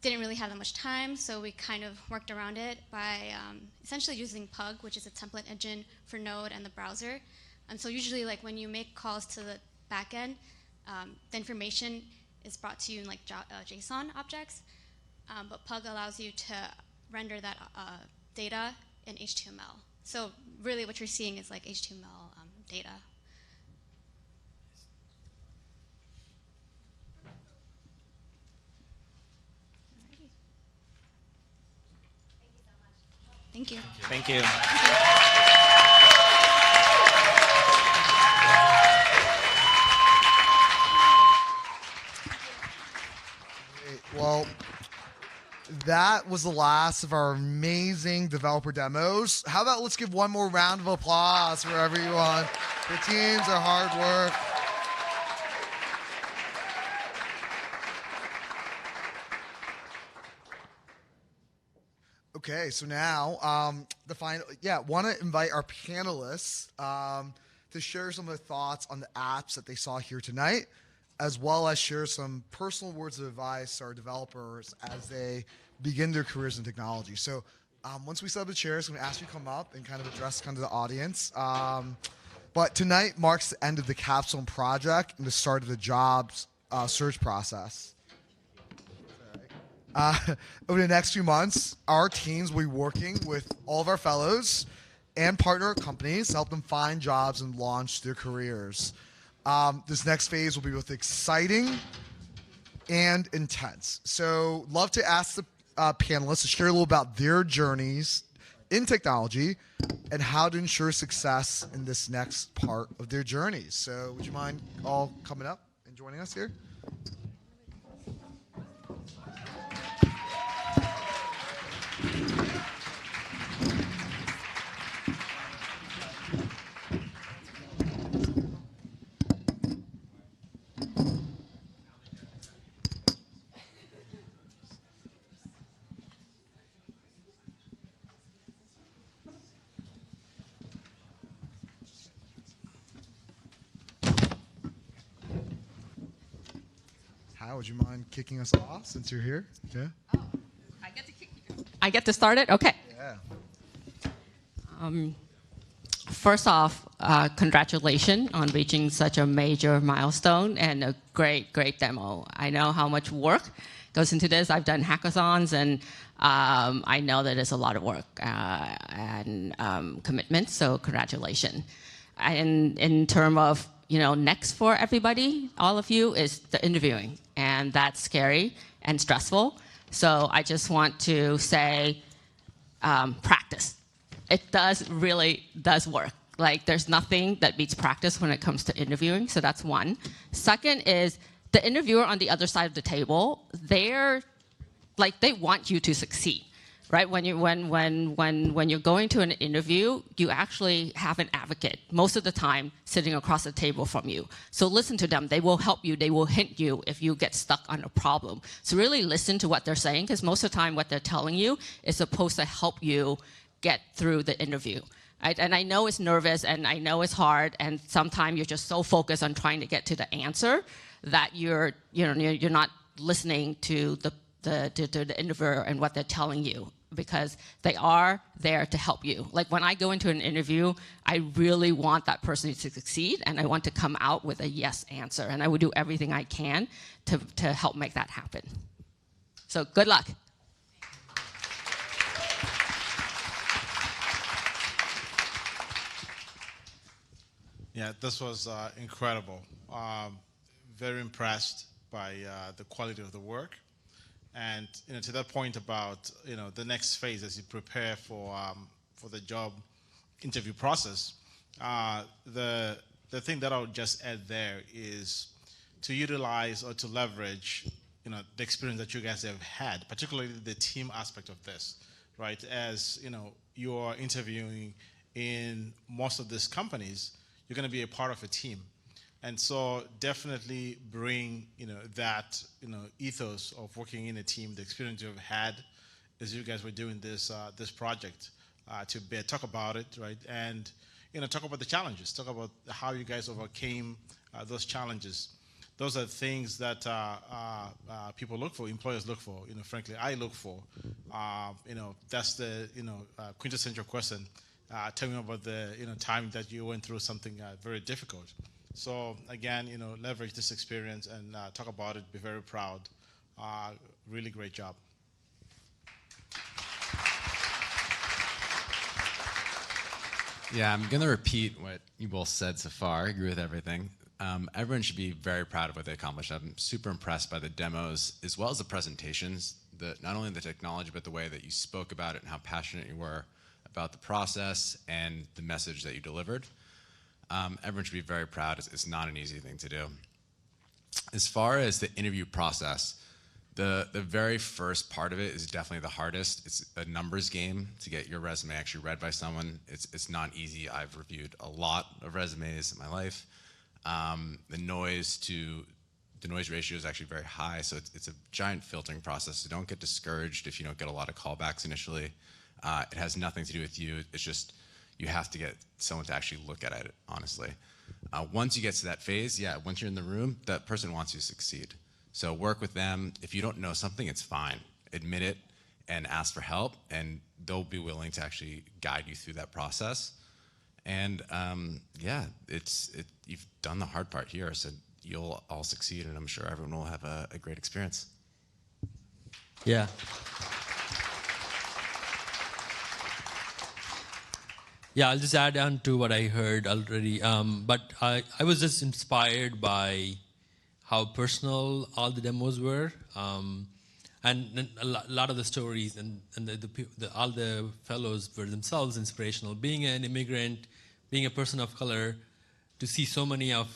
Didn't really have that much time, so we kind of worked around it by essentially using Pug, which is a template engine for Node and the browser. And so usually like when you make calls to the backend, the information is brought to you in like JSON objects, but Pug allows you to render that data in HTML. So really what you're seeing is like HTML data. Thank you. Thank you. Well, that was the last of our amazing developer demos. How about let's give one more round of applause for everyone. The teams, their hard work. Okay, so now want to invite our panelists to share some of their thoughts on the apps that they saw here tonight, as well as share some personal words of advice to our developers as they begin their careers in technology. So once we set up the chairs, I'm going to ask you to come up and kind of address kind of the audience. But tonight marks the end of the capstone project and the start of the jobs search process. Over the next few months, our teams will be working with all of our fellows and partner companies to help them find jobs and launch their careers. This next phase will be both exciting and intense. So love to ask the panelists to share a little about their journeys in technology and how to ensure success in this next part of their journeys. So would you mind all coming up and joining us here? Would you mind kicking us off since you're here? Yeah. Oh, I get to start it? Okay. Yeah. First off, congratulations on reaching such a major milestone and a great demo. I know how much work goes into this. I've done hackathons, and I know that it's a lot of work and commitment, so congratulations. And in terms of, next for everybody, all of you, is the interviewing. And that's scary and stressful. So I just want to say, practice. It really does work. Like, there's nothing that beats practice when it comes to interviewing. So that's one. Second is the interviewer on the other side of the table, they want you to succeed. right? When you're going to an interview, you actually have an advocate most of the time sitting across the table from you. So listen to them. They will help you. They will hint you if you get stuck on a problem. So really listen to what they're saying, because most of the time what they're telling you is supposed to help you get through the interview. Right? And I know it's nervous and I know it's hard, and sometimes you're just so focused on trying to get to the answer that you're not listening to the interviewer and what they're telling you, because they are there to help you. Like when I go into an interview, I really want that person to succeed, and I want to come out with a yes answer, and I would do everything I can to help make that happen. So good luck. Yeah, this was incredible. Very impressed by the quality of the work. And to that point about the next phase as you prepare for the job interview process, the thing that I would just add there is to utilize or to leverage the experience that you guys have had, particularly the team aspect of this, right? As you're interviewing in most of these companies, you're going to be a part of a team. And so definitely bring that ethos of working in a team, the experience you've had as you guys were doing this project, to talk about it, right? And talk about the challenges, talk about how you guys overcame those challenges. Those are things that people look for, employers look for. Frankly, I look for. That's the quintessential question. Tell me about the time that you went through something very difficult. So again, leverage this experience and talk about it. Be very proud. Really great job. Yeah, I'm going to repeat what you both said so far. I agree with everything. Everyone should be very proud of what they accomplished. I'm super impressed by the demos as well as the presentations. Not only the technology, but the way that you spoke about it and how passionate you were about the process and the message that you delivered. Everyone should be very proud. It's not an easy thing to do. As far as the interview process, the very first part of it is definitely the hardest. It's a numbers game to get your resume actually read by someone. It's not easy. I've reviewed a lot of resumes in my life. The noise ratio is actually very high, so it's a giant filtering process. So don't get discouraged if you don't get a lot of callbacks initially. It has nothing to do with you. It's just you have to get someone to actually look at it, honestly. Once you get to that phase, once you're in the room, that person wants you to succeed. So work with them. If you don't know something, it's fine. Admit it and ask for help, and they'll be willing to actually guide you through that process. And you've done the hard part here, so you'll all succeed, and I'm sure everyone will have a great experience. Yeah. Yeah, I'll just add on to what I heard already. But I was just inspired by how personal all the demos were. And a lot of the stories and all the fellows were themselves inspirational. Being an immigrant, being a person of color, to see so many of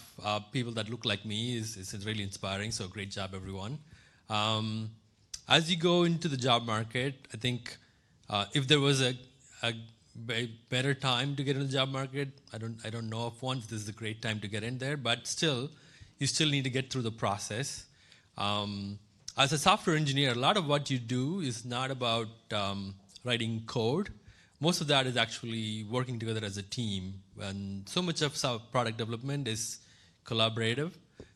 people that look like me is really inspiring. So great job, everyone. As you go into the job market, I think if there was a better time to get in the job market, I don't know if this is a great time to get in there, but still, you still need to get through the process. As a software engineer, a lot of what you do is not about writing code. Most of that is actually working together as a team. And so much of product development is collaborative.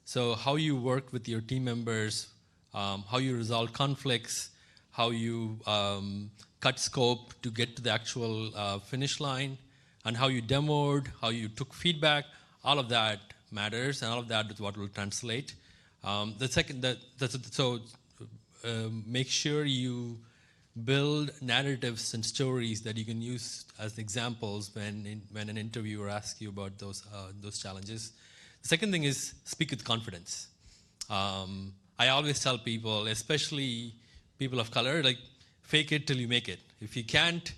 So how you work with your team members, how you resolve conflicts, how you cut scope to get to the actual finish line, and how you demoed, how you took feedback, all of that matters, and all of that is what will translate. Make sure you build narratives and stories that you can use as examples when an interviewer asks you about those challenges. The second thing is speak with confidence. I always tell people, especially people of color, like fake it till you make it. If you can't,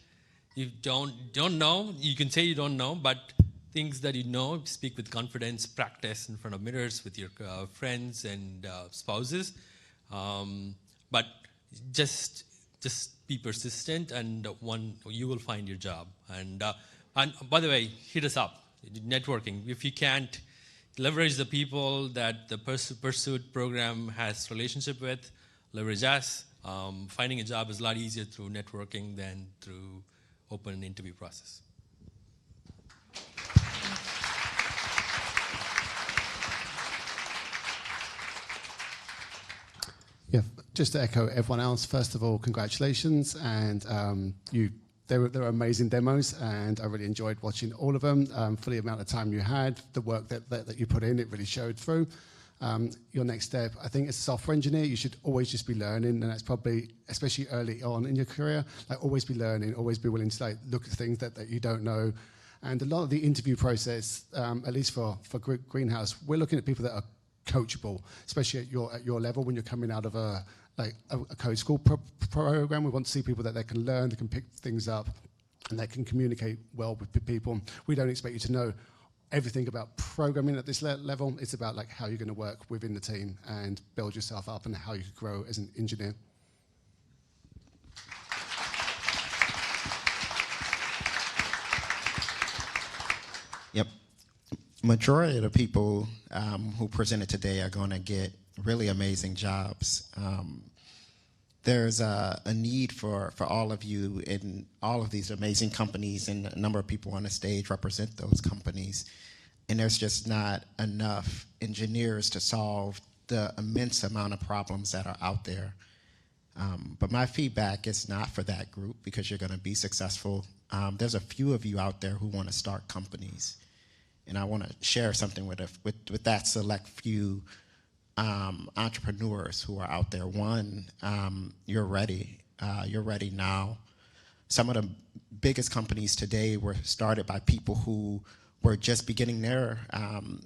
you don't know, you can say you don't know, but things that you know, speak with confidence, practice in front of mirrors with your friends and spouses. But just just be persistent, and you will find your job. And by the way, hit us up. Networking. If you can't leverage the people that the Pursuit program has relationship with, leverage us. Finding a job is a lot easier through networking than through open interview process. Yeah, just to echo everyone else, first of all, congratulations. And they were amazing demos, and I really enjoyed watching all of them. For the amount of time you had, the work that you put in, it really showed through. Your next step, I think as a software engineer, you should always just be learning, and that's probably, especially early on in your career, like always be learning, always be willing to like look at things that you don't know. And a lot of the interview process, at least for Greenhouse, we're looking at people that are coachable, especially at your level when you're coming out of a code school program. We want to see people that they can learn, they can pick things up, and they can communicate well with people. We don't expect you to know everything about programming at this level. It's about like how you're going to work within the team and build yourself up and how you can grow as an engineer. Yep. Majority of the people who presented today are going to get really amazing jobs. There's a need for all of you in all of these amazing companies, and a number of people on the stage represent those companies. And there's just not enough engineers to solve the immense amount of problems that are out there. But my feedback is not for that group, because you're going to be successful. There's a few of you out there who want to start companies. And I want to share something with that select few entrepreneurs who are out there. One, you're ready. You're ready now. Some of the biggest companies today were started by people who were just beginning their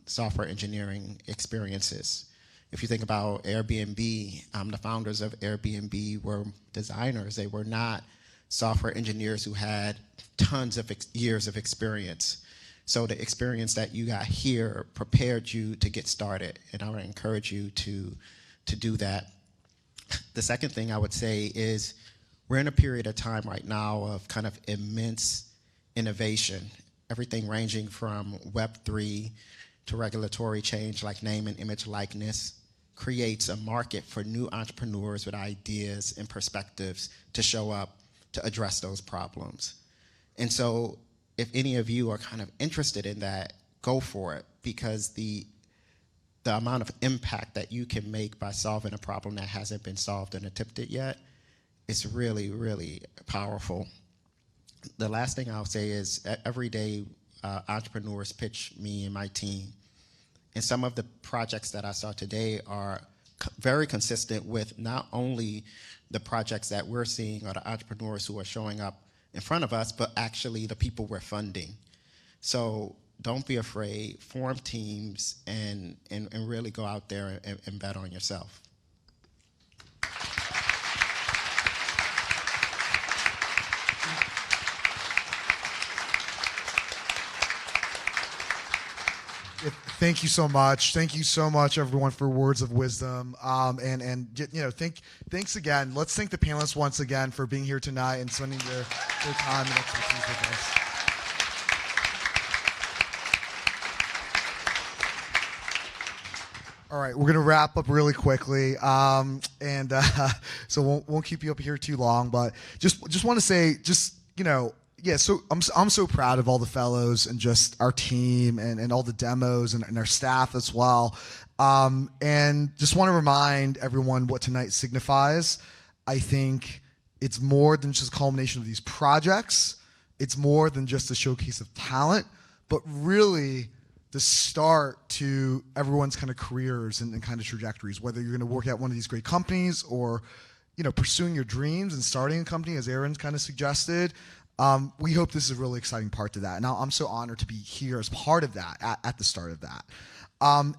software engineering experiences. If you think about Airbnb, the founders of Airbnb were designers. They were not software engineers who had tons of years of experience. So the experience that you got here prepared you to get started, and I would encourage you to do that. The second thing I would say is we're in a period of time right now of kind of immense innovation, everything ranging from Web3 to regulatory change like name and image likeness creates a market for new entrepreneurs with ideas and perspectives to show up to address those problems. And so if any of you are kind of interested in that, go for it, because the amount of impact that you can make by solving a problem that hasn't been solved and attempted yet is really, really powerful. The last thing I'll say is every day entrepreneurs pitch me and my team. And some of the projects that I saw today are very consistent with not only the projects that we're seeing or the entrepreneurs who are showing up in front of us, but actually the people we're funding. So don't be afraid, form teams, and really go out there and bet on yourself. Thank you so much. Thank you so much, everyone, for words of wisdom. Thanks again. Let's thank the panelists once again for being here tonight and spending their time and expertise with us. All right, we're gonna wrap up really quickly, so won't keep you up here too long. But just want to say, yeah, so I'm so proud of all the fellows and just our team and all the demos and our staff as well. And just want to remind everyone what tonight signifies. I think it's more than just a culmination of these projects. It's more than just a showcase of talent, but really the start to everyone's kind of careers and kind of trajectories, whether you're going to work at one of these great companies or, pursuing your dreams and starting a company, as Aaron's kind of suggested. We hope this is a really exciting part to that. And I'm so honored to be here as part of that, at the start of that.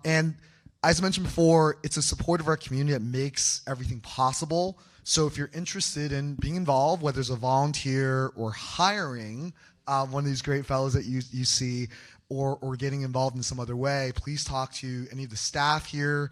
And as I mentioned before, it's a support of our community that makes everything possible. So if you're interested in being involved, whether it's a volunteer or hiring one of these great fellows that you see, or getting involved in some other way, please talk to any of the staff here.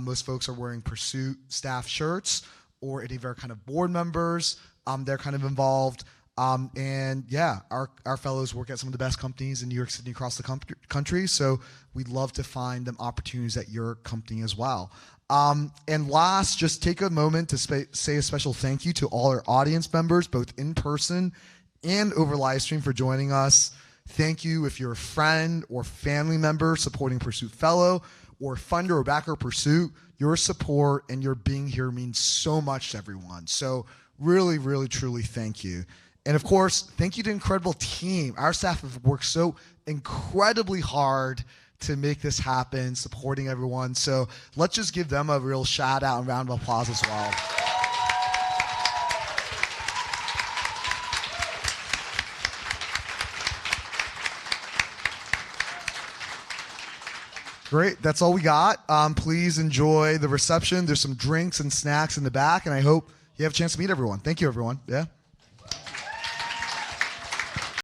Most folks are wearing Pursuit staff shirts, or any of our kind of board members. They're kind of involved. And yeah, our fellows work at some of the best companies in New York City across the country. So we'd love to find them opportunities at your company as well. And last, just take a moment to say a special thank you to all our audience members, both in person and over live stream, for joining us. Thank you if you're a friend or family member supporting Pursuit Fellow, or funder or backer Pursuit. Your support and your being here means so much to everyone. So really, really, truly thank you. And of course, thank you to the incredible team. Our staff have worked so incredibly hard to make this happen, supporting everyone. So let's just give them a real shout out and round of applause as well. Great, that's all we got. Please enjoy the reception. There's some drinks and snacks in the back, and I hope you have a chance to meet everyone. Thank you, everyone. Yeah.